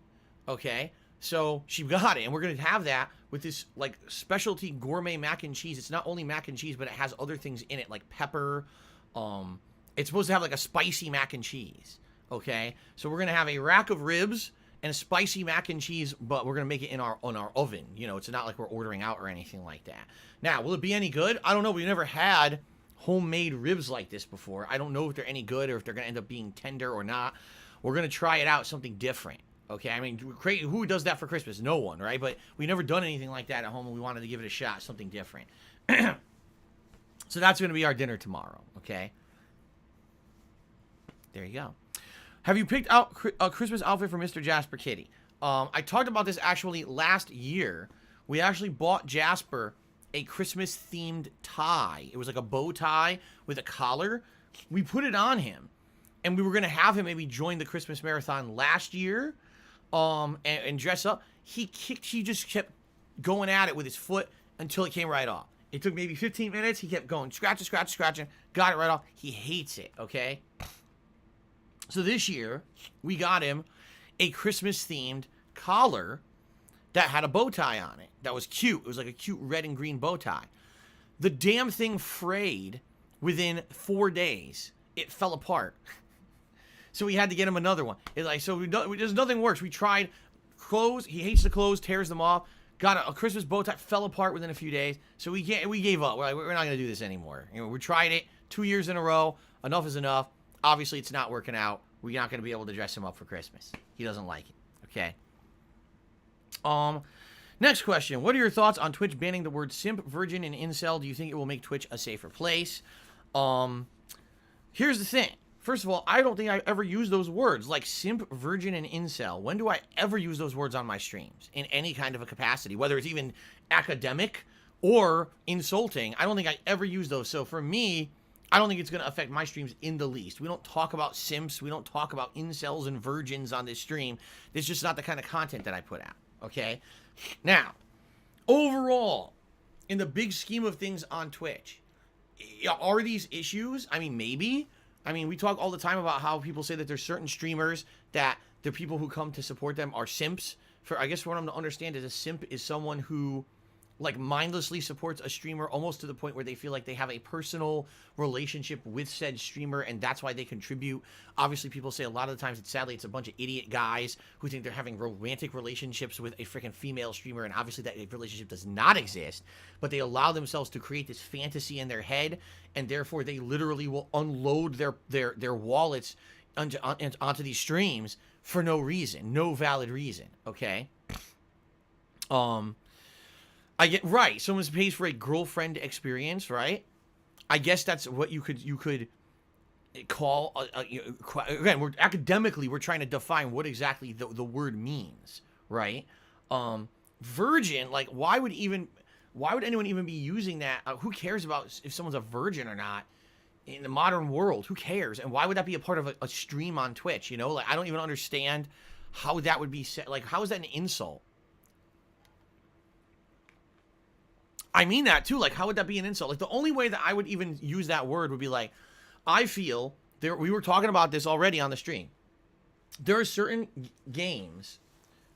Okay, so she got it, and we're going to have that with this, like, specialty gourmet mac and cheese. It's not only mac and cheese, but it has other things in it, like pepper. It's supposed to have, like, a spicy mac and cheese, okay? So we're going to have a rack of ribs and a spicy mac and cheese, but we're going to make it in our oven. It's not like we're ordering out or anything like that. Now, will it be any good? I don't know. We've never had homemade ribs like this before. I don't know if they're any good or if they're going to end up being tender or not. We're going to try it out, something different. Okay, I mean, who does that for Christmas? No one, right? But we've never done anything like that at home, and we wanted to give it a shot, something different. So that's going to be our dinner tomorrow, okay? There you go. Have you picked out a Christmas outfit for Mr. Jasper Kitty? I talked about this actually last year. We actually bought Jasper a Christmas-themed tie. It was like a bow tie with a collar. We put it on him, and we were going to have him maybe join the Christmas marathon last year. And dress up. He just kept going at it with his foot until it came right off. It took maybe 15 minutes. He kept going, scratching, got it right off. He hates it, okay? So this year, we got him a Christmas-themed collar that had a bow tie on it. That was cute. It was like a cute red and green bow tie. The damn thing frayed within 4 days. It fell apart. So we had to get him another one. There's nothing works. We tried clothes. He hates the clothes, tears them off. Got a Christmas bow tie, fell apart within a few days. So we gave up. We're like, we're not going to do this anymore. We tried it 2 years in a row. Enough is enough. Obviously, it's not working out. We're not going to be able to dress him up for Christmas. He doesn't like it. Okay. Next question. What are your thoughts on Twitch banning the word simp, virgin, and incel? Do you think it will make Twitch a safer place? Here's the thing. First of all, I don't think I ever use those words, like simp, virgin, and incel. When do I ever use those words on my streams in any kind of a capacity, whether it's even academic or insulting? I don't think I ever use those. So for me, I don't think it's going to affect my streams in the least. We don't talk about simps. We don't talk about incels and virgins on this stream. It's just not the kind of content that I put out, okay? Now, overall, in the big scheme of things on Twitch, are these issues? I mean, maybe. I mean, we talk all the time about how people say that there's certain streamers that the people who come to support them are simps. I guess what I'm to understand is a simp is someone who, like, mindlessly supports a streamer almost to the point where they feel like they have a personal relationship with said streamer, and that's why they contribute. Obviously, people say a lot of the times, sadly, it's a bunch of idiot guys who think they're having romantic relationships with a freaking female streamer, and obviously that relationship does not exist, but they allow themselves to create this fantasy in their head, and therefore they literally will unload their wallets onto these streams for no reason, no valid reason, okay? I get right. Someone pays for a girlfriend experience, right? I guess that's what you could call. Again, we're trying to define what exactly the word means, right? Virgin, like, why would even Why would anyone even be using that? Who cares about if someone's a virgin or not in the modern world? Who cares? And why would that be a part of a stream on Twitch? You know, like, I don't even understand how that would be said. Like, how is that an insult? I mean that too. Like, how would that be an insult? Like, the only way that I would even use that word would be like, I feel there. We were talking about this already on the stream. There are certain games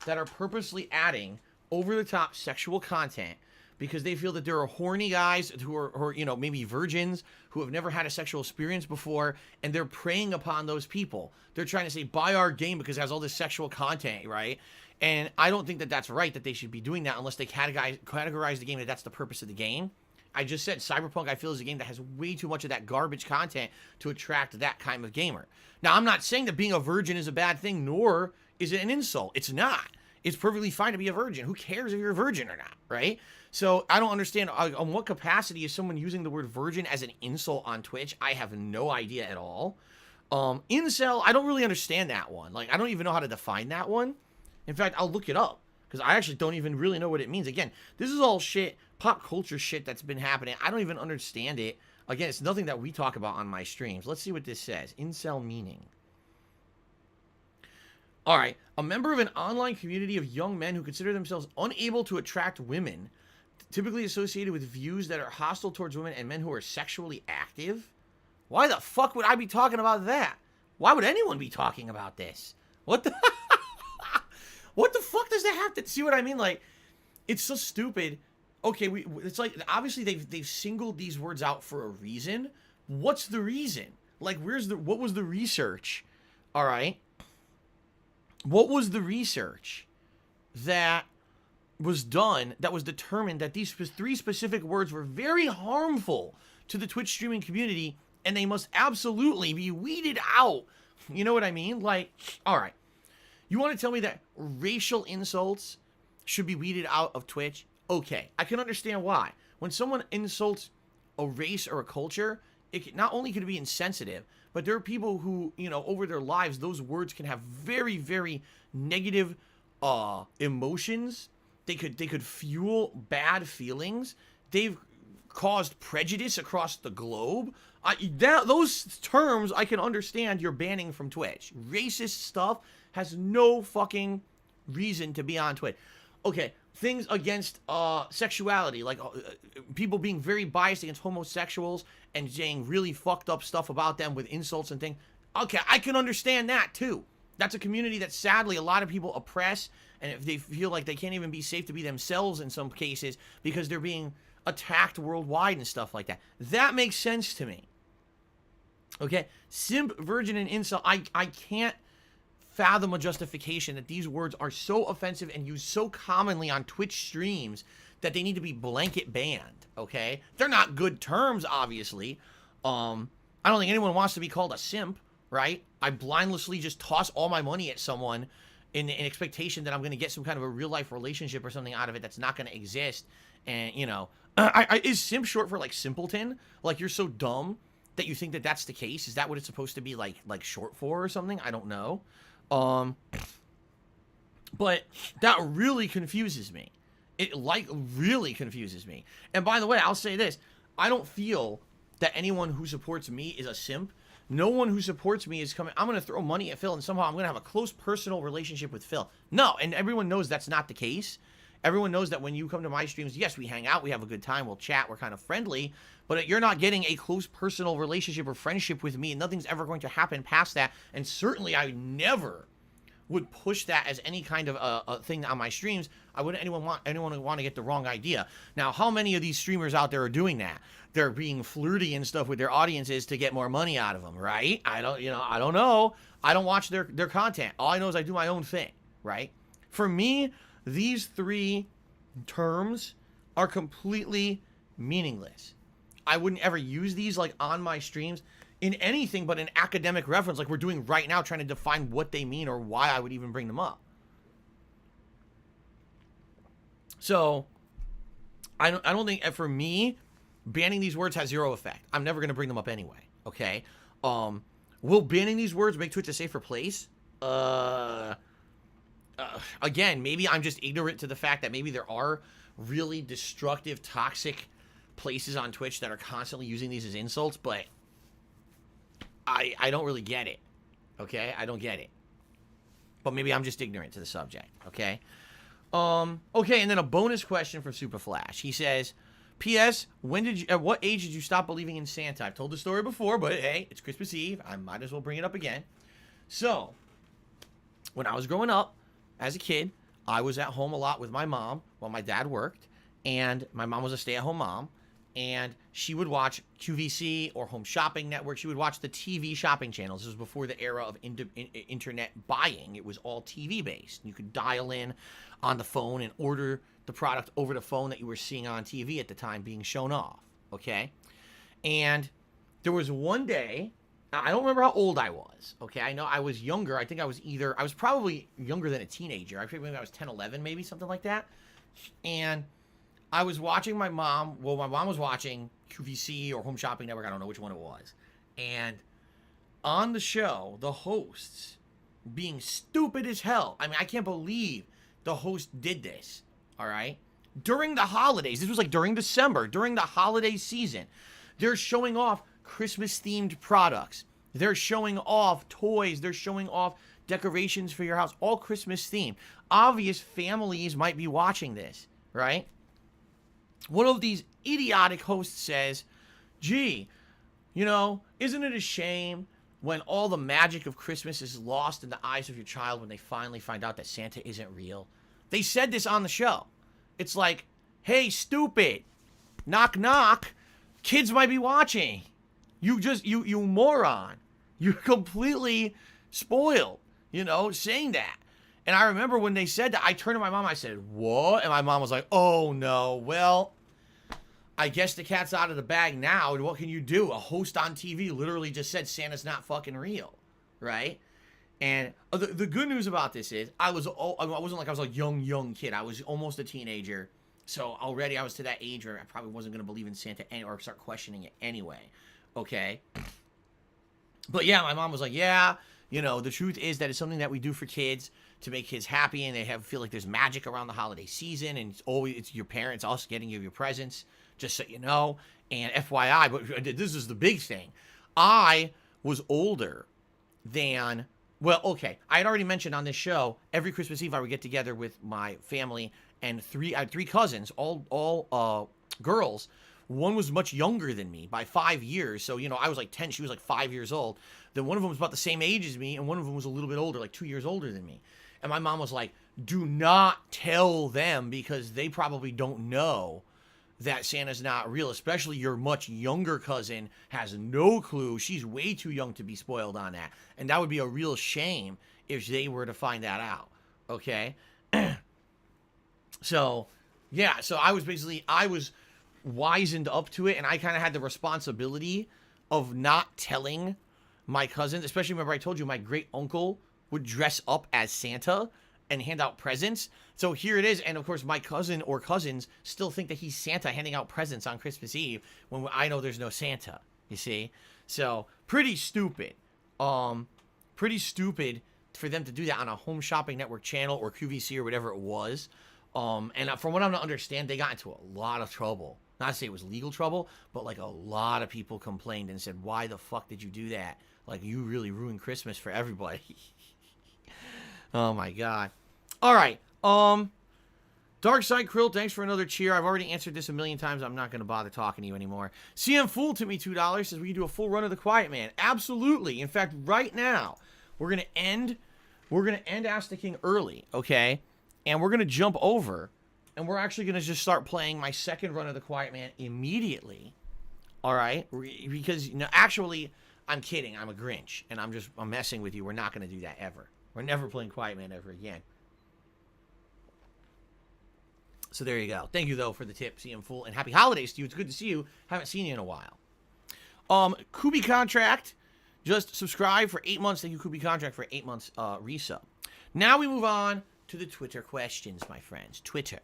that are purposely adding over-the-top sexual content because they feel that there are horny guys who are, you know, maybe virgins who have never had a sexual experience before, and they're preying upon those people. They're trying to say, buy our game because it has all this sexual content, right? And I don't think that that's right, that they should be doing that unless they categorize the game that that's the purpose of the game. I just said Cyberpunk, I feel, is a game that has way too much of that garbage content to attract that kind of gamer. Now, I'm not saying that being a virgin is a bad thing, nor is it an insult. It's not. It's perfectly fine to be a virgin. Who cares if you're a virgin or not, right? So I don't understand on what capacity is someone using the word virgin as an insult on Twitch. I have no idea at all. Incel, I don't really understand that one. Like, I don't even know how to define that one. In fact, I'll look it up because I actually don't even really know what it means. Again, this is all shit, pop culture shit that's been happening. I don't even understand it. Again, it's nothing that we talk about on my streams. Let's see what this says. Incel meaning. All right. A member of an online community of young men who consider themselves unable to attract women, typically associated with views that are hostile towards women and men who are sexually active. Why the fuck would I be talking about that? Why would anyone be talking about this? What the... What the fuck does that have to... See what I mean? Like, it's so stupid. Okay, it's like, obviously they've singled these words out for a reason. What's the reason? Like, what was the research? All right. What was the research that was done that was determined that these three specific words were very harmful to the Twitch streaming community and they must absolutely be weeded out? You know what I mean? Like, all right. You want to tell me that racial insults should be weeded out of Twitch? Okay, I can understand why. When someone insults a race or a culture, not only can it be insensitive, but there are people who, you know, over their lives, those words can have very, very negative emotions. They could fuel bad feelings. They've caused prejudice across the globe. Those terms I can understand you're banning from Twitch. Racist stuff has no fucking reason to be on Twitch. Okay, things against sexuality, like people being very biased against homosexuals and saying really fucked up stuff about them with insults and things. Okay, I can understand that too. That's a community that sadly a lot of people oppress, and if they feel like they can't even be safe to be themselves in some cases because they're being attacked worldwide and stuff like that. That makes sense to me. Okay, simp, virgin, and incel, I can't fathom a justification that these words are so offensive and used so commonly on Twitch streams that they need to be blanket banned, okay? They're not good terms, obviously. I don't think anyone wants to be called a simp, right? I blindlessly just toss all my money at someone in expectation that I'm going to get some kind of a real-life relationship or something out of it that's not going to exist. And, you know, is simp short for, like, simpleton? Like, you're so dumb that you think that that's the case? Is that what it's supposed to be, like short for or something? I don't know. But that really confuses me. It really confuses me. And by the way, I'll say this. I don't feel that anyone who supports me is a simp. No one who supports me is coming, I'm going to throw money at Phil and somehow I'm going to have a close personal relationship with Phil. No, and everyone knows that's not the case. Everyone knows that when you come to my streams, yes, we hang out, we have a good time, we'll chat, we're kind of friendly, but you're not getting a close personal relationship or friendship with me, and nothing's ever going to happen past that, and certainly I never would push that as any kind of a thing on my streams. I wouldn't want anyone to get the wrong idea. Now, how many of these streamers out there are doing that? They're being flirty and stuff with their audiences to get more money out of them, right? I don't know. I don't watch their content. All I know is I do my own thing, right? For me, these three terms are completely meaningless. I wouldn't ever use these like on my streams in anything but an academic reference like we're doing right now, trying to define what they mean or why I would even bring them up. So I don't think, for me, banning these words has zero effect. I'm never going to bring them up anyway, okay? Will banning these words make Twitch a safer place? Again, maybe I'm just ignorant to the fact that maybe there are really destructive, toxic places on Twitch that are constantly using these as insults, but I don't really get it. Okay? I don't get it. But maybe I'm just ignorant to the subject. Okay? Okay, and then a bonus question from Super Flash. He says, P.S. At what age did you stop believing in Santa? I've told the story before, but hey, it's Christmas Eve. I might as well bring it up again. So, when I was growing up, as a kid, I was at home a lot with my mom while my dad worked, and my mom was a stay-at-home mom, and she would watch QVC or Home Shopping Network. She would watch the TV shopping channels. This was before the era of internet buying. It was all TV-based. You could dial in on the phone and order the product over the phone that you were seeing on TV at the time being shown off, okay? And there was one day, I don't remember how old I was, okay? I know I was younger. I think I was probably younger than a teenager. I think maybe I was 10, 11, maybe, something like that. And I was watching my mom was watching QVC or Home Shopping Network. I don't know which one it was. And on the show, the hosts being stupid as hell. I mean, I can't believe the host did this, all right? During the holidays, this was like during December, during the holiday season, they're showing off Christmas-themed products. They're showing off toys. They're showing off decorations for your house, all Christmas-themed. Obvious families might be watching this, right? One of these idiotic hosts says, gee, you know, isn't it a shame when all the magic of Christmas is lost in the eyes of your child when they finally find out that Santa isn't real? They said this on the show. It's like, hey, stupid, knock, knock, kids might be watching. You moron. You're completely spoiled, you know, saying that. And I remember when they said that, I turned to my mom, I said, what? And my mom was like, oh, no, well, I guess the cat's out of the bag now, and what can you do? A host on TV literally just said Santa's not fucking real, right? And the good news about this is, I wasn't like I was a young kid. I was almost a teenager, so already I was to that age where I probably wasn't going to believe in Santa or start questioning it anyway, okay? But yeah, my mom was like, yeah, you know, the truth is that it's something that we do for kids to make kids happy, and they feel like there's magic around the holiday season, and it's your parents, us getting you your presents, just so you know. And FYI, but this is the big thing. I was older than, well, okay, I had already mentioned on this show, every Christmas Eve I would get together with my family, and I had three cousins, all girls. One was much younger than me by 5 years. So, you know, I was like 10. She was like 5 years old. Then one of them was about the same age as me. And one of them was a little bit older, like 2 years older than me. And my mom was like, do not tell them because they probably don't know that Santa's not real. Especially your much younger cousin has no clue. She's way too young to be spoiled on that. And that would be a real shame if they were to find that out. Okay? So, yeah. So I was wizened up to it, and I kind of had the responsibility of not telling my cousins, especially remember I told you my great uncle would dress up as Santa and hand out presents. So here it is, and of course my cousin or cousins still think that he's Santa handing out presents on Christmas Eve when I know there's no Santa, you see? So pretty stupid. Pretty stupid for them to do that on a Home Shopping Network channel or QVC or whatever it was. And from what I'm to understand, they got into a lot of trouble. Not to say it was legal trouble, but like a lot of people complained and said, why the fuck did you do that? Like, you really ruined Christmas for everybody. Oh my god. Alright, Dark Side Krill, thanks for another cheer. I've already answered this a million times. I'm not going to bother talking to you anymore. CM Fool to me $2 says we can do a full run of The Quiet Man. Absolutely. In fact, right now, we're going to end Ask the King early, okay? And we're going to jump over, and we're actually going to just start playing my second run of The Quiet Man immediately. All right? Because, you know, actually, I'm kidding. I'm a Grinch, and I'm messing with you. We're not going to do that ever. We're never playing Quiet Man ever again. So there you go. Thank you, though, for the tip, CM Fool, and happy holidays to you. It's good to see you. Haven't seen you in a while. Kubi Contract, just subscribe for 8 months. Thank you, Kubi Contract, for 8 months resub. Now we move on to the Twitter questions, my friends. Twitter.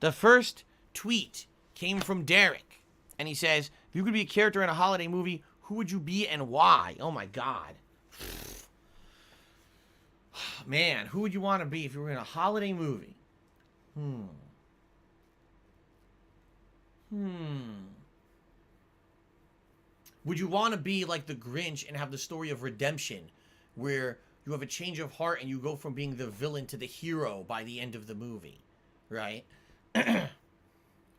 The first tweet came from Derek, and he says, if you could be a character in a holiday movie, who would you be and why? Oh, my God. Man, who would you want to be if you were in a holiday movie? Would you want to be like the Grinch and have the story of redemption, where you have a change of heart and you go from being the villain to the hero by the end of the movie, right?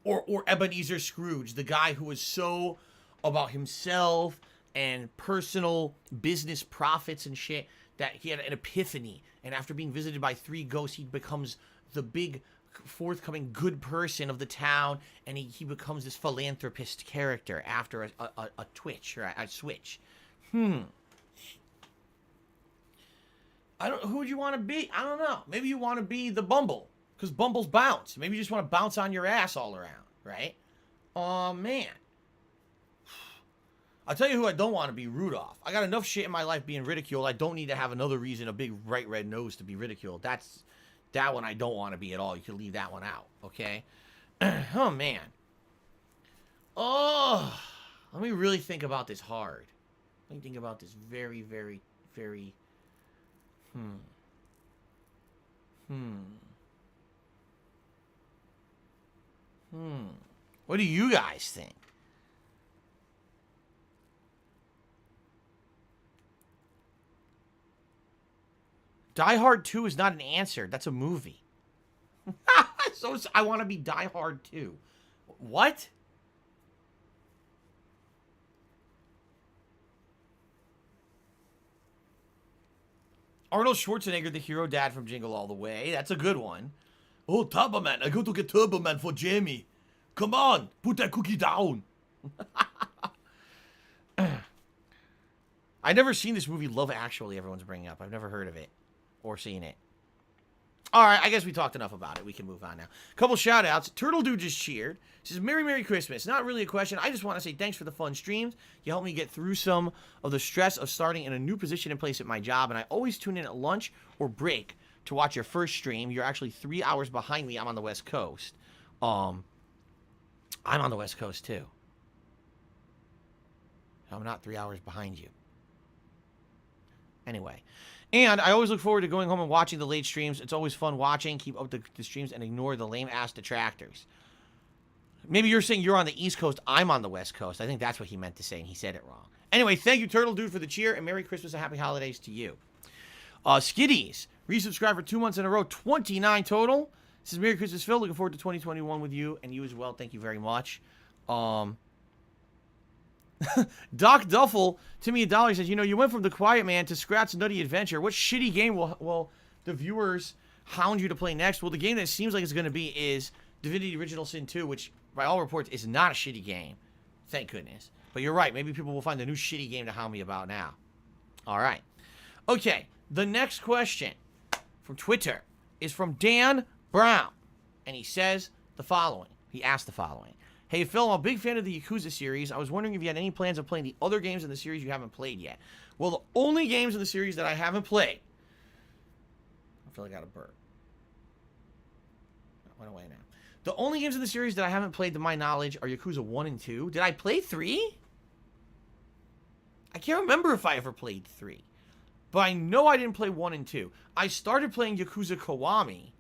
or Ebenezer Scrooge, the guy who was so about himself and personal business profits and shit that he had an epiphany, and after being visited by 3 ghosts, he becomes the big forthcoming good person of the town, and he becomes this philanthropist character after a twitch, or a switch. Who would you want to be? I don't know. Maybe you want to be the Bumble, because Bumbles bounce. Maybe you just want to bounce on your ass all around, right? Oh, man. I'll tell you who I don't want to be, Rudolph. I got enough shit in my life being ridiculed. I don't need to have another reason, a big bright red nose to be ridiculed. That one I don't want to be at all. You can leave that one out, okay? Oh, man. Oh, let me really think about this hard. Let me think about this very, very, very... What do you guys think? Die Hard 2 is not an answer. That's a movie. So I want to be Die Hard 2. What? Arnold Schwarzenegger, the hero dad from Jingle All the Way. That's a good one. Oh, Turbo Man. I go to get Turbo Man for Jamie. Come on. Put that cookie down. I've never seen this movie, Love Actually, everyone's bringing up. I've never heard of it or seen it. All right, I guess we talked enough about it. We can move on now. Couple shout-outs. Turtle Dude just cheered. He says, Merry, Merry Christmas. Not really a question. I just want to say thanks for the fun streams. You helped me get through some of the stress of starting in a new position and place at my job, and I always tune in at lunch or break to watch your first stream. You're actually 3 hours behind me. I'm on the West Coast. I'm on the West Coast, too. I'm not 3 hours behind you. Anyway. And I always look forward to going home and watching the late streams. It's always fun watching. Keep up the streams and ignore the lame-ass detractors. Maybe you're saying you're on the East Coast. I'm on the West Coast. I think that's what he meant to say, and he said it wrong. Anyway, thank you, Turtle Dude, for the cheer, and Merry Christmas and Happy Holidays to you. Skiddies, resubscribe for 2 months in a row, 29 total. This is Merry Christmas, Phil. Looking forward to 2021 with you, and you as well. Thank you very much. Doc Duffel, Timmy $1 says, you know, you went from The Quiet Man to Scrat's Nutty Adventure. What shitty game will the viewers hound you to play next? Well, the game that seems like it's going to be is Divinity Original Sin 2, which, by all reports, is not a shitty game. Thank goodness. But you're right. Maybe people will find a new shitty game to hound me about now. All right. Okay. The next question from Twitter is from Dan Brown. And he says the following. He asked the following. Hey, Phil, I'm a big fan of the Yakuza series. I was wondering if you had any plans of playing the other games in the series you haven't played yet. Well, the only games in the series that I haven't played... I feel like I got a burp. That went away now. The only games in the series that I haven't played, to my knowledge, are Yakuza 1 and 2. Did I play 3? I can't remember if I ever played 3. But I know I didn't play 1 and 2. I started playing Yakuza Kiwami,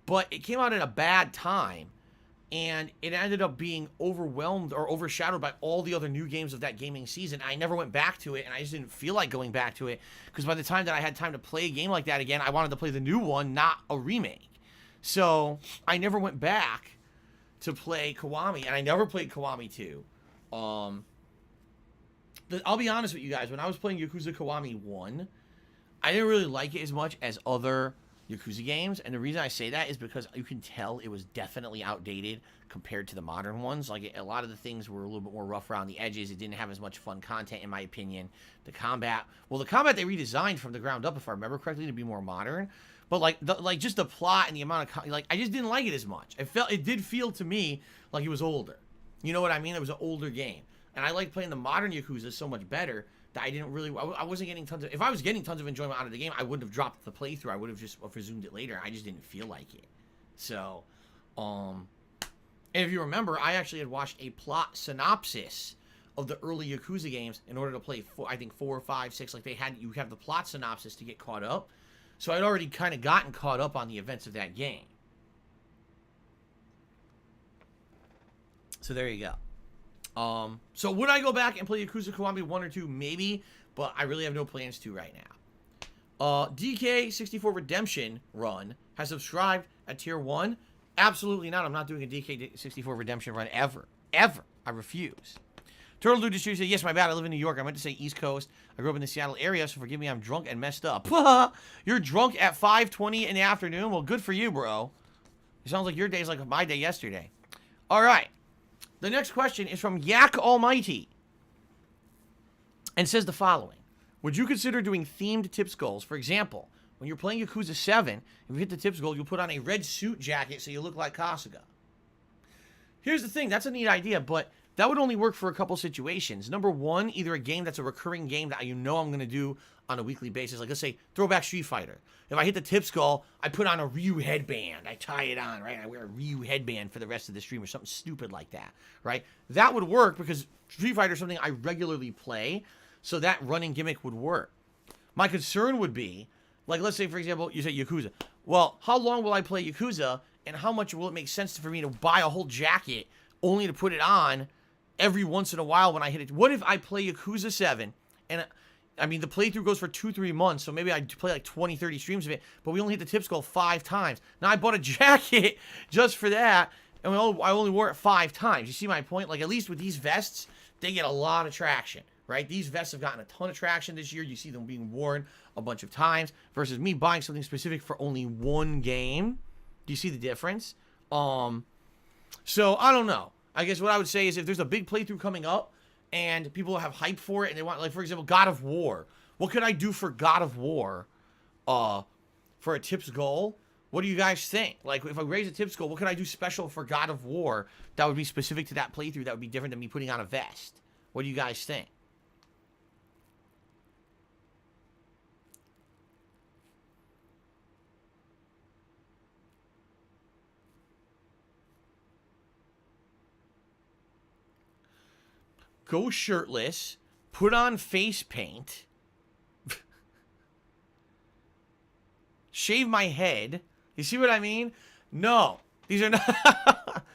but it came out at a bad time. And it ended up being overwhelmed or overshadowed by all the other new games of that gaming season. I never went back to it, and I just didn't feel like going back to it. Because by the time that I had time to play a game like that again, I wanted to play the new one, not a remake. So, I never went back to play Kiwami, and I never played Kiwami 2. I'll be honest with you guys, when I was playing Yakuza Kiwami 1, I didn't really like it as much as other Yakuza games, and the reason I say that is because you can tell it was definitely outdated compared to the modern ones. Like, a lot of the things were a little bit more rough around the edges. It didn't have as much fun content, in my opinion. The combat they redesigned from the ground up, if I remember correctly, to be more modern. But just the plot and the amount of I just didn't like it as much. It did feel to me like it was older. You know what I mean? It was an older game, and I like playing the modern Yakuza so much better. I wasn't getting tons of... If I was getting tons of enjoyment out of the game, I wouldn't have dropped the playthrough. I would have just resumed it later. I just didn't feel like it. So, and if you remember, I actually had watched a plot synopsis of the early Yakuza games in order to play, 4, 5, 6. Like, you have the plot synopsis to get caught up. So I'd already kind of gotten caught up on the events of that game. So there you go. So would I go back and play Yakuza Kiwami 1 or 2? Maybe, but I really have no plans to right now. DK64 Redemption Run has subscribed at tier 1. Absolutely not. I'm not doing a DK64 Redemption Run ever. Ever. I refuse. Turtle Dude said, yes, my bad. I live in New York. I meant to say East Coast. I grew up in the Seattle area, so forgive me. I'm drunk and messed up. You're drunk at 5:20 in the afternoon? Well, good for you, bro. It sounds like your day's like my day yesterday. All right. The next question is from Yak Almighty. And says the following. Would you consider doing themed tips goals? For example, when you're playing Yakuza 7, if you hit the tips goal, you'll put on a red suit jacket so you look like Kasuga. Here's the thing. That's a neat idea, but that would only work for a couple situations. Number one, either a game that's a recurring game that you know I'm going to do on a weekly basis. Like, let's say, Throwback Street Fighter. If I hit the tips goal, I put on a Ryu headband. I tie it on, right? I wear a Ryu headband for the rest of the stream or something stupid like that, right? That would work because Street Fighter is something I regularly play, so that running gimmick would work. My concern would be, like, let's say, for example, you say Yakuza. Well, how long will I play Yakuza, and how much will it make sense for me to buy a whole jacket only to put it on every once in a while when I hit it? What if I play Yakuza 7, and, I mean, the playthrough goes for 2-3 months, so maybe I play like 20-30 streams of it, but we only hit the tips goal 5 times. Now, I bought a jacket just for that, and I only wore it 5 times. You see my point? Like, at least with these vests, they get a lot of traction, right? These vests have gotten a ton of traction this year. You see them being worn a bunch of times versus me buying something specific for only one game. Do you see the difference? So, I don't know. I guess what I would say is if there's a big playthrough coming up and people have hype for it and they want, like, for example, God of War. What could I do for God of War for a tips goal? What do you guys think? Like, if I raise a tips goal, what could I do special for God of War that would be specific to that playthrough that would be different than me putting on a vest? What do you guys think? Go shirtless, put on face paint, shave my head. You see what I mean? No, these are not.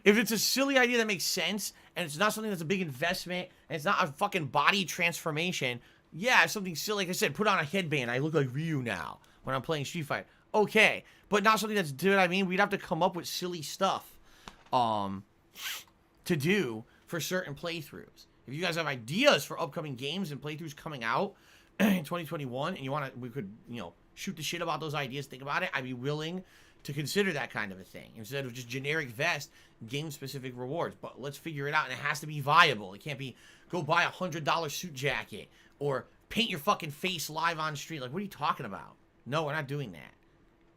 If it's a silly idea that makes sense, and it's not something that's a big investment, and it's not a fucking body transformation, yeah, something silly. Like I said, put on a headband. I look like Ryu now when I'm playing Street Fighter. Okay, but not something that's, do you know what I mean? We'd have to come up with silly stuff to do for certain playthroughs. If you guys have ideas for upcoming games and playthroughs coming out in 2021 and you want to, we could, shoot the shit about those ideas, think about it, I'd be willing to consider that kind of a thing instead of just generic vest, game-specific rewards. But let's figure it out, and it has to be viable. It can't be go buy $100 suit jacket or paint your fucking face live on stream. Like, what are you talking about? No, we're not doing that.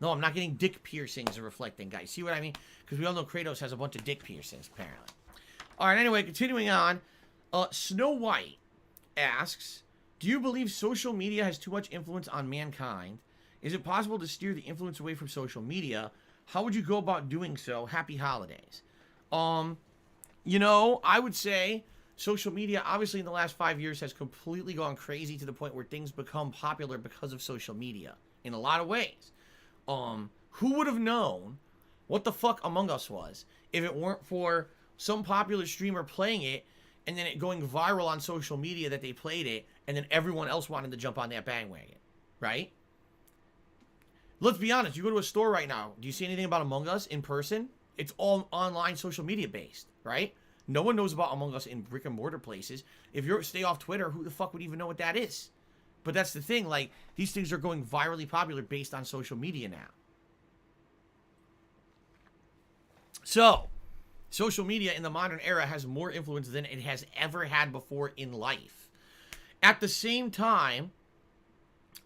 No, I'm not getting dick piercings and reflecting, guys. See what I mean? Because we all know Kratos has a bunch of dick piercings, apparently. All right, anyway, continuing on. Snow White asks, do you believe social media has too much influence on mankind? Is it possible to steer the influence away from social media? How would you go about doing so? Happy holidays. I would say social media, obviously in the last 5 years, has completely gone crazy to the point where things become popular because of social media in a lot of ways. Who would have known what the fuck Among Us was if it weren't for some popular streamer playing it and then it going viral on social media that they played it, and then everyone else wanted to jump on that bandwagon, right? Let's be honest. You go to a store right now. Do you see anything about Among Us in person? It's all online social media based, right? No one knows about Among Us in brick and mortar places. If you stay off Twitter, who the fuck would even know what that is? But that's the thing. Like, these things are going virally popular based on social media now. So, social media in the modern era has more influence than it has ever had before in life. At the same time,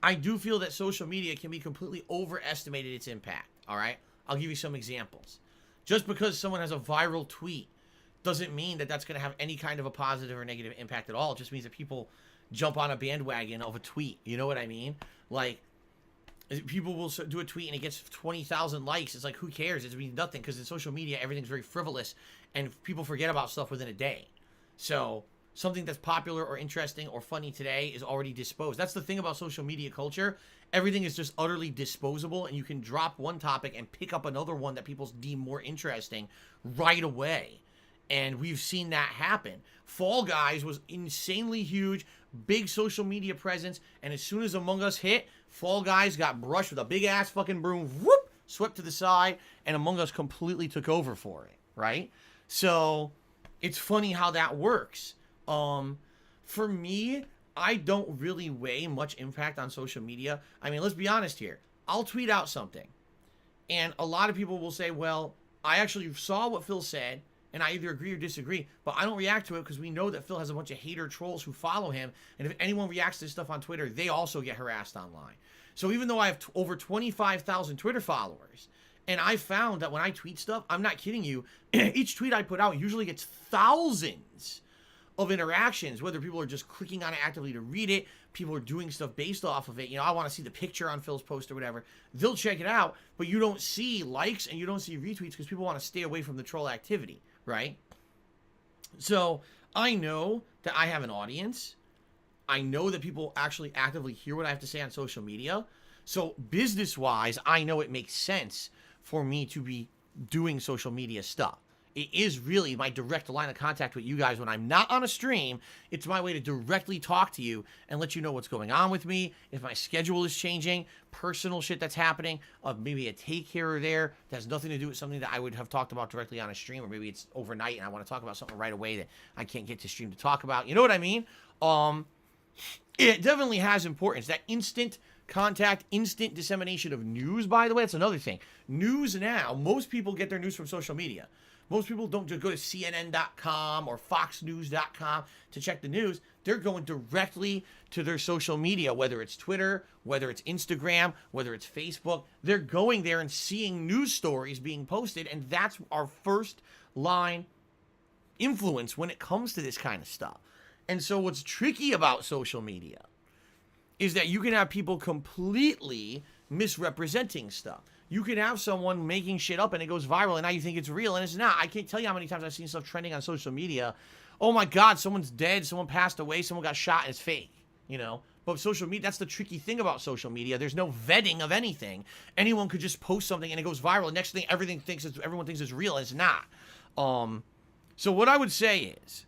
I do feel that social media can be completely overestimated its impact, all right? I'll give you some examples. Just because someone has a viral tweet doesn't mean that that's going to have any kind of a positive or negative impact at all. It just means that people jump on a bandwagon of a tweet. You know what I mean? Like, people will do a tweet and it gets 20,000 likes. It's like, who cares? It means nothing because in social media, everything's very frivolous and people forget about stuff within a day. So something that's popular or interesting or funny today is already disposed. That's the thing about social media culture. Everything is just utterly disposable, and you can drop one topic and pick up another one that people deem more interesting right away. And we've seen that happen. Fall Guys was insanely huge, big social media presence, and as soon as Among Us hit, Fall Guys got brushed with a big ass fucking broom, whoop, swept to the side, and Among Us completely took over for it, right? So it's funny how that works. For me, I don't really weigh much impact on social media. I mean, let's be honest here. I'll tweet out something, and a lot of people will say, well, I actually saw what Phil said, and I either agree or disagree, but I don't react to it because we know that Phil has a bunch of hater trolls who follow him, and if anyone reacts to this stuff on Twitter, they also get harassed online. So even though I have over 25,000 Twitter followers, and I found that when I tweet stuff, I'm not kidding you, each tweet I put out usually gets thousands of interactions, whether people are just clicking on it actively to read it, people are doing stuff based off of it. You know, I want to see the picture on Phil's post or whatever. They'll check it out, but you don't see likes and you don't see retweets because people want to stay away from the troll activity, right? So I know that I have an audience. I know that people actually actively hear what I have to say on social media. So business-wise, I know it makes sense for me to be doing social media stuff. It is really my direct line of contact with you guys when I'm not on a stream. It's my way to directly talk to you and let you know what's going on with me, if my schedule is changing, personal shit that's happening, maybe a take here or there that has nothing to do with something that I would have talked about directly on a stream, or maybe it's overnight and I want to talk about something right away that I can't get to stream to talk about. You know what I mean? It definitely has importance. That instant contact, instant dissemination of news, by the way, that's another thing. News now, most people get their news from social media. Most people don't just go to CNN.com or FoxNews.com to check the news. They're going directly to their social media, whether it's Twitter, whether it's Instagram, whether it's Facebook. They're going there and seeing news stories being posted, and that's our first line influence when it comes to this kind of stuff. And so what's tricky about social media is that you can have people completely misrepresenting stuff. You can have someone making shit up and it goes viral and now you think it's real and it's not. I can't tell you how many times I've seen stuff trending on social media. Oh my God, someone's dead, someone passed away, someone got shot and it's fake, you know? But social media, that's the tricky thing about social media. There's no vetting of anything. Anyone could just post something and it goes viral. Next thing, everyone thinks it's real and it's not. So what I would say is,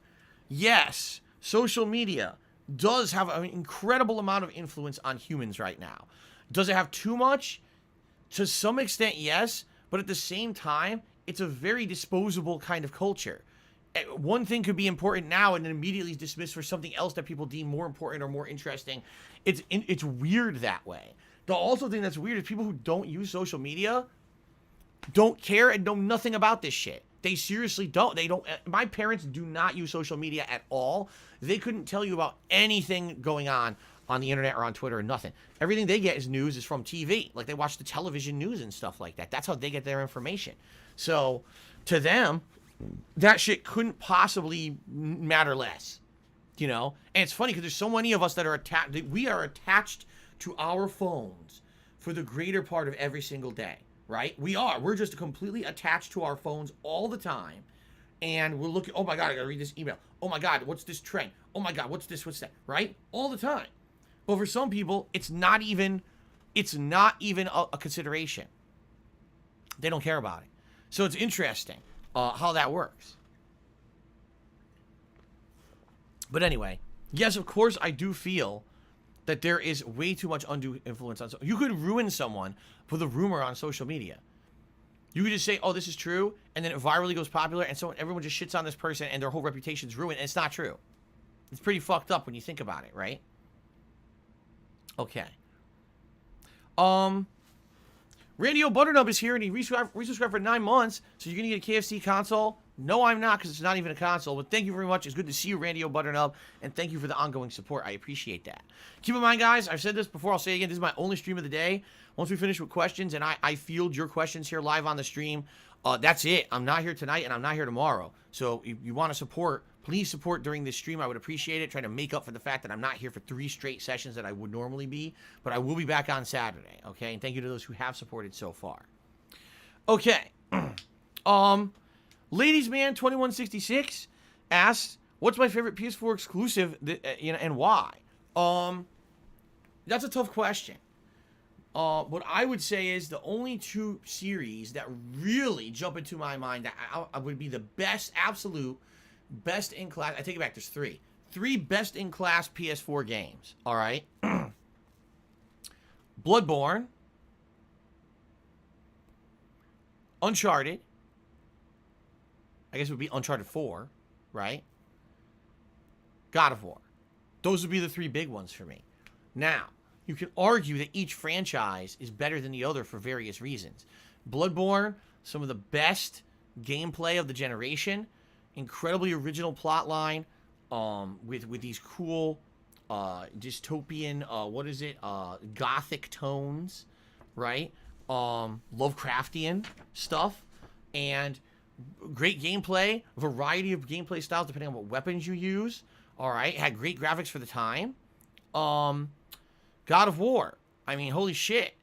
yes, social media does have an incredible amount of influence on humans right now. Does it have too much? To some extent, yes, but at the same time, it's a very disposable kind of culture. One thing could be important now and then immediately dismissed for something else that people deem more important or more interesting. It's weird that way. The also thing that's weird is people who don't use social media don't care and know nothing about this shit. They seriously don't. My parents do not use social media at all. They couldn't tell you about anything going on the internet or on Twitter or nothing. Everything they get is news is from TV. Like they watch the television news and stuff like that. That's how they get their information. So to them, that shit couldn't possibly matter less, you know? And it's funny because there's so many of us that are attached. We are attached to our phones for the greater part of every single day, right? We're just completely attached to our phones all the time. And we're looking, oh my God, I gotta read this email. Oh my God, what's this trend? Oh my God, what's this, what's that, right? All the time. But for some people, it's not even a consideration. They don't care about it. So it's interesting how that works. But anyway, yes, of course, I do feel that there is way too much undue influence on. You could ruin someone with a rumor on social media. You could just say, "Oh, this is true," and then it virally goes popular, and so everyone just shits on this person, and their whole reputation's ruined. And it's not true. It's pretty fucked up when you think about it, right? Okay. Randy O. Butternub is here, and he resubscribed for 9 months, so you're going to get a KFC console? No, I'm not, because it's not even a console, but thank you very much. It's good to see you, Randy O. Butternub, and thank you for the ongoing support. I appreciate that. Keep in mind, guys, I've said this before, I'll say it again, this is my only stream of the day. Once we finish with questions, and I field your questions here live on the stream, that's it. I'm not here tonight, and I'm not here tomorrow. So if you want to support, please support during this stream. I would appreciate it, trying to make up for the fact that I'm not here for 3 straight sessions that I would normally be, but I will be back on Saturday, okay? And thank you to those who have supported so far. Okay. Ladies Man 2166 asks, what's my favorite PS4 exclusive, and why? That's a tough question. What I would say is the only two series that really jump into my mind that I would be the best, absolute best in class. I take it back. There's three. Three best in class PS4 games. All right. Bloodborne, Uncharted. I guess it would be Uncharted 4, right? God of War. Those would be the three big ones for me. Now, you can argue that each franchise is better than the other for various reasons. Bloodborne, some of the best gameplay of the generation, incredibly original plot line, with these cool dystopian gothic tones, right? Lovecraftian stuff, and great gameplay, variety of gameplay styles depending on what weapons you use. All right, had great graphics for the time. God of War. I mean, holy shit.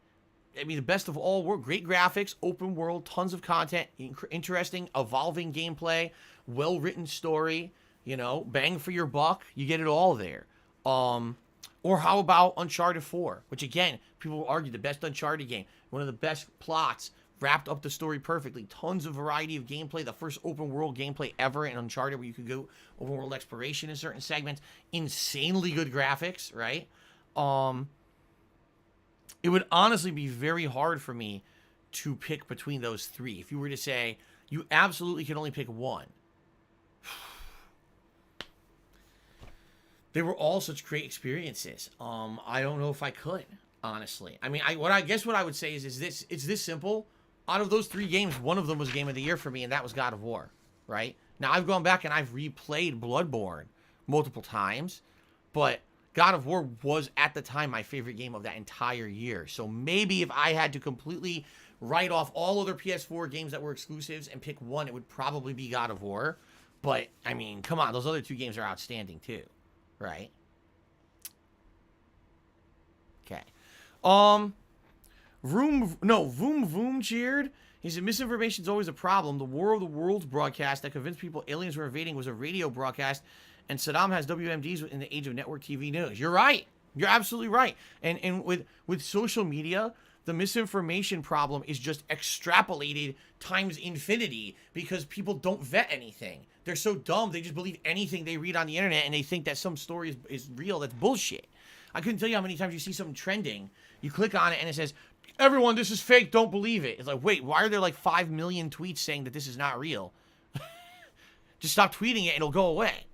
I mean, the best of all world. Great graphics, open world, tons of content, interesting, evolving gameplay, well-written story, you know, bang for your buck. You get it all there. Or how about Uncharted 4, which again, people will argue the best Uncharted game, one of the best plots, wrapped up the story perfectly, tons of variety of gameplay, the first open world gameplay ever in Uncharted where you could go open world exploration in certain segments, insanely good graphics, right? It would honestly be very hard for me to pick between those three. If you were to say, you absolutely can only pick one. They were all such great experiences. I don't know if I could, honestly. I mean, I guess what I would say is this: it's this simple. Out of those three games, one of them was Game of the Year for me, and that was God of War, right? Now, I've gone back and I've replayed Bloodborne multiple times, but God of War was, at the time, my favorite game of that entire year. So maybe if I had to completely write off all other PS4 games that were exclusives and pick one, it would probably be God of War. But, I mean, come on, those other two games are outstanding, too. Right? Okay. Vroom Vroom cheered. He said, misinformation is always a problem. The War of the Worlds broadcast that convinced people aliens were invading was a radio broadcast, and Saddam has WMDs in the age of network TV news. You're right. You're absolutely right. And with social media, the misinformation problem is just extrapolated times infinity because people don't vet anything. They're so dumb, they just believe anything they read on the internet, and they think that some story is real. That's bullshit. I couldn't tell you how many times you see something trending, you click on it, and it says, everyone, this is fake, don't believe it. It's like, wait, why are there like 5 million tweets saying that this is not real? Just stop tweeting it, and it'll go away.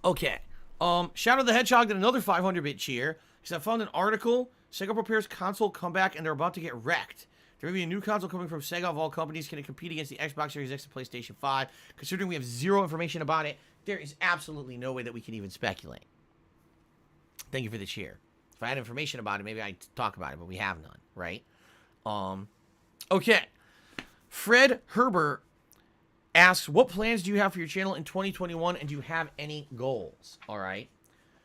Okay. Shadow the Hedgehog did another 500-bit cheer. He said, I found an article. Sega prepares console comeback, and they're about to get wrecked. There may be a new console coming from Sega of all companies. Can it compete against the Xbox Series X and PlayStation 5? Considering we have zero information about it, there is absolutely no way that we can even speculate. Thank you for the cheer. If I had information about it, maybe I'd talk about it, but we have none, right? Okay. Fred Herbert asks, what plans do you have for your channel in 2021, and do you have any goals? All right.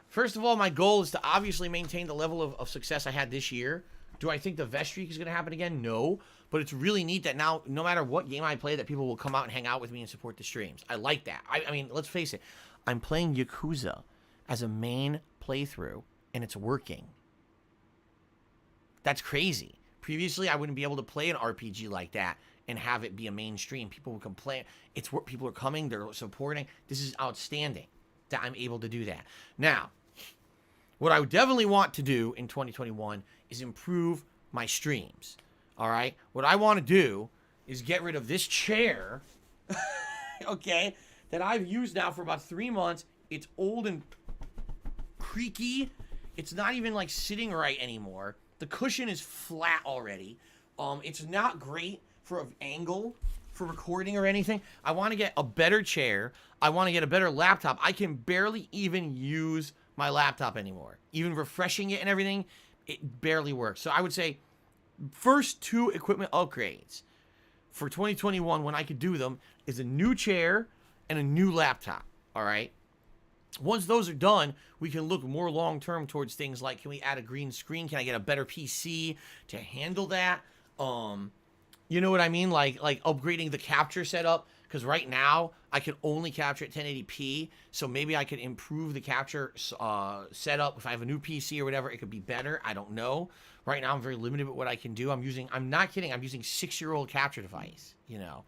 First of all, my goal is to obviously maintain the level of success I had this year. Do I think the vest streak is going to happen again? No. But it's really neat that now, no matter what game I play, that people will come out and hang out with me and support the streams. I like that. I mean, let's face it. I'm playing Yakuza as a main playthrough, and it's working. That's crazy. Previously, I wouldn't be able to play an RPG like that and have it be a mainstream. People would complain. It's what people are coming. They're supporting. This is outstanding that I'm able to do that. Now, what I would definitely want to do in 2021 is improve my streams. All right? What I want to do is get rid of this chair, okay, that I've used now for about 3 months. It's old and creaky. It's not even like sitting right anymore. The cushion is flat already. It's not great for an angle for recording or anything. I want to get a better chair. I want to get a better laptop. I can barely even use my laptop anymore. Even refreshing it and everything, it barely works. So I would say first 2 equipment upgrades for 2021 when I could do them is a new chair and a new laptop. All right. Once those are done, we can look more long-term towards things like, can we add a green screen? Can I get a better PC to handle that? You know what I mean? Like upgrading the capture setup. Because right now, I can only capture at 1080p. So maybe I could improve the capture setup. If I have a new PC or whatever, it could be better. I don't know. Right now, I'm very limited with what I can do. I'm not kidding. I'm using a 6-year-old capture device, you know.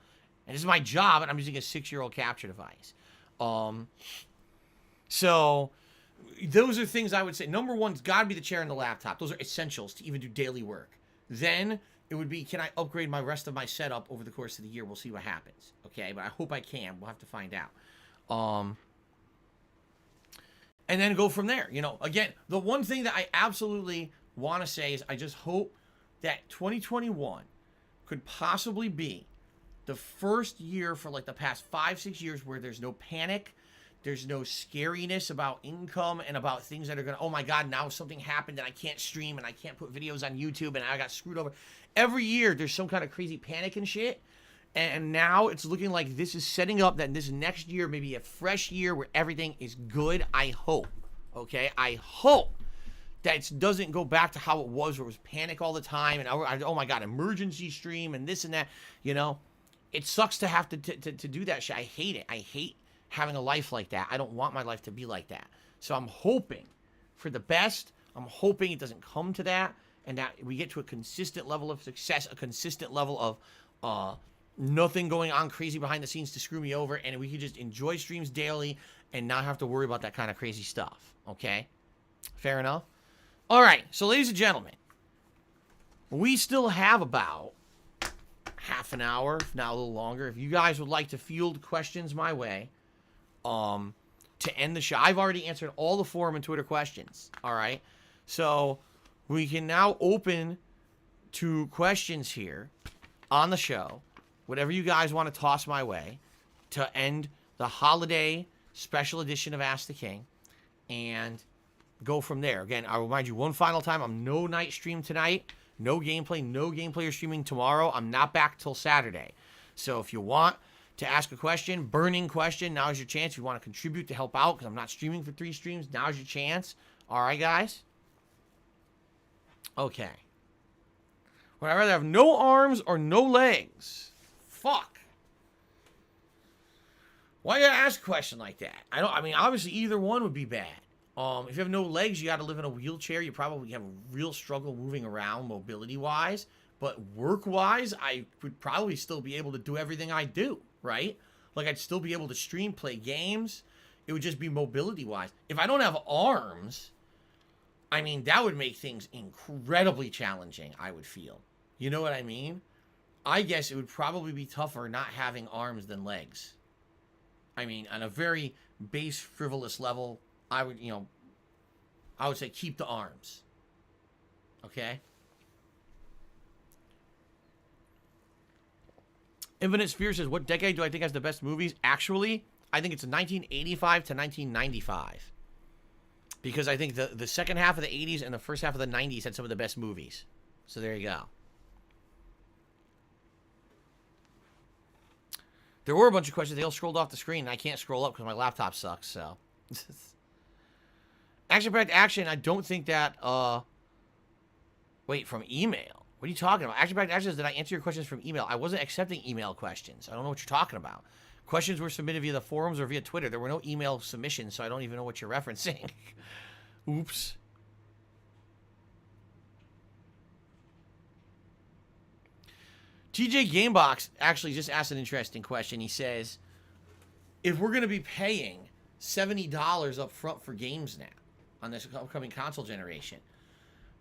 And this is my job, and I'm using a 6-year-old capture device. So those are things I would say. Number one's got to be the chair and the laptop. Those are essentials to even do daily work. Then it would be, can I upgrade my rest of my setup over the course of the year? We'll see what happens. Okay, but I hope I can. We'll have to find out. And then go from there. You know, again, the one thing that I absolutely want to say is I just hope that 2021 could possibly be the first year for like the past 5-6 years where there's no panic, there's no scariness about income and about things that are gonna, oh my God, now something happened and I can't stream and I can't put videos on YouTube and I got screwed over. Every year there's some kind of crazy panic and shit. And now it's looking like this is setting up that this next year, maybe a fresh year where everything is good. I hope, okay? I hope that it doesn't go back to how it was where it was panic all the time and oh my God, emergency stream and this and that, you know? It sucks to have to do that shit. I hate it. I hate having a life like that. I don't want my life to be like that. So I'm hoping for the best. I'm hoping it doesn't come to that and that we get to a consistent level of success, a consistent level of nothing going on crazy behind the scenes to screw me over, and we can just enjoy streams daily and not have to worry about that kind of crazy stuff. Okay? Fair enough? All right. So, ladies and gentlemen, we still have about half an hour, if not a little longer. If you guys would like to field questions my way, to end the show. I've already answered all the forum and Twitter questions. All right. So we can now open to questions here on the show. Whatever you guys want to toss my way to end the holiday special edition of Ask the King and go from there. Again, I'll remind you one final time, I'm no night stream tonight. No gameplay or streaming tomorrow. I'm not back till Saturday. So if you want to ask a question, burning question, now's your chance. If you want to contribute to help out, because I'm not streaming for 3 streams, now's your chance. All right, guys? Okay. Would I rather have no arms or no legs? Fuck. Why you gotta ask a question like that? I mean, obviously either one would be bad. If you have no legs, you got to live in a wheelchair. You probably have a real struggle moving around mobility-wise. But work-wise, I would probably still be able to do everything I do, right? Like, I'd still be able to stream, play games. It would just be mobility-wise. If I don't have arms, I mean, that would make things incredibly challenging, I would feel. You know what I mean? I guess it would probably be tougher not having arms than legs. I mean, on a very base, frivolous level, I would say keep the arms. Okay? Infinite Sphere says, what decade do I think has the best movies? Actually, I think it's 1985 to 1995. Because I think the second half of the 80s and the first half of the 90s had some of the best movies. So there you go. There were a bunch of questions. They all scrolled off the screen, and I can't scroll up because my laptop sucks, so... Action-packed action, I don't think that, wait, from email? What are you talking about? Action-packed action is, did I answer your questions from email? I wasn't accepting email questions. I don't know what you're talking about. Questions were submitted via the forums or via Twitter. There were no email submissions, so I don't even know what you're referencing. Oops. TJ Gamebox actually just asked an interesting question. He says, if we're going to be paying $70 up front for games now, on this upcoming console generation,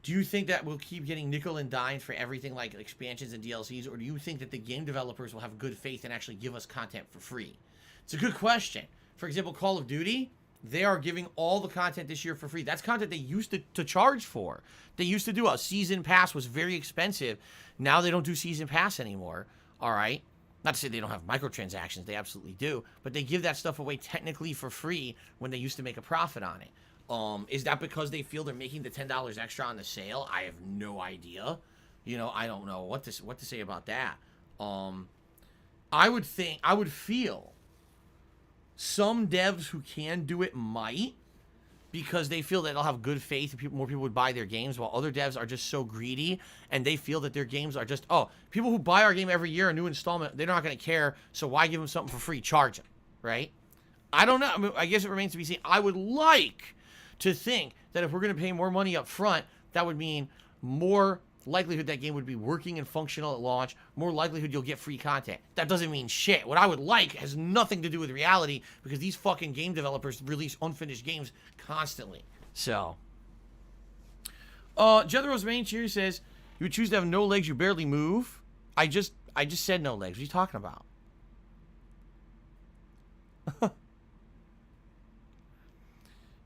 do you think that we'll keep getting nickel and dined for everything like expansions and DLCs, or do you think that the game developers will have good faith and actually give us content for free? It's a good question. For example, Call of Duty, they are giving all the content this year for free. That's content they used to charge for. They used to do a season pass was very expensive. Now they don't do season pass anymore. All right. Not to say they don't have microtransactions. They absolutely do. But they give that stuff away technically for free when they used to make a profit on it. Is that because they feel they're making the $10 extra on the sale? I have no idea. You know, I don't know what to say about that. I would feel some devs who can do it might. because they feel that they'll have good faith and more people would buy their games, while other devs are just so greedy and they feel that their games are just, oh, people who buy our game every year, a new installment, they're not going to care, so why give them something for free? Charge them, right? I don't know. I mean, I guess it remains to be seen. I would like to think that if we're going to pay more money up front, that would mean more likelihood that game would be working and functional at launch, more likelihood you'll get free content. That doesn't mean shit. What I would like has nothing to do with reality, because these fucking game developers release unfinished games constantly. So, Jethro's main cheer says, you would choose to have no legs, you barely move. I just said no legs. What are you talking about?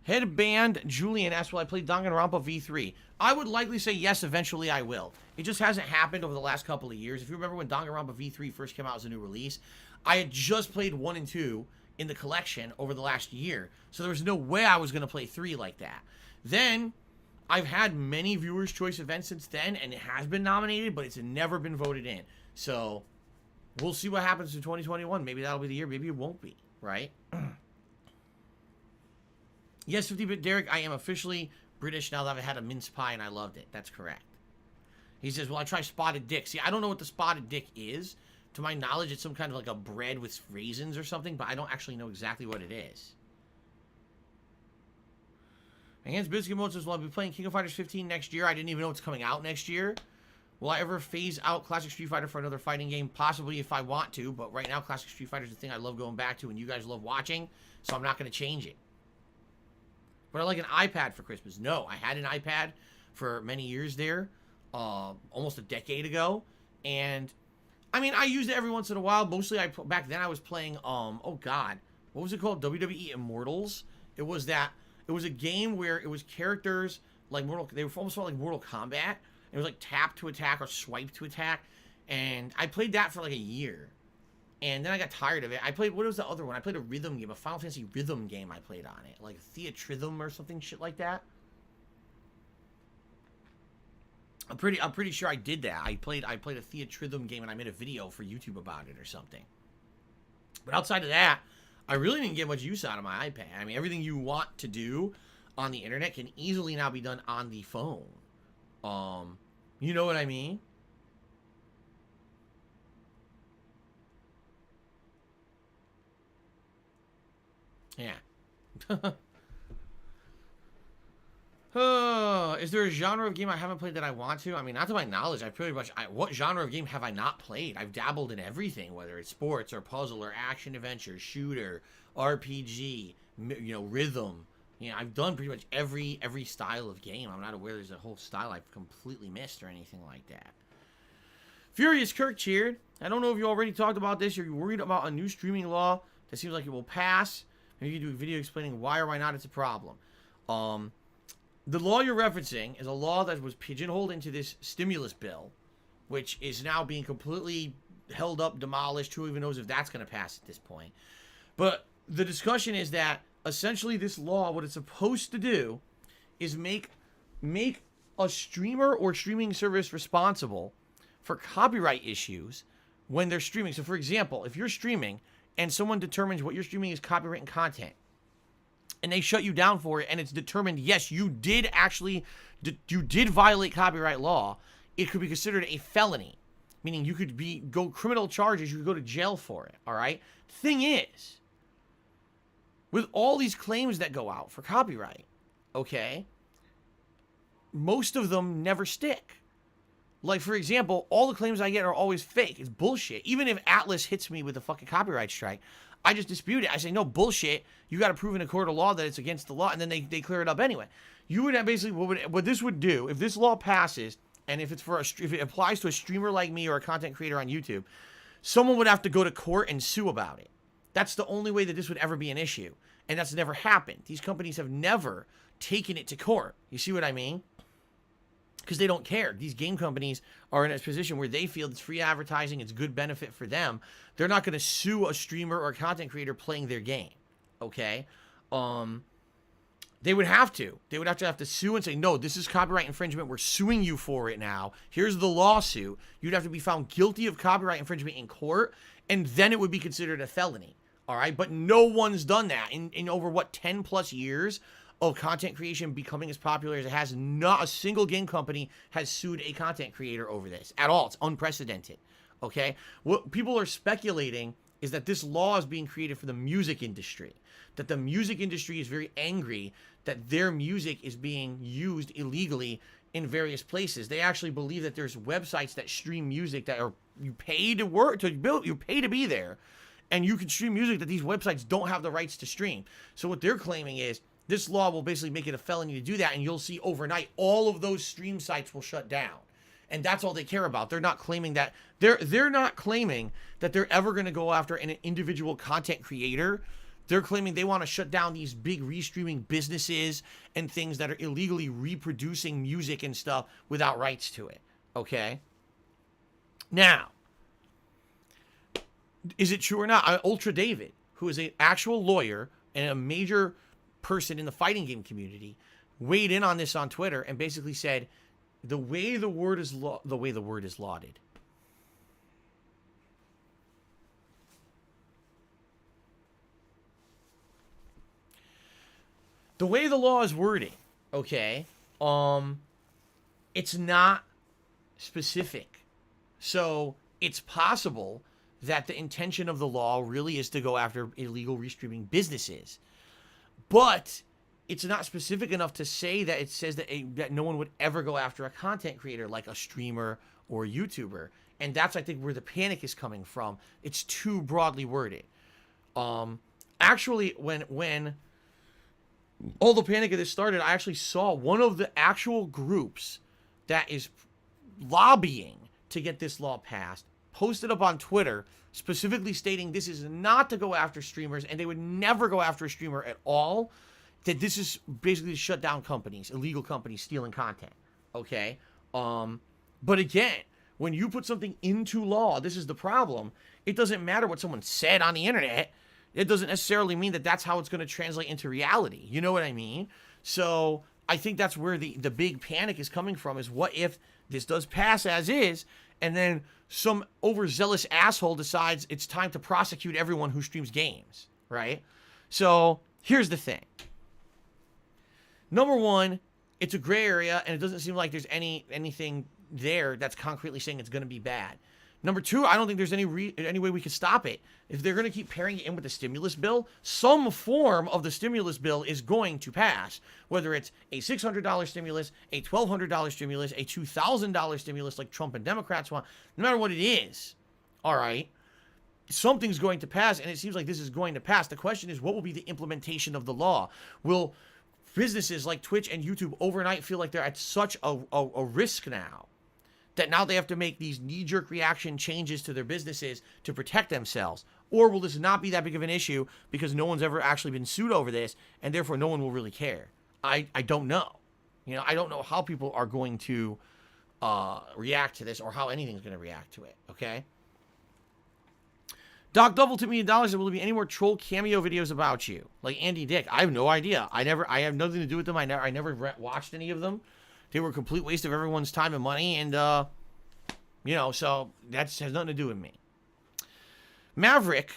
Headband Julian asked, will I play Danganronpa V3? I would likely say yes, eventually I will. It just hasn't happened over the last couple of years. If you remember when Danganronpa V3 first came out as a new release, I had just played 1 and 2 in the collection over the last year. So there was no way I was going to play 3 like that. Then, I've had many Viewers' Choice events since then, and it has been nominated, but it's never been voted in. So, we'll see what happens in 2021. Maybe that'll be the year, maybe it won't be, right? Yes, 50-bit Derek, I am officially British now that I've had a mince pie and I loved it. That's correct. He says, well, I try spotted dick. See, I don't know what the spotted dick is. To my knowledge, it's some kind of like a bread with raisins or something, but I don't actually know exactly what it is. Enhanced Biscuit Mode says, well, I'll be playing King of Fighters 15 next year. I didn't even know it's coming out next year. Will I ever phase out Classic Street Fighter for another fighting game? Possibly if I want to, but right now Classic Street Fighter is the thing I love going back to and you guys love watching, so I'm not going to change it. But I like an iPad for Christmas. No, I had an iPad for many years there, almost a decade ago, and I mean, I used it every once in a while. Mostly, back then I was playing, oh god, what was it called? WWE Immortals. It was a game where it was characters like they were almost like Mortal Kombat. It was like tap to attack or swipe to attack, and I played that for like a year. And then I got tired of it. I played, what was the other one? I played a rhythm game, a Final Fantasy rhythm game I played on it. Like Theatrhythm or something shit like that. I'm pretty sure I did that. I played a Theatrhythm game and I made a video for YouTube about it or something. But outside of that, I really didn't get much use out of my iPad. I mean, everything you want to do on the internet can easily now be done on the phone. You know what I mean? Yeah. Is there a genre of game I haven't played that I want to? I mean, not to my knowledge. What genre of game have I not played? I've dabbled in everything, whether it's sports or puzzle or action adventure, shooter, RPG, rhythm. I've done pretty much every style of game. I'm not aware there's a whole style I've completely missed or anything like that. Furious Kirk cheered. I don't know if you already talked about this or you're worried about a new streaming law that seems like it will pass. Maybe you can do a video explaining why or why not it's a problem. The law you're referencing is a law that was pigeonholed into this stimulus bill, which is now being completely held up, demolished. Who even knows if that's going to pass at this point? But the discussion is that essentially this law, what it's supposed to do is make a streamer or streaming service responsible for copyright issues when they're streaming. So for example, if you're streaming and someone determines what you're streaming is copywritten content, and they shut you down for it, and it's determined, yes, you did violate copyright law, it could be considered a felony, meaning you could go criminal charges, you could go to jail for it, all right? Thing is, with all these claims that go out for copyright, okay, most of them never stick. Like, for example, all the claims I get are always fake. It's bullshit. Even if Atlas hits me with a fucking copyright strike, I just dispute it. I say, no, bullshit. You got to prove in a court of law that it's against the law, and then they clear it up anyway. You would have basically, what this would do, if this law passes, and if it applies to a streamer like me or a content creator on YouTube, someone would have to go to court and sue about it. That's the only way that this would ever be an issue. And that's never happened. These companies have never taken it to court. You see what I mean? Because they don't care. These game companies are in a position where they feel it's free advertising, it's good benefit for them. They're not going to sue a streamer or a content creator playing their game, okay? They would have to. They would have to sue and say, no, this is copyright infringement. We're suing you for it now. Here's the lawsuit. You'd have to be found guilty of copyright infringement in court, and then it would be considered a felony, all right? But no one's done that in over, 10 plus years of content creation becoming as popular as it has. Not a single game company has sued a content creator over this at all. It's unprecedented. Okay? What people are speculating is that this law is being created for the music industry. That the music industry is very angry that their music is being used illegally in various places. They actually believe that there's websites that stream music that are you pay to work to build, you pay to be there, and you can stream music that these websites don't have the rights to stream. So what they're claiming is this law will basically make it a felony to do that, and you'll see overnight all of those stream sites will shut down. And that's all they care about. They're not claiming that they're not claiming that they're ever going to go after an individual content creator. They're claiming they want to shut down these big restreaming businesses and things that are illegally reproducing music and stuff without rights to it. Okay? Now, is it true or not? Ultra David, who is an actual lawyer and a major person in the fighting game community, weighed in on this on Twitter and basically said, the way the word is lauded. The way the law is worded, okay, it's not specific. So it's possible that the intention of the law really is to go after illegal restreaming businesses. But it's not specific enough to say that it says that that no one would ever go after a content creator like a streamer or a YouTuber. And that's, I think, where the panic is coming from. It's too broadly worded. Actually, when all the panic of this started, I actually saw one of the actual groups that is lobbying to get this law passed posted up on Twitter specifically stating this is not to go after streamers and they would never go after a streamer at all, that this is basically to shut down companies, illegal companies stealing content, okay? But again, when you put something into law, this is the problem. It doesn't matter what someone said on the internet. It doesn't necessarily mean that that's how it's going to translate into reality. You know what I mean? So I think that's where the big panic is coming from, is what if this does pass as is, and then some overzealous asshole decides it's time to prosecute everyone who streams games, right? So here's the thing. Number one, it's a gray area, and it doesn't seem like there's anything there that's concretely saying it's going to be bad. Number two, I don't think there's any way we can stop it. If they're going to keep pairing it in with the stimulus bill, some form of the stimulus bill is going to pass. Whether it's a $600 stimulus, a $1,200 stimulus, a $2,000 stimulus like Trump and Democrats want, no matter what it is, all right, something's going to pass, and it seems like this is going to pass. The question is, what will be the implementation of the law? Will businesses like Twitch and YouTube overnight feel like they're at such a risk now that now they have to make these knee-jerk reaction changes to their businesses to protect themselves? Or will this not be that big of an issue because no one's ever actually been sued over this, and therefore no one will really care? I don't know. You know, I don't know how people are going to react to this, or how anything's going to react to it, okay? Doc Double $2 million, and will there be any more troll cameo videos about you? Like Andy Dick? I have no idea. I have nothing to do with them. I never watched any of them. They were a complete waste of everyone's time and money, and, you know, so that has nothing to do with me. Maverick,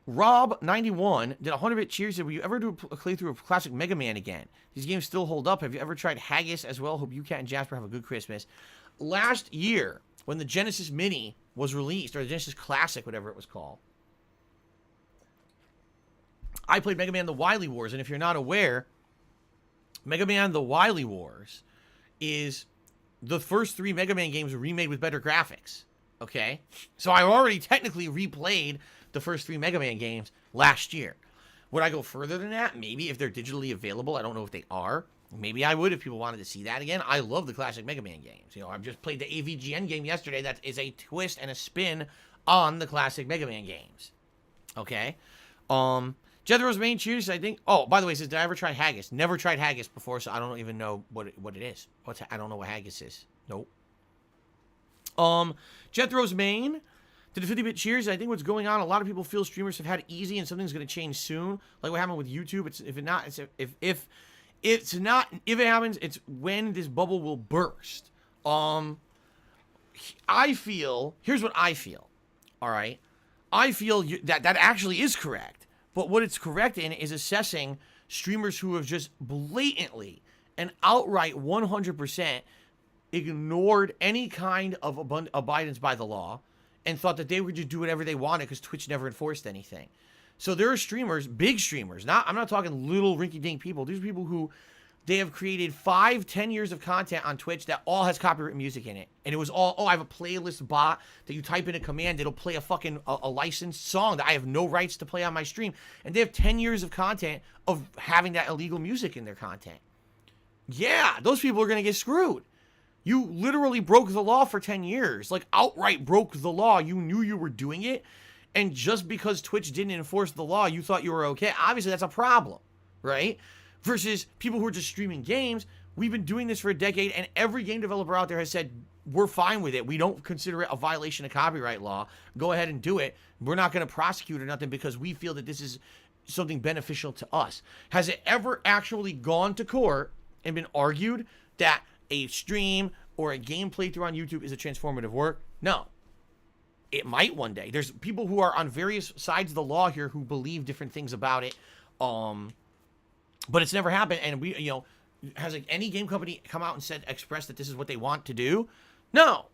Rob91, did 100-bit cheers. Said, will you ever do a playthrough of classic Mega Man again? These games still hold up. Have you ever tried Haggis as well? Hope you, Cat, and Jasper have a good Christmas. Last year, when the Genesis Mini was released, or the Genesis Classic, whatever it was called, I played Mega Man The Wily Wars, and if you're not aware, Mega Man The Wily Wars is the first 3 Mega Man games remade with better graphics, okay? So I already technically replayed the first 3 Mega Man games last year. Would I go further than that? Maybe, if they're digitally available. I don't know if they are. Maybe I would if people wanted to see that again. I love the classic Mega Man games. You know, I've just played the AVGN game yesterday that is a twist and a spin on the classic Mega Man games, okay? Jethro's main cheers, I think. Oh, by the way, says, did I ever try Haggis? Never tried Haggis before, so I don't even know what it is. I don't know what Haggis is. Nope. Jethro's main did a 50-bit cheers. I think what's going on, a lot of people feel streamers have had it easy and something's going to change soon. Like what happened with YouTube. If it happens, it's when this bubble will burst. I feel, here's what I feel. All right. I feel that actually is correct. But what it's correct in is assessing streamers who have just blatantly and outright 100% ignored any kind of abidance by the law and thought that they would just do whatever they wanted because Twitch never enforced anything. So there are streamers, big streamers, I'm not talking little rinky-dink people. These are people who they have created 5-10 years of content on Twitch that all has copyright music in it. And it was all, I have a playlist bot that you type in a command, it'll play a fucking a licensed song that I have no rights to play on my stream. And they have 10 years of content of having that illegal music in their content. Yeah, those people are going to get screwed. You literally broke the law for 10 years. Like, outright broke the law. You knew you were doing it. And just because Twitch didn't enforce the law, you thought you were okay. Obviously, that's a problem, right? Versus people who are just streaming games. We've been doing this for a decade, and every game developer out there has said, we're fine with it. We don't consider it a violation of copyright law. Go ahead and do it. We're not going to prosecute or nothing because we feel that this is something beneficial to us. Has it ever actually gone to court and been argued that a stream or a game playthrough on YouTube is a transformative work? No. It might one day. There's people who are on various sides of the law here who believe different things about it. But it's never happened. And we, has like any game company come out and expressed that this is what they want to do? No.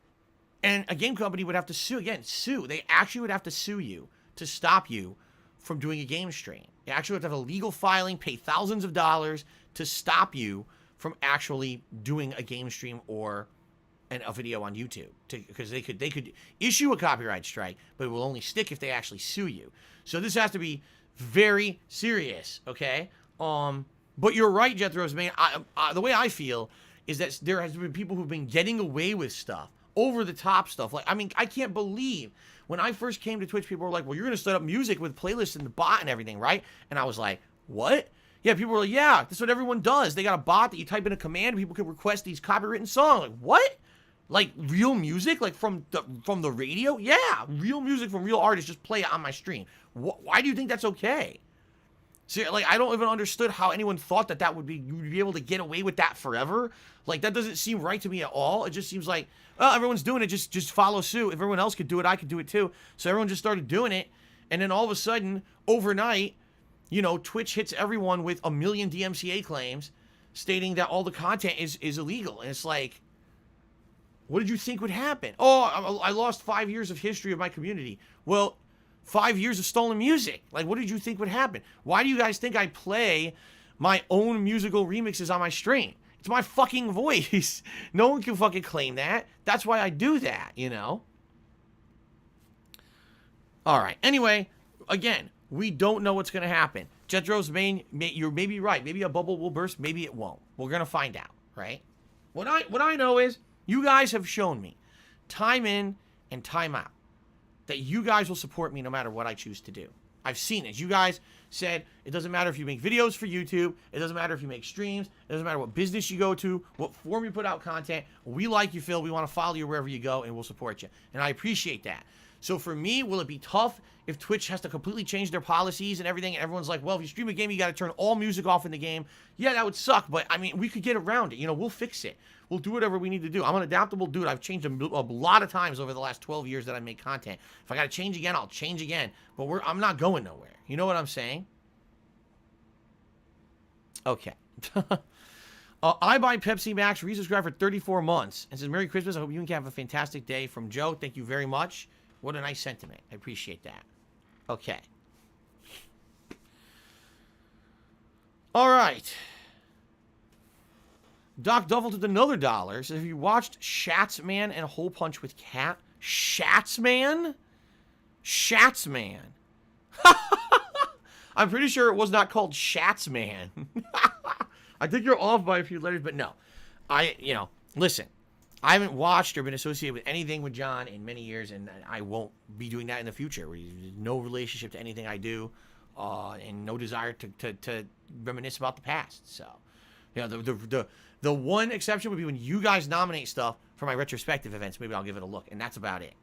And a game company would have to sue. Again, sue. They actually would have to sue you to stop you from doing a game stream. They actually would have to have a legal filing, pay thousands of dollars to stop you from actually doing a game stream or a video on YouTube, because they could issue a copyright strike, but it will only stick if they actually sue you. So this has to be very serious, okay? But you're right, Jethro's man. The way I feel is that there has been people who've been getting away with stuff, over the top stuff. Like, I mean, I can't believe when I first came to Twitch, people were like, "Well, you're gonna set up music with playlists and the bot and everything, right?" And I was like, "What?" Yeah, people were like, "Yeah, that's what everyone does. They got a bot that you type in a command, people can request these copywritten songs." Like, what? Like real music, like from the radio? Yeah, real music from real artists. Just play it on my stream. Why do you think that's okay? See, like, I don't even understood how anyone thought that would be, you would be able to get away with that forever. Like, that doesn't seem right to me at all. It just seems like, oh, everyone's doing it, just follow suit. If everyone else could do it, I could do it too. So everyone just started doing it, and then all of a sudden, overnight, Twitch hits everyone with 1 million DMCA claims stating that all the content is illegal. And it's like, what did you think would happen? Oh, I lost 5 years of history of my community. Well, 5 years of stolen music. Like, what did you think would happen? Why do you guys think I play my own musical remixes on my stream? It's my fucking voice. No one can fucking claim that. That's why I do that, All right. Anyway, again, we don't know what's going to happen. Jethro's main, you're maybe right. Maybe a bubble will burst. Maybe it won't. We're going to find out, right? What I know is you guys have shown me time in and time out that you guys will support me no matter what I choose to do. I've seen it. You guys said it doesn't matter if you make videos for YouTube. It doesn't matter if you make streams. It doesn't matter what business you go to, what form you put out content. We like you, Phil. We want to follow you wherever you go, and we'll support you. And I appreciate that. So for me, will it be tough if Twitch has to completely change their policies and everything, and everyone's like, well, if you stream a game, you got to turn all music off in the game? Yeah, that would suck, but I mean, we could get around it. We'll fix it. We'll do whatever we need to do. I'm an adaptable dude. I've changed a lot of times over the last 12 years that I make content. If I got to change again, I'll change again. But I'm not going nowhere. You know what I'm saying? Okay. I buy Pepsi Max, resubscribe for 34 months. And says, Merry Christmas. I hope you can have a fantastic day, from Joe. Thank you very much. What a nice sentiment. I appreciate that. Okay. All right. Doc Duffel took another $1. Says, have you watched Shatsman and Hole Punch with Cat? Shatsman? Shatsman. I'm pretty sure it was not called Shatsman. I think you're off by a few letters, but no. Listen. I haven't watched or been associated with anything with John in many years, and I won't be doing that in the future. There's no relationship to anything I do, and no desire to reminisce about the past. So, the one exception would be when you guys nominate stuff for my retrospective events. Maybe I'll give it a look, and that's about it.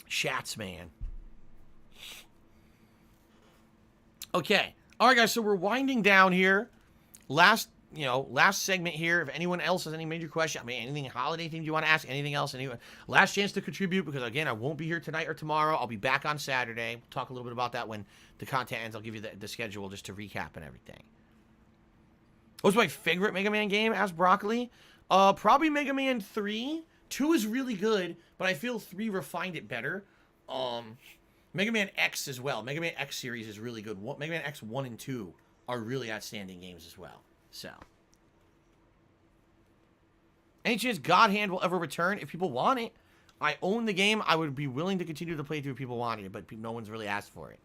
Shatsman. Okay. All right, guys, so we're winding down here. Last you know, last segment here. If anyone else has any major question, I mean, anything holiday themed you want to ask, anything else, anyone, last chance to contribute, because again, I won't be here tonight or tomorrow. I'll be back on Saturday. We'll talk a little bit about that when the content ends. I'll give you the schedule just to recap and everything. What's my favorite Mega Man game? Asked Broccoli. Probably Mega Man 3. 2 is really good, but I feel 3 refined it better. Mega Man X as well. Mega Man X series is really good. Mega Man X 1 and 2 are really outstanding games as well. So, any chance God Hand will ever return? If people want it, I own the game. I would be willing to continue to play through if people wanted it, but no one's really asked for it.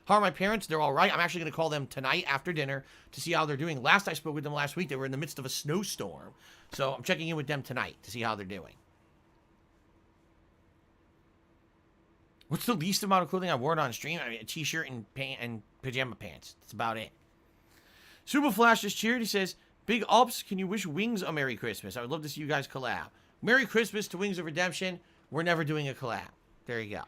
How are my parents? They're all right. I'm actually going to call them tonight after dinner to see how they're doing. Last I spoke with them last week, they were in the midst of a snowstorm. So I'm checking in with them tonight to see how they're doing. What's the least amount of clothing I wore on stream? I mean, a t-shirt and pajama pants. That's about it. Super Flash just cheered. He says, Big Ups, can you wish Wings a Merry Christmas? I would love to see you guys collab. Merry Christmas to Wings of Redemption. We're never doing a collab. There you go.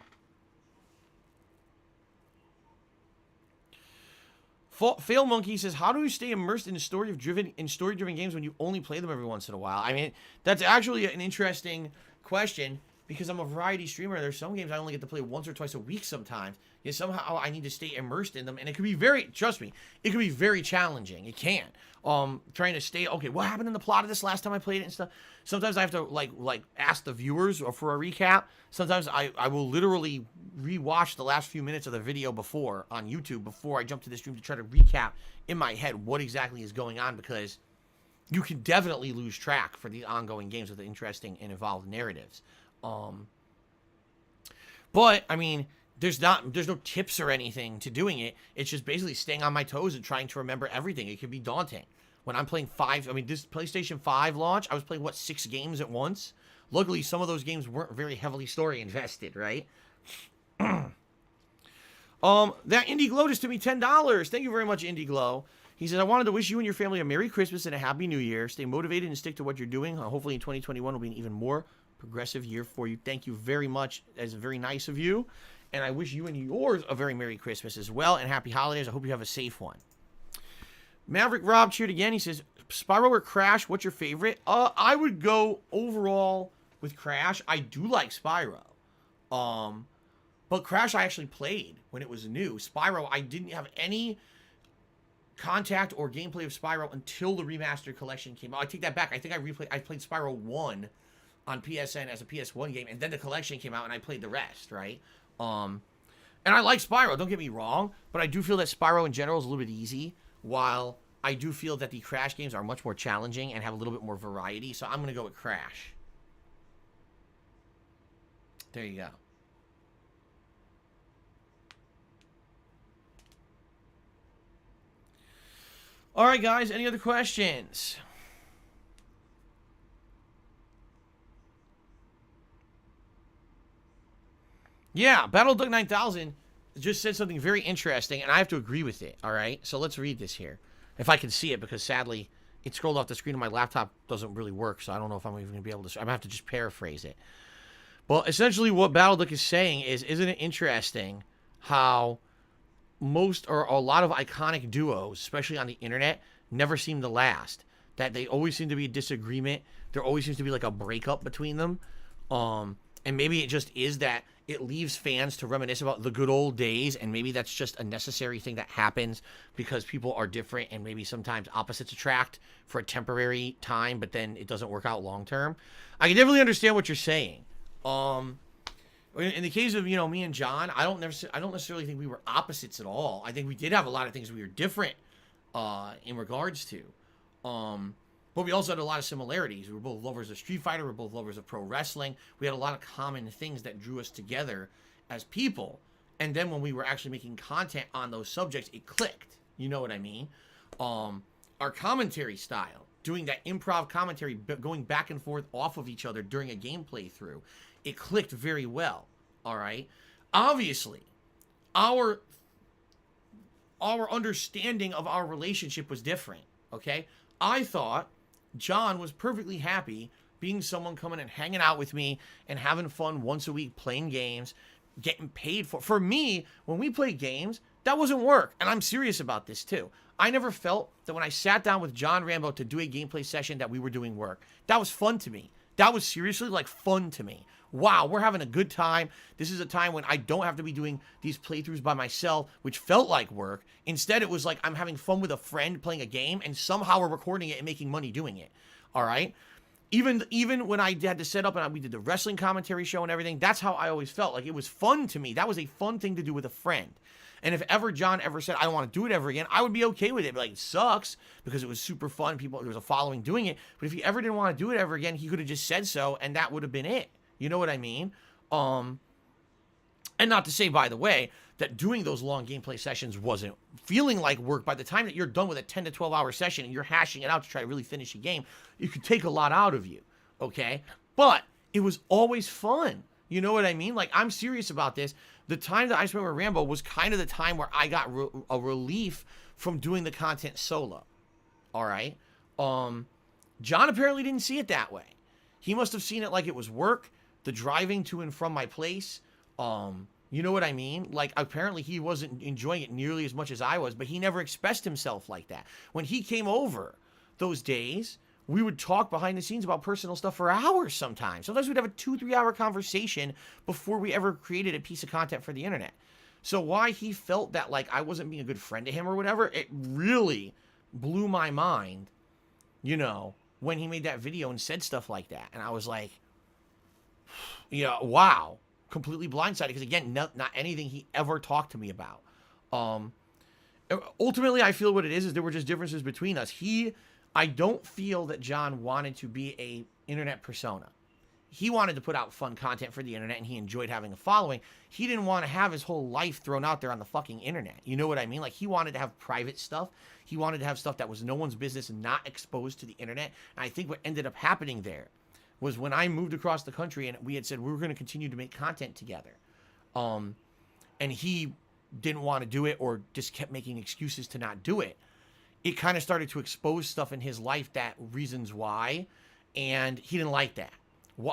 Fail Monkey says, how do you stay immersed in story-driven games when you only play them every once in a while? I mean, that's actually an interesting question, because I'm a variety streamer. There's some games I only get to play once or twice a week sometimes. Yet somehow I need to stay immersed in them. And it can be trust me, it can be very challenging. It can. Trying to stay, okay, what happened in the plot of this last time I played it and stuff? Sometimes I have to, like ask the viewers or for a recap. Sometimes I will literally rewatch the last few minutes of the video on YouTube before I jump to the stream to try to recap in my head what exactly is going on, because you can definitely lose track for these ongoing games with interesting and involved narratives. But I mean, there's no tips or anything to doing it. It's just basically staying on my toes and trying to remember everything. It can be daunting. When I'm playing this PlayStation 5 launch, I was playing 6 games at once. Luckily, some of those games weren't very heavily story invested, right? That Indie Glow just to me $10. Thank you very much, Indie Glow. He said, I wanted to wish you and your family a Merry Christmas and a Happy New Year. Stay motivated and stick to what you're doing. Hopefully in 2021 will be an even more progressive year for you. Thank you very much. That's very nice of you. And I wish you and yours a very Merry Christmas as well, and Happy Holidays. I hope you have a safe one. Maverick Rob cheered again. He says, Spyro or Crash, what's your favorite? I would go overall with Crash. I do like Spyro. But Crash I actually played when it was new. Spyro, I didn't have any contact or gameplay of Spyro until the remastered collection came out. I take that back. I think I played Spyro 1 on PSN as a PS1 game, and then the collection came out and I played the rest, right? And I like Spyro, don't get me wrong, but I do feel that Spyro in general is a little bit easy, while I do feel that the Crash games are much more challenging and have a little bit more variety, so I'm going to go with Crash. There you go. All right, guys, any other questions? Yeah, BattleDuck 9000 just said something very interesting, and I have to agree with it, all right? So let's read this here, if I can see it, because sadly, it scrolled off the screen and my laptop doesn't really work, so I don't know if I'm even going to be able to... I'm going to have to just paraphrase it. Well, essentially what BattleDuck is saying is, isn't it interesting how most or a lot of iconic duos, especially on the internet, never seem to last? That they always seem to be a disagreement. There always seems to be like a breakup between them. And maybe it just is that it leaves fans to reminisce about the good old days, and maybe that's just a necessary thing that happens because people are different, and maybe sometimes opposites attract for a temporary time, but then it doesn't work out long term. I can definitely understand what you're saying. In the case of, me and John, I don't necessarily think we were opposites at all. I think we did have a lot of things we were different in regards to. But we also had a lot of similarities. We were both lovers of Street Fighter. We were both lovers of pro wrestling. We had a lot of common things that drew us together as people. And then when we were actually making content on those subjects, it clicked. You know what I mean? Our commentary style, doing that improv commentary, going back and forth off of each other during a game playthrough, it clicked very well. All right? Obviously, our understanding of our relationship was different. Okay? I thought John was perfectly happy being someone coming and hanging out with me and having fun once a week playing games, getting paid for. For me, when we play games, that wasn't work. And I'm serious about this too. I never felt that when I sat down with John Rambo to do a gameplay session that we were doing work. That was fun to me. That was seriously like fun to me. Wow, we're having a good time. This is a time when I don't have to be doing these playthroughs by myself, which felt like work. Instead, it was like I'm having fun with a friend playing a game, and somehow we're recording it and making money doing it. All right? Even when I had to set up and we did the wrestling commentary show and everything, that's how I always felt. Like, it was fun to me. That was a fun thing to do with a friend. And if ever John ever said, I don't want to do it ever again, I would be okay with it. Like, it sucks because it was super fun. There was a following doing it. But if he ever didn't want to do it ever again, he could have just said so, and that would have been it. You know what I mean? And not to say, by the way, that doing those long gameplay sessions wasn't feeling like work. By the time that you're done with a 10 to 12 hour session and you're hashing it out to try to really finish a game, it could take a lot out of you, okay? But it was always fun. You know what I mean? Like, I'm serious about this. The time that I spent with Rambo was kind of the time where I got a relief from doing the content solo, all right? John apparently didn't see it that way. He must have seen it like it was work, the driving to and from my place. You know what I mean? Like, apparently he wasn't enjoying it nearly as much as I was, but he never expressed himself like that. When he came over those days, we would talk behind the scenes about personal stuff for hours sometimes. Sometimes we'd have a 2-3 hour conversation before we ever created a piece of content for the internet. So why he felt that, like, I wasn't being a good friend to him or whatever, it really blew my mind, you know, when he made that video and said stuff like that. And I was like, yeah, wow. Completely blindsided, because again, not anything he ever talked to me about. Ultimately, I feel what it is there were just differences between us. I don't feel that John wanted to be a internet persona. He wanted to put out fun content for the internet, and he enjoyed having a following. He didn't want to have his whole life thrown out there on the fucking internet. You know what I mean? Like, he wanted to have private stuff. He wanted to have stuff that was no one's business and not exposed to the internet. And I think what ended up happening there was when I moved across the country and we had said we were going to continue to make content together. And he didn't want to do it or just kept making excuses to not do it. It kind of started to expose stuff in his life, that reasons why, and he didn't like that.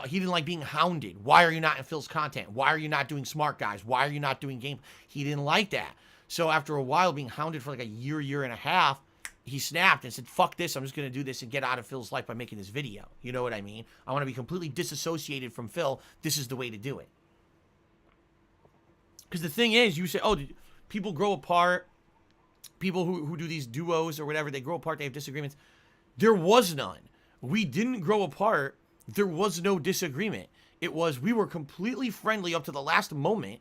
He didn't like being hounded. Why are you not in Phil's content? Why are you not doing Smart Guys? Why are you not doing game? He didn't like that. So after a while being hounded for like a year and a half, he snapped and said, fuck this, I'm just going to do this and get out of Phil's life by making this video. You know what I mean? I want to be completely disassociated from Phil. This is the way to do it. Because the thing is, you say, oh, people grow apart. People who do these duos or whatever, they grow apart, they have disagreements. There was none. We didn't grow apart. There was no disagreement. It was, we were completely friendly up to the last moment.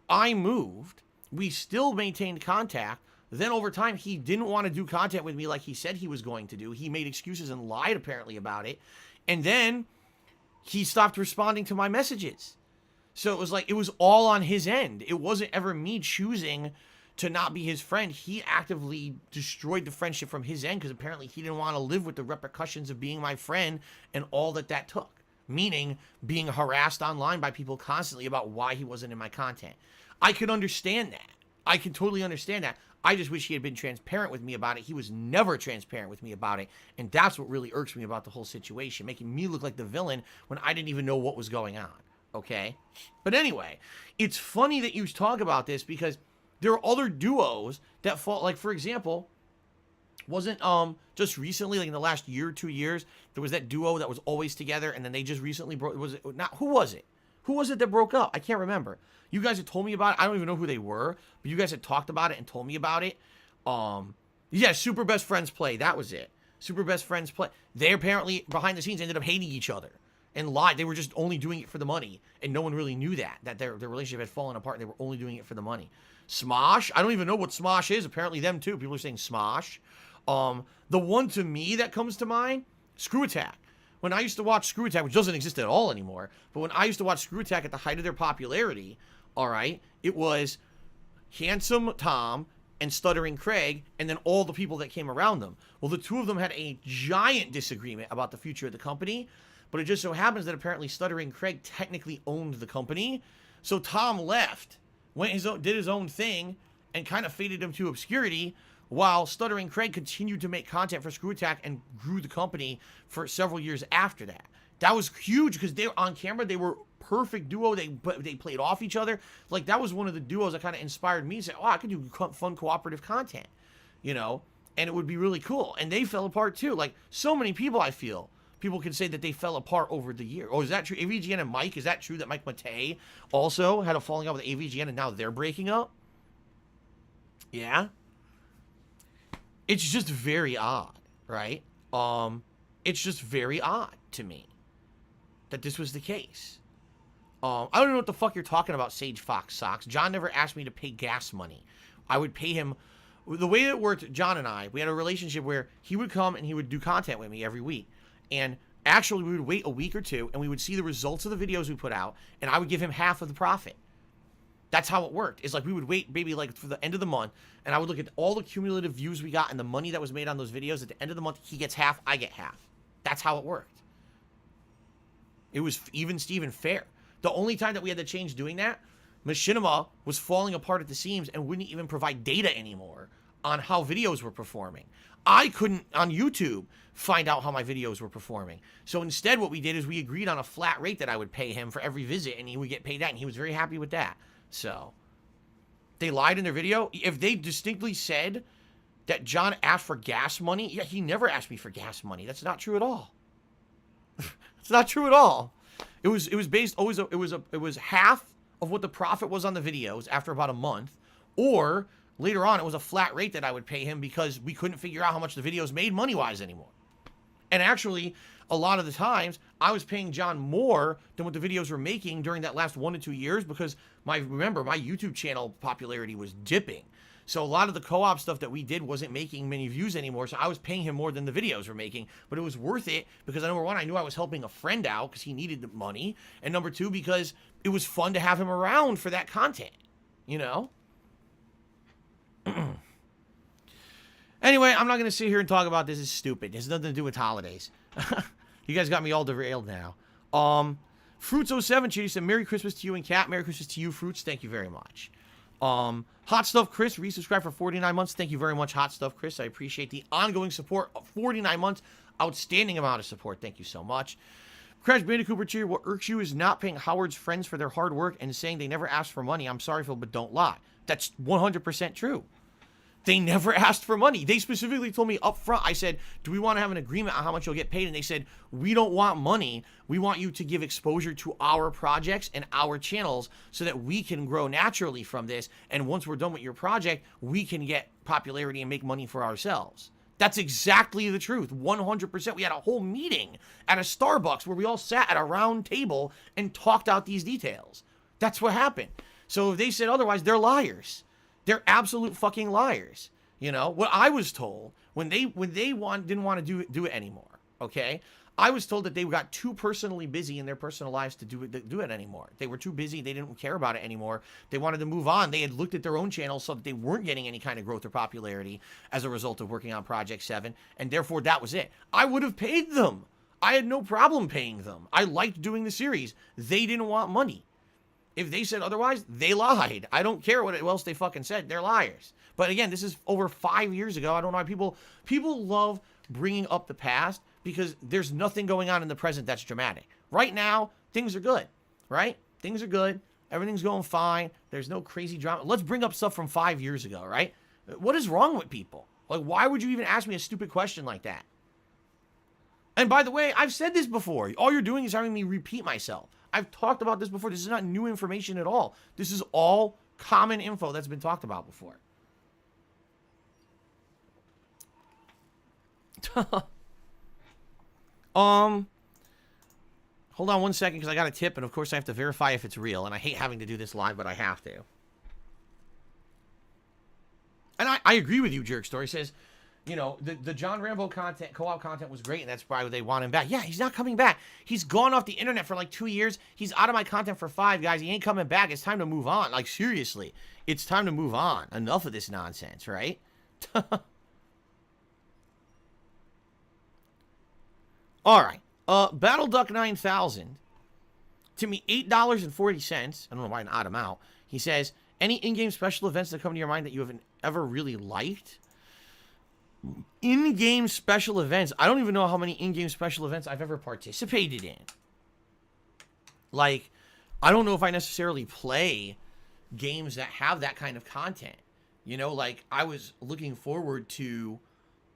I moved. We still maintained contact. Then over time, he didn't want to do content with me like he said he was going to do. He made excuses and lied apparently about it. And then he stopped responding to my messages. So it was like, it was all on his end. It wasn't ever me choosing to not be his friend. He actively destroyed the friendship from his end because apparently he didn't want to live with the repercussions of being my friend and all that took. Meaning being harassed online by people constantly about why he wasn't in my content. I could understand that. I can totally understand that. I just wish he had been transparent with me about it. He was never transparent with me about it. And that's what really irks me about the whole situation, making me look like the villain when I didn't even know what was going on. Okay? But anyway, it's funny that you talk about this because there are other duos that fall, like, for example, wasn't just recently, like in the last year or 2 years, there was that duo that was always together, and then they just recently broke. Was it not? Who was it? Who was it that broke up? I can't remember. You guys had told me about it. I don't even know who they were, but you guys had talked about it and told me about it. Yeah, Super Best Friends Play. That was it. Super Best Friends Play. They apparently, behind the scenes, ended up hating each other and lied. They were just only doing it for the money, and no one really knew that their relationship had fallen apart, and they were only doing it for the money. Smosh. I don't even know what Smosh is. Apparently them too. People are saying Smosh. The one to me that comes to mind, Screw Attack. When I used to watch Screw Attack, which doesn't exist at all anymore, but when I used to watch Screw Attack at the height of their popularity, all right, it was Handsome Tom and Stuttering Craig, and then all the people that came around them. Well, the two of them had a giant disagreement about the future of the company, but it just so happens that apparently Stuttering Craig technically owned the company, so Tom left, did his own thing, and kind of faded him to obscurity, while Stuttering Craig continued to make content for Screw Attack and grew the company for several years after that. That was huge because they were on camera. They were perfect duo. They played off each other. Like, that was one of the duos that kind of inspired me to say, oh, I could do fun cooperative content, you know? And it would be really cool. And they fell apart too. Like, so many people, I feel, people can say that they fell apart over the year. Oh, is that true? AVGN and Mike, is that true that Mike Matei also had a falling out with AVGN and now they're breaking up? Yeah. It's just very odd, right? It's just very odd to me that this was the case. I don't know what the fuck you're talking about, Sage Fox Socks. John never asked me to pay gas money. I would pay him. The way it worked, John and I, we had a relationship where he would come and he would do content with me every week. And actually, we would wait a week or two and we would see the results of the videos we put out, and I would give him half of the profit. That's how it worked. It's like we would wait maybe like for the end of the month, and I would look at all the cumulative views we got and the money that was made on those videos. At the end of the month, he gets half, I get half. That's how it worked. It was even Steven fair. The only time that we had to change doing that, Machinima was falling apart at the seams and wouldn't even provide data anymore on how videos were performing. I couldn't, on YouTube, find out how my videos were performing. So instead what we did is we agreed on a flat rate that I would pay him for every visit, and he would get paid that, and he was very happy with that. So, they lied in their video. If they distinctly said that John asked for gas money, yeah, he never asked me for gas money. That's not true at all. It's not true at all. It was based always, it was half of what the profit was on the videos after about a month, or later on, it was a flat rate that I would pay him because we couldn't figure out how much the videos made money-wise anymore. And actually, a lot of the times, I was paying John more than what the videos were making during that last 1 to 2 years because, remember, my YouTube channel popularity was dipping. So a lot of the co-op stuff that we did wasn't making many views anymore, so I was paying him more than the videos were making. But it was worth it because, number one, I knew I was helping a friend out because he needed the money. And number two, because it was fun to have him around for that content, you know? Anyway, I'm not going to sit here and talk about this. It's stupid. It has nothing to do with holidays. You guys got me all derailed now. Fruits07, Chitty said, Merry Christmas to you and Kat. Merry Christmas to you, Fruits. Thank you very much. Hot Stuff Chris, resubscribed for 49 months. Thank you very much, Hot Stuff Chris. I appreciate the ongoing support of 49 months. Outstanding amount of support. Thank you so much. Crash Bandicoot Cheer, what irks you is not paying Howard's friends for their hard work and saying they never asked for money. I'm sorry, Phil, but don't lie. That's 100% true. They never asked for money. They specifically told me up front, I said, do we want to have an agreement on how much you'll get paid? And they said, we don't want money. We want you to give exposure to our projects and our channels so that we can grow naturally from this. And once we're done with your project, we can get popularity and make money for ourselves. That's exactly the truth. 100%. We had a whole meeting at a Starbucks where we all sat at a round table and talked out these details. That's what happened. So if they said otherwise, they're liars. They're absolute fucking liars. You know what I was told when they didn't want to do it anymore. Okay, I was told that they got too personally busy in their personal lives to do it anymore. They were too busy. They didn't care about it anymore. They wanted to move on. They had looked at their own channels, so that they weren't getting any kind of growth or popularity as a result of working on Project 7, and therefore that was it. I would have paid them. I had no problem paying them. I liked doing the series. They didn't want money. If they said otherwise, they lied. I don't care what else they fucking said. They're liars. But again, this is over 5 years ago. I don't know why people love bringing up the past because there's nothing going on in the present that's dramatic. Right now, things are good, right? Things are good. Everything's going fine. There's no crazy drama. Let's bring up stuff from 5 years ago, right? What is wrong with people? Like, why would you even ask me a stupid question like that? And by the way, I've said this before. All you're doing is having me repeat myself. I've talked about this before. This is not new information at all. This is all common info that's been talked about before. Hold on 1 second because I got a tip, and of course I have to verify if it's real, and I hate having to do this live, but I have to. And I agree with you, Jerk Story says, you know, the John Rambo content, co-op content was great, and that's why they want him back. Yeah, he's not coming back. He's gone off the internet for like 2 years. He's out of my content for 5, guys. He ain't coming back. It's time to move on. Like, seriously. It's time to move on. Enough of this nonsense, right? All right. Battle Duck 9000. To me, $8.40. I don't know why an odd amount. He says, any in-game special events that come to your mind that you haven't ever really liked? In-game special events. I don't even know how many in-game special events I've ever participated in. Like, I don't know if I necessarily play games that have that kind of content. You know, like, I was looking forward to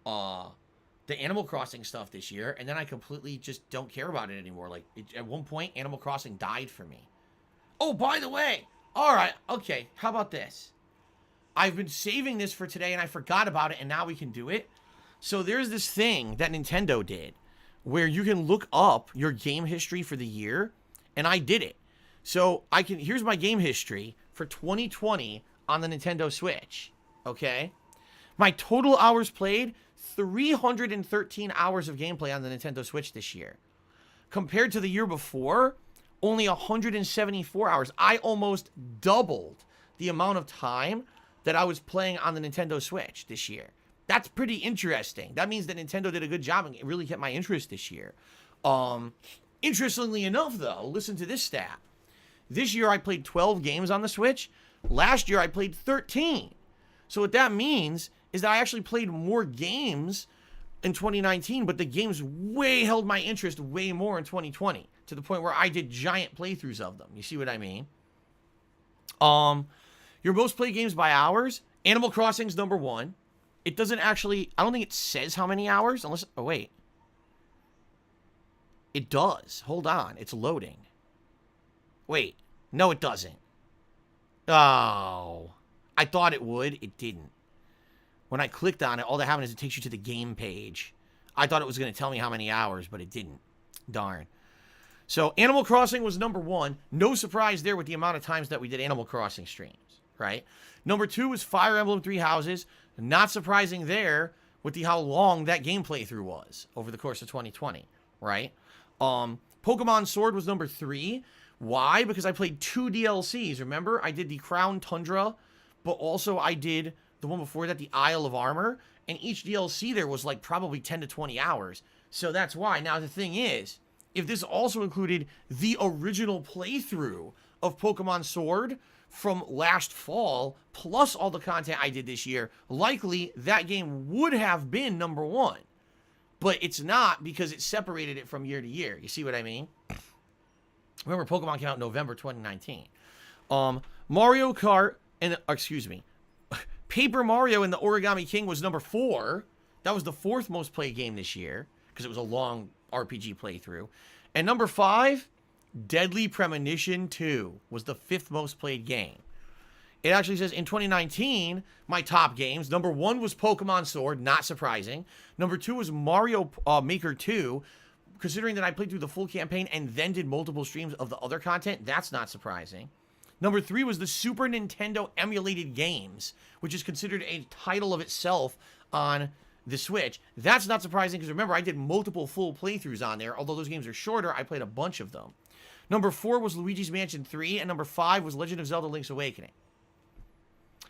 the Animal Crossing stuff this year, and then I completely just don't care about it anymore. Like, at one point, Animal Crossing died for me. Oh, by the way, all right, okay, how about this? I've been saving this for today, and I forgot about it, and now we can do it. So there's this thing that Nintendo did where you can look up your game history for the year, and I did it. So here's my game history for 2020 on the Nintendo Switch, okay? My total hours played, 313 hours of gameplay on the Nintendo Switch this year. Compared to the year before, only 174 hours. I almost doubled the amount of time that I was playing on the Nintendo Switch this year. That's pretty interesting. That means that Nintendo did a good job and it really kept my interest this year. Interestingly enough, though, listen to this stat. This year I played 12 games on the Switch. Last year I played 13. So what that means is that I actually played more games in 2019, but the games held my interest way more in 2020, to the point where I did giant playthroughs of them. You see what I mean? Your most played games by hours, Animal Crossing's number 1. It doesn't actually, I don't think it says how many hours, unless, oh wait. It does. Hold on, it's loading. Wait, no it doesn't. Oh, I thought it would, it didn't. When I clicked on it, all that happened is it takes you to the game page. I thought it was going to tell me how many hours, but it didn't. Darn. So, Animal Crossing was number 1. No surprise there with the amount of times that we did Animal Crossing streams, right? Number 2 was Fire Emblem Three Houses. Not surprising there with how long that game playthrough was over the course of 2020, right? Pokemon Sword was number 3. Why? Because I played 2 DLCs. Remember? I did the Crown Tundra, but also I did the one before that, the Isle of Armor, and each DLC there was like probably 10 to 20 hours. So that's why. Now the thing is, if this also included the original playthrough of Pokemon Sword from last fall, plus all the content I did this year, likely that game would have been number 1. But it's not, because it separated it from year to year. You see what I mean? Remember, Pokemon came out in November 2019. Mario Kart, Paper Mario and the Origami King was number 4. That was the 4th most played game this year, because it was a long RPG playthrough. And number 5, Deadly Premonition 2 was the 5th most played game. It actually says in 2019, my top games, number 1 was Pokemon Sword, not surprising. Number 2 was Mario Maker 2. Considering that I played through the full campaign and then did multiple streams of the other content, that's not surprising. Number 3 was the Super Nintendo emulated games, which is considered a title of itself on the Switch. That's not surprising because remember, I did multiple full playthroughs on there. Although those games are shorter, I played a bunch of them. Number 4 was Luigi's Mansion 3, and number 5 was Legend of Zelda Link's Awakening.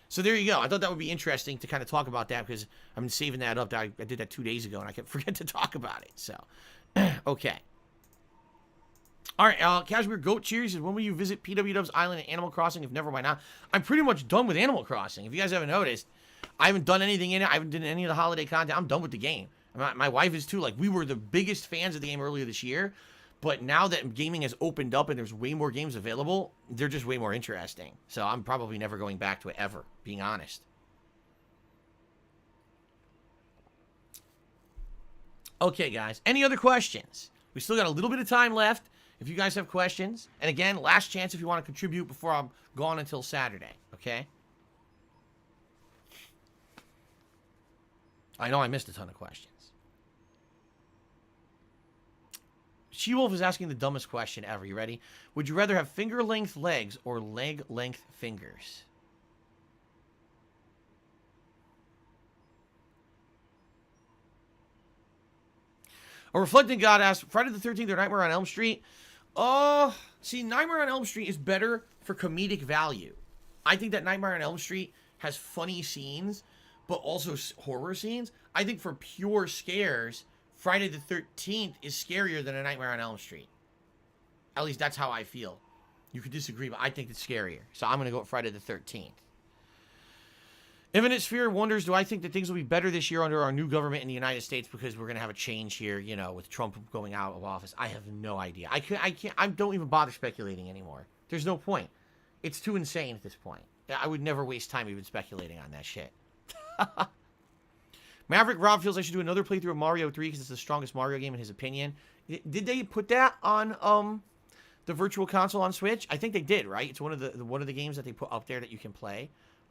So there you go. I thought that would be interesting to kind of talk about that because I've been saving that up. I did that 2 days ago, and I kept forgetting to talk about it. So, okay. All right, Cashmere Goat Cheers says, when will you visit PW Dub's Island and Animal Crossing? If never, why not? I'm pretty much done with Animal Crossing. If you guys haven't noticed, I haven't done anything in it. I haven't done any of the holiday content. I'm done with the game. My wife is too. Like, we were the biggest fans of the game earlier this year. But now that gaming has opened up and there's way more games available, they're just way more interesting. So I'm probably never going back to it ever, being honest. Okay, guys. Any other questions? We still got a little bit of time left if you guys have questions. And again, last chance if you want to contribute before I'm gone until Saturday. Okay? I know I missed a ton of questions. She-Wolf is asking the dumbest question ever. You ready? Would you rather have finger-length legs or leg-length fingers? A Reflecting God asks, Friday the 13th or Nightmare on Elm Street? See, Nightmare on Elm Street is better for comedic value. I think that Nightmare on Elm Street has funny scenes, but also horror scenes. I think for pure scares, Friday the 13th is scarier than A Nightmare on Elm Street. At least that's how I feel. You could disagree, but I think it's scarier. So I'm going to go with Friday the 13th. Infinite Sphere wonders, do I think that things will be better this year under our new government in the United States because we're going to have a change here, you know, with Trump going out of office? I have no idea. I don't even bother speculating anymore. There's no point. It's too insane at this point. I would never waste time even speculating on that shit. Maverick Rob feels I should do another playthrough of Mario 3 because it's the strongest Mario game in his opinion. Did they put that on the Virtual Console on Switch? I think they did, right? It's one of the games that they put up there that you can play.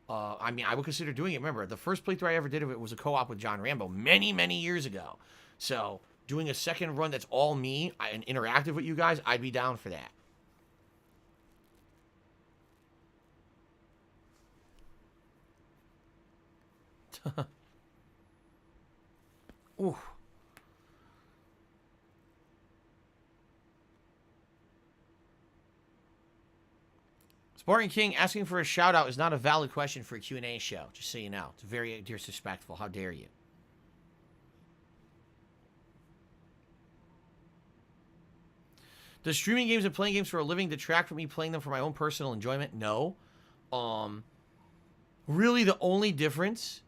I mean, I would consider doing it. Remember, the first playthrough I ever did of it was a co-op with John Rambo many, many years ago. So doing a second run that's all me and interactive with you guys, I'd be down for that. Ooh. Spartan King asking for a shout out is not a valid question for a Q&A show, just so you know. It's very disrespectful. How dare you? Does streaming games and playing games for a living detract from me playing them for my own personal enjoyment? No. Really the only difference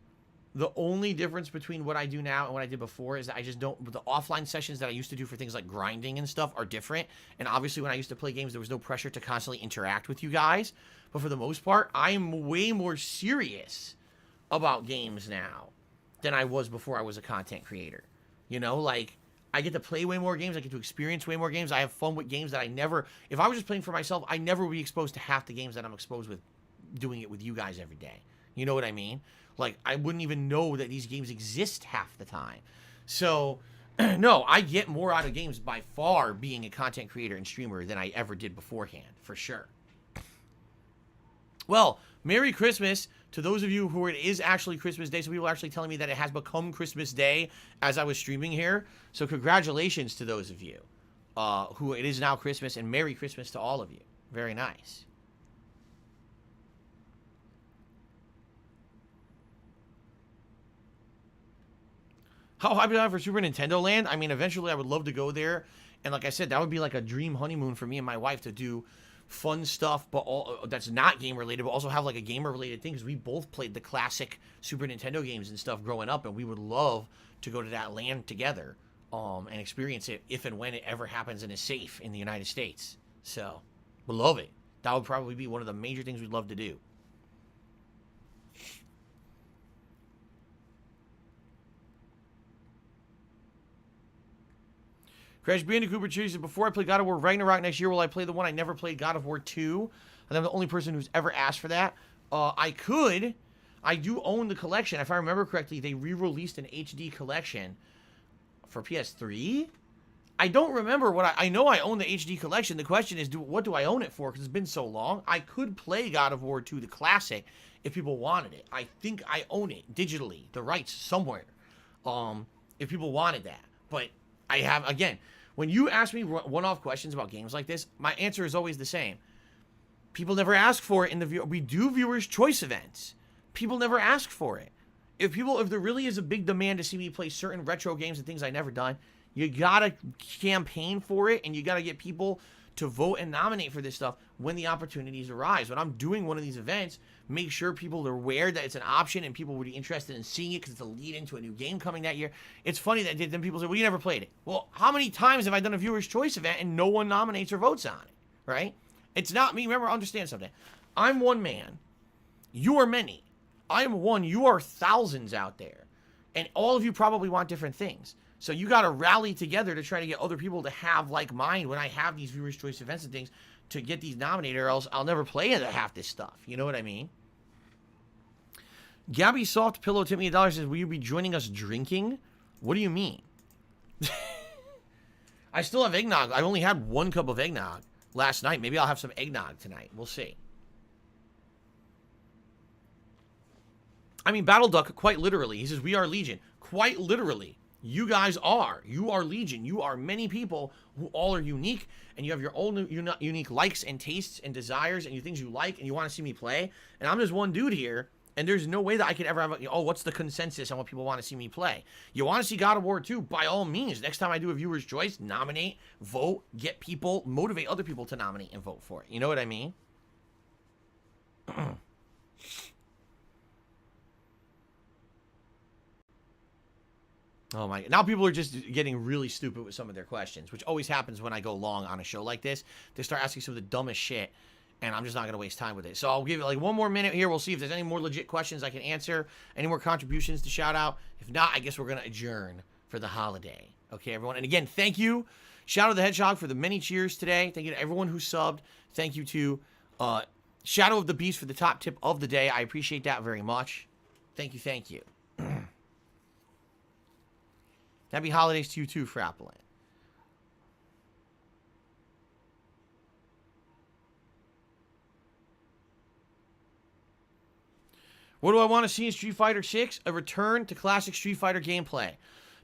between what I do now and what I did before is that I just don't, the offline sessions that I used to do for things like grinding and stuff are different. And obviously when I used to play games, there was no pressure to constantly interact with you guys. But for the most part, I'm way more serious about games now than I was before I was a content creator. You know, like, I get to play way more games. I get to experience way more games. I have fun with games that I never, if I was just playing for myself, I never would be exposed to half the games that I'm exposed with doing it with you guys every day. You know what I mean? Like, I wouldn't even know that these games exist half the time. So, no, I get more out of games by far being a content creator and streamer than I ever did beforehand, for sure. Well, Merry Christmas to those of you who it is actually Christmas Day. Some people are actually telling me that it has become Christmas Day as I was streaming here. So congratulations to those of you who it is now Christmas, and Merry Christmas to all of you. Very nice. How hyped am I for Super Nintendo Land? I mean, eventually I would love to go there. And like I said, that would be like a dream honeymoon for me and my wife to do fun stuff, but all that's not game related, but also have like a gamer related thing, because we both played the classic Super Nintendo games and stuff growing up, and we would love to go to that land together and experience it if and when it ever happens and is safe in the United States. So, we love it. That would probably be one of the major things we'd love to do. Crash Bandicoot chooses, before I play God of War Ragnarok next year, will I play the one I never played, God of War 2? And I'm the only person who's ever asked for that. I could. I do own the collection. If I remember correctly, they re-released an HD collection for PS3? I don't remember what I know I own the HD collection. The question is, what do I own it for? Because it's been so long. I could play God of War 2, the classic, if people wanted it. I think I own it digitally, the rights somewhere, if people wanted that. But I have, again, when you ask me one-off questions about games like this, my answer is always the same. People never ask for it in the we do viewers' choice events. People never ask for it. If there really is a big demand to see me play certain retro games and things I've never done, you gotta campaign for it, and you gotta get people to vote and nominate for this stuff when the opportunities arise. When I'm doing one of these events, make sure people are aware that it's an option and people would be interested in seeing it because it's a lead into a new game coming that year. It's funny that then people say, well, you never played it. Well, how many times have I done a viewer's choice event and no one nominates or votes on it, right? It's not me. Remember, understand something. I'm one man. You are many. I am one. You are thousands out there. And all of you probably want different things. So you got to rally together to try to get other people to have like mine when I have these viewers' choice events and things to get these nominated, or else I'll never play half this stuff. You know what I mean? Gabby Soft Pillow tipped me $1 says, will you be joining us drinking? What do you mean? I still have eggnog. I only had 1 cup of eggnog last night. Maybe I'll have some eggnog tonight. We'll see. I mean, Battle Duck, quite literally. He says, we are Legion. Quite literally. You guys are. You are Legion. You are many people who all are unique, and you have your own unique likes and tastes and desires and things you like, and you want to see me play. And I'm just one dude here, and there's no way that I could ever have, what's the consensus on what people want to see me play? You want to see God of War 2? By all means. Next time I do a viewer's choice, nominate, vote, get people, motivate other people to nominate and vote for it. You know what I mean? Oh my, now people are just getting really stupid with some of their questions, which always happens when I go long on a show like this. They start asking some of the dumbest shit, and I'm just not going to waste time with it. So I'll give it like one more minute here. We'll see if there's any more legit questions I can answer, any more contributions to shout out. If not, I guess we're going to adjourn for the holiday. Okay, everyone. And again, thank you. Shout out to the Hedgehog for the many cheers today. Thank you to everyone who subbed. Thank you to Shadow of the Beast for the top tip of the day. I appreciate that very much. Thank you, thank you. Happy holidays to you too, Frappelant. What do I want to see in Street Fighter 6? A return to classic Street Fighter gameplay.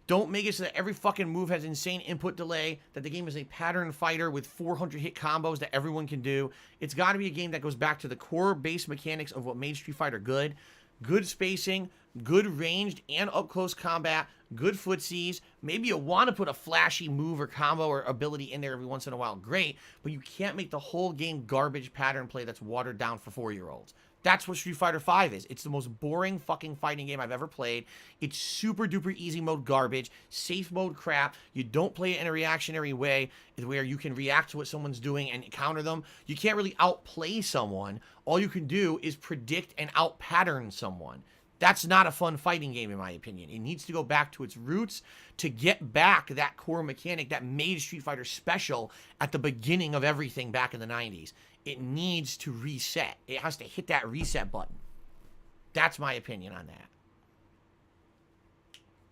Don't make it so that every fucking move has insane input delay, that the game is a pattern fighter with 400 hit combos that everyone can do. It's got to be a game that goes back to the core base mechanics of what made Street Fighter good. Good spacing, good ranged and up-close combat, good footsies. Maybe you want to put a flashy move or combo or ability in there every once in a while. Great, but you can't make the whole game garbage pattern play that's watered down for 4-year-olds. That's what Street Fighter V is. It's the most boring fucking fighting game I've ever played. It's super duper easy mode garbage, safe mode crap. You don't play it in a reactionary way where you can react to what someone's doing and counter them. You can't really outplay someone. All you can do is predict and out-pattern someone. That's not a fun fighting game, in my opinion. It needs to go back to its roots to get back that core mechanic that made Street Fighter special at the beginning of everything back in the 90s. It needs to reset. It has to hit that reset button. That's my opinion on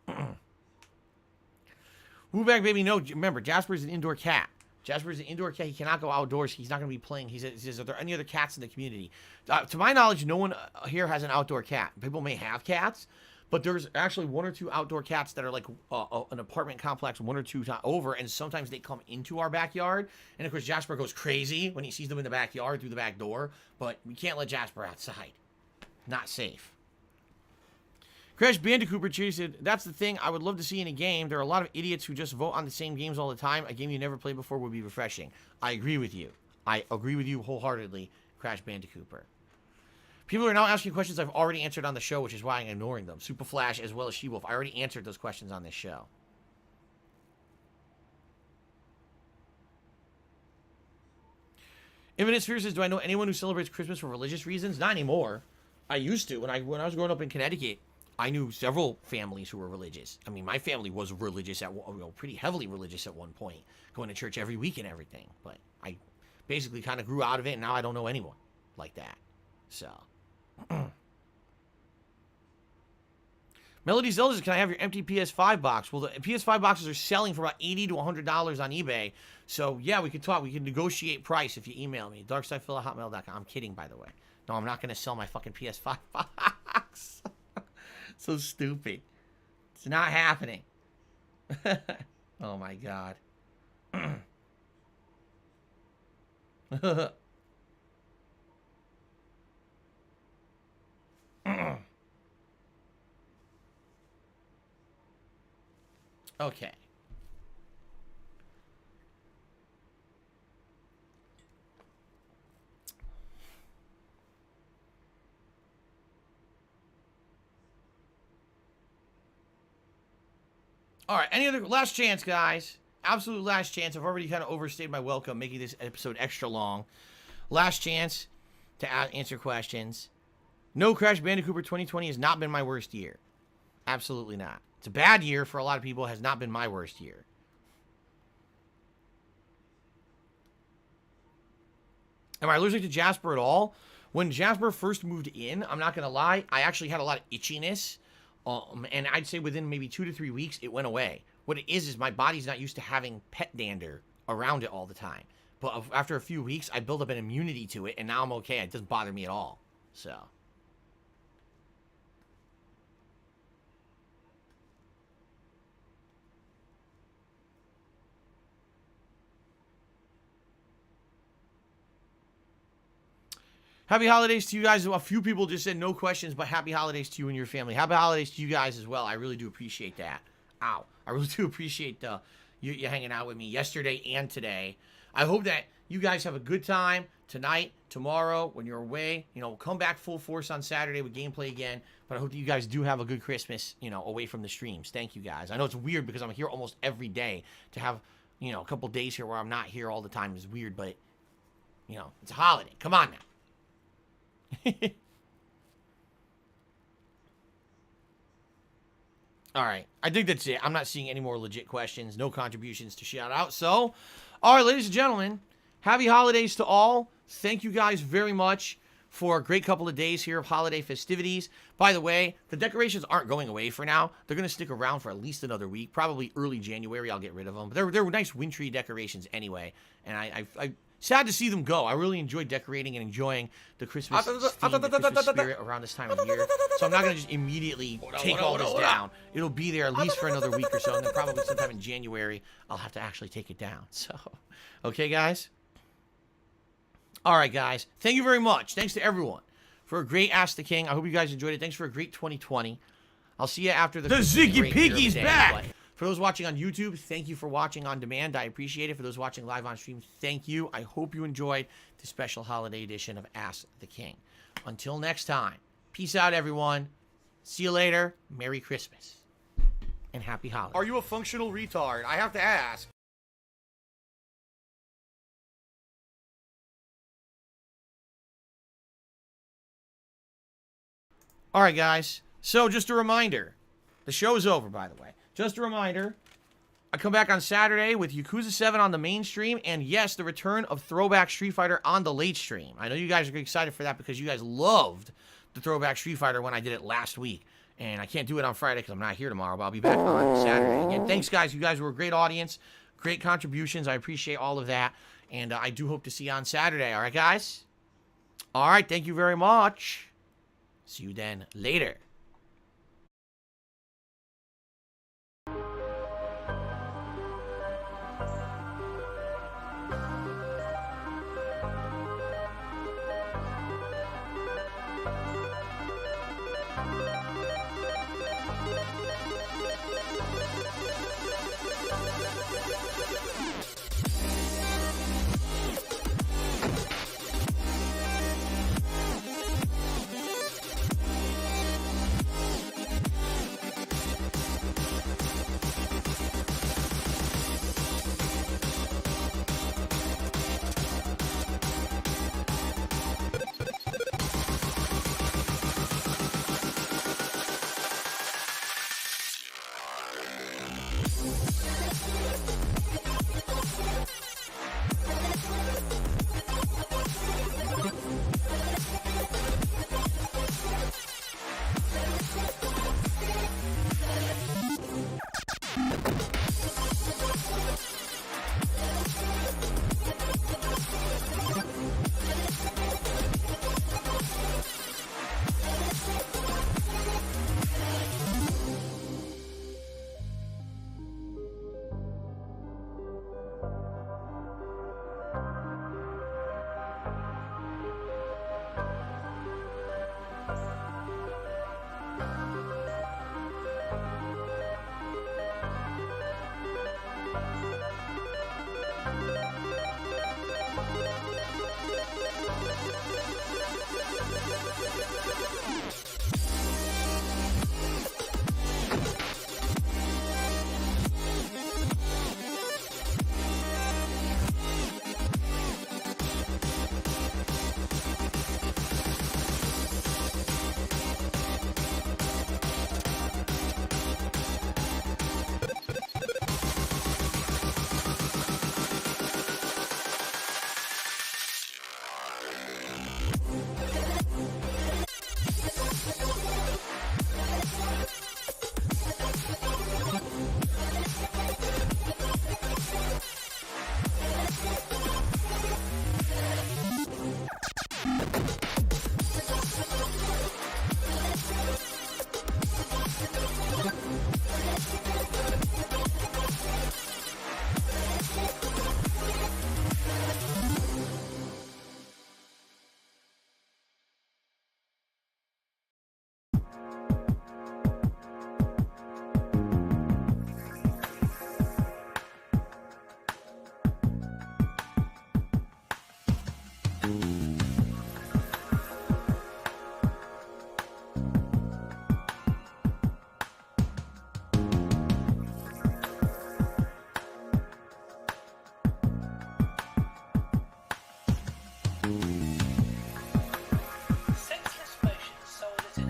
that. Woo back, baby. No, remember, Jasper's an indoor cat. Jasper's an indoor cat. He cannot go outdoors. He's not going to be playing. He says, are there any other cats in the community? To my knowledge, no one here has an outdoor cat. People may have cats, but there's actually 1 or 2 outdoor cats that are like an apartment complex 1 or 2 over, and sometimes they come into our backyard. And of course, Jasper goes crazy when he sees them in the backyard through the back door, but we can't let Jasper outside. Not safe. Crash Bandicoot cheers said, that's the thing I would love to see in a game. There are a lot of idiots who just vote on the same games all the time. A game you never played before would be refreshing. I agree with you. I agree with you wholeheartedly, Crash Bandicoot. People are now asking questions I've already answered on the show, which is why I'm ignoring them. Super Flash as well as She-Wolf. I already answered those questions on this show. Infinite Sphere says, do I know anyone who celebrates Christmas for religious reasons? Not anymore. I used to. When I was growing up in Connecticut, I knew several families who were religious. I mean, my family was religious pretty heavily religious at one point, going to church every week and everything. But I basically kind of grew out of it, and now I don't know anyone like that. So, Melody Zelda says, can I have your empty PS5 box? Well, the PS5 boxes are selling for about $80 to $100 on eBay. So, yeah, we can talk. We can negotiate price if you email me. darksidephil@hotmail.com. I'm kidding, by the way. No, I'm not going to sell my fucking PS5 box. So stupid. It's not happening. Oh, my God. Okay. All right, any other last chance, guys? Absolute last chance. I've already kind of overstayed my welcome, making this episode extra long. Last chance to answer questions. No, Crash Bandicoot 2020 has not been my worst year. Absolutely not. It's a bad year for a lot of people. It has not been my worst year. Am I allergic to Jasper at all? When Jasper first moved in, I'm not going to lie, I actually had a lot of itchiness. And I'd say within maybe 2 to 3 weeks, it went away. What it is my body's not used to having pet dander around it all the time. But after a few weeks, I built up an immunity to it, and now I'm okay. It doesn't bother me at all. So. Happy holidays to you guys. A few people just said no questions, but happy holidays to you and your family. Happy holidays to you guys as well. I really do appreciate that. Ow. I really do appreciate you hanging out with me yesterday and today. I hope that you guys have a good time tonight, tomorrow, when you're away. You know, come back full force on Saturday with gameplay again. But I hope that you guys do have a good Christmas, you know, away from the streams. Thank you guys. I know it's weird because I'm here almost every day. To have, you know, a couple days here where I'm not here all the time is weird, but You know, it's a holiday. Come on now. All right. I think that's it. I'm not seeing any more legit questions. No contributions to shout out. So, all right, ladies and gentlemen, happy holidays to all. Thank you guys very much for a great couple of days here of holiday festivities. By the way, the decorations aren't going away for now. They're going to stick around for at least another week. Probably early January, I'll get rid of them. But they're nice wintry decorations anyway. And I sad to see them go. I really enjoy decorating and enjoying the Christmas theme, the Christmas spirit around this time of year. So I'm not going to just immediately take all this down. It'll be there at least for another week or so. And then probably sometime in January, I'll have to actually take it down. So, okay, guys? All right, guys. Thank you very much. Thanks to everyone for a great Ask the King. I hope you guys enjoyed it. Thanks for a great 2020. I'll see you after the Ziggy Piggy's back! But for those watching on YouTube, thank you for watching on demand. I appreciate it. For those watching live on stream, thank you. I hope you enjoyed the special holiday edition of Ask the King. Until next time, peace out, everyone. See you later. Merry Christmas. And happy holidays. Are you a functional retard? I have to ask. All right, guys. So just a reminder. The show is over, by the way. Just a reminder. I come back on Saturday with Yakuza 7 on the main stream. And yes, the return of Throwback Street Fighter on the late stream. I know you guys are excited for that because you guys loved the Throwback Street Fighter when I did it last week. And I can't do it on Friday because I'm not here tomorrow. But I'll be back on Saturday. Again, thanks, guys. You guys were a great audience. Great contributions. I appreciate all of that. And I do hope to see you on Saturday. All right, guys? All right. Thank you very much. See you then later.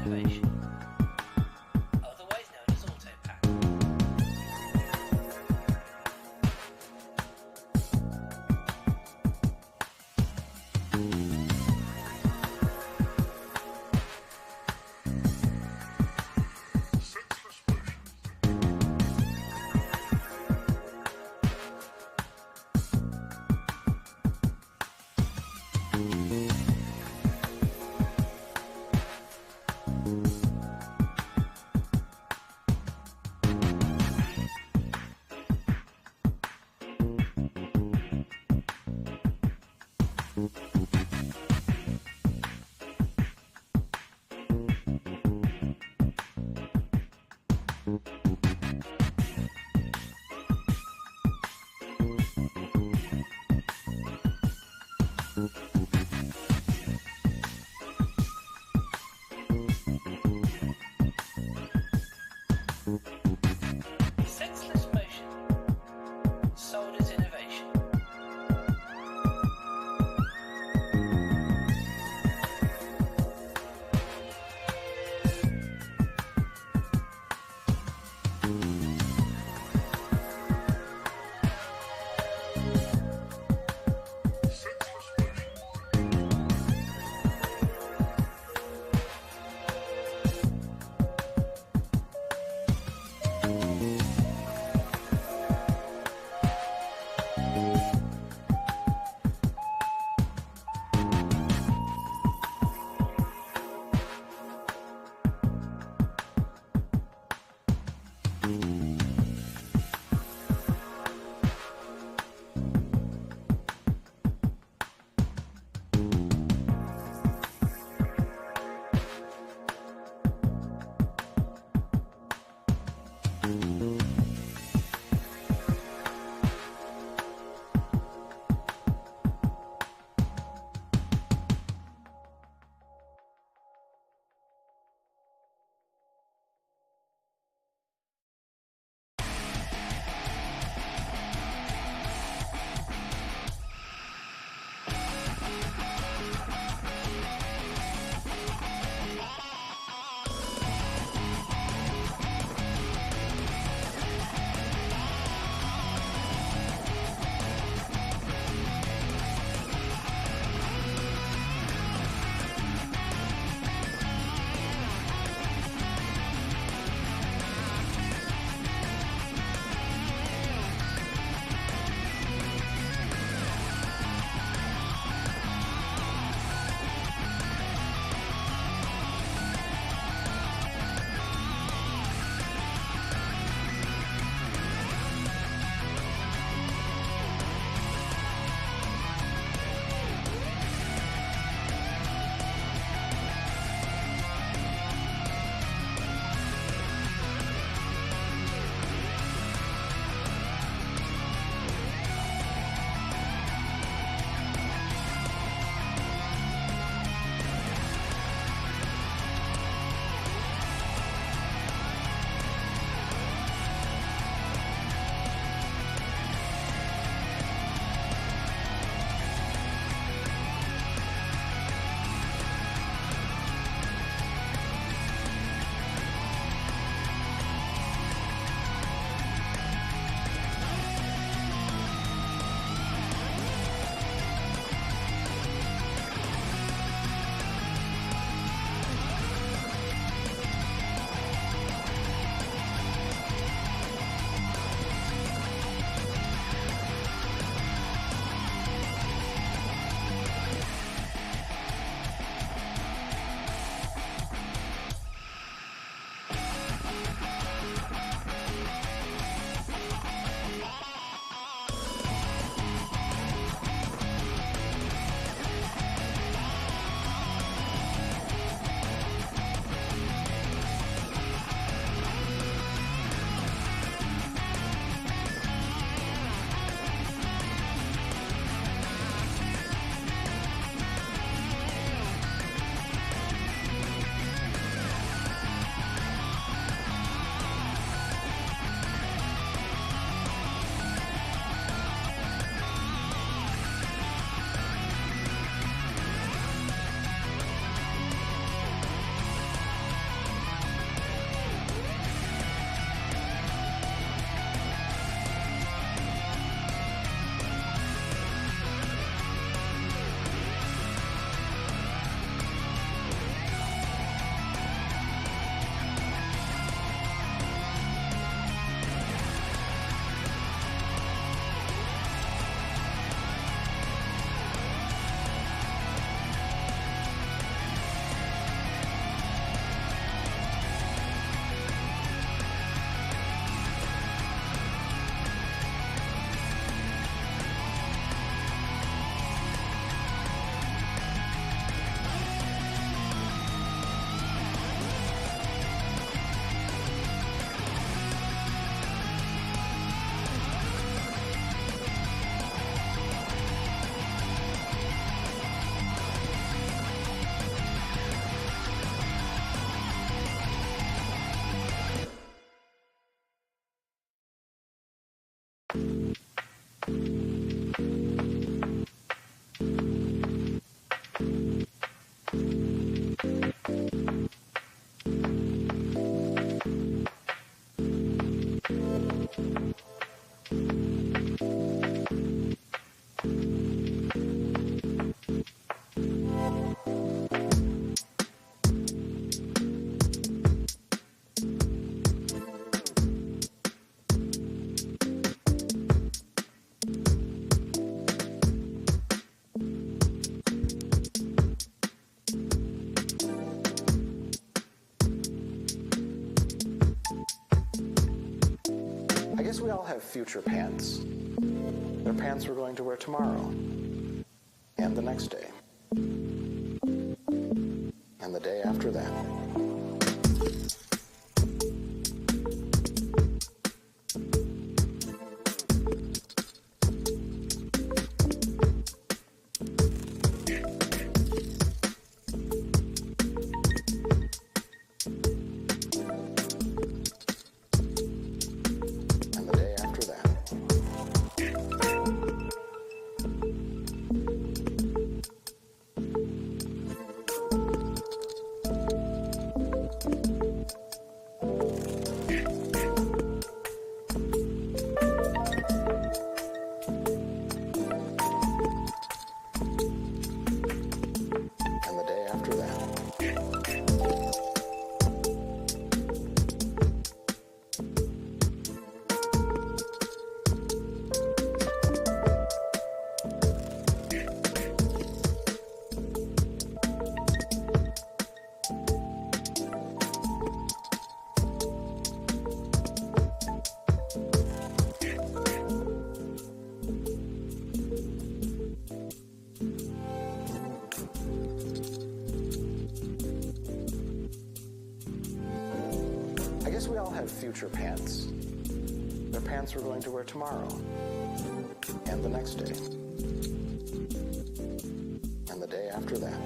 innovation, otherwise known as autopack. Senseless motion, sold as innovation. we all have future pants. They're pants we're going to wear tomorrow, and the next day, and the day after that. We all have future pants. They're pants we're going to wear tomorrow, and the next day, and the day after that.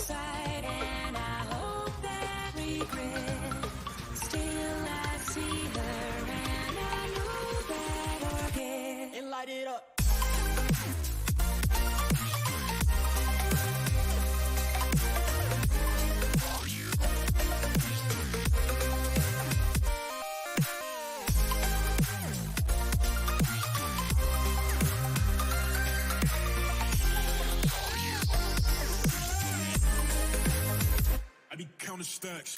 sight, and I hope that regret. Still I see her, and I know that I'll get. And light it up. I be counting stacks.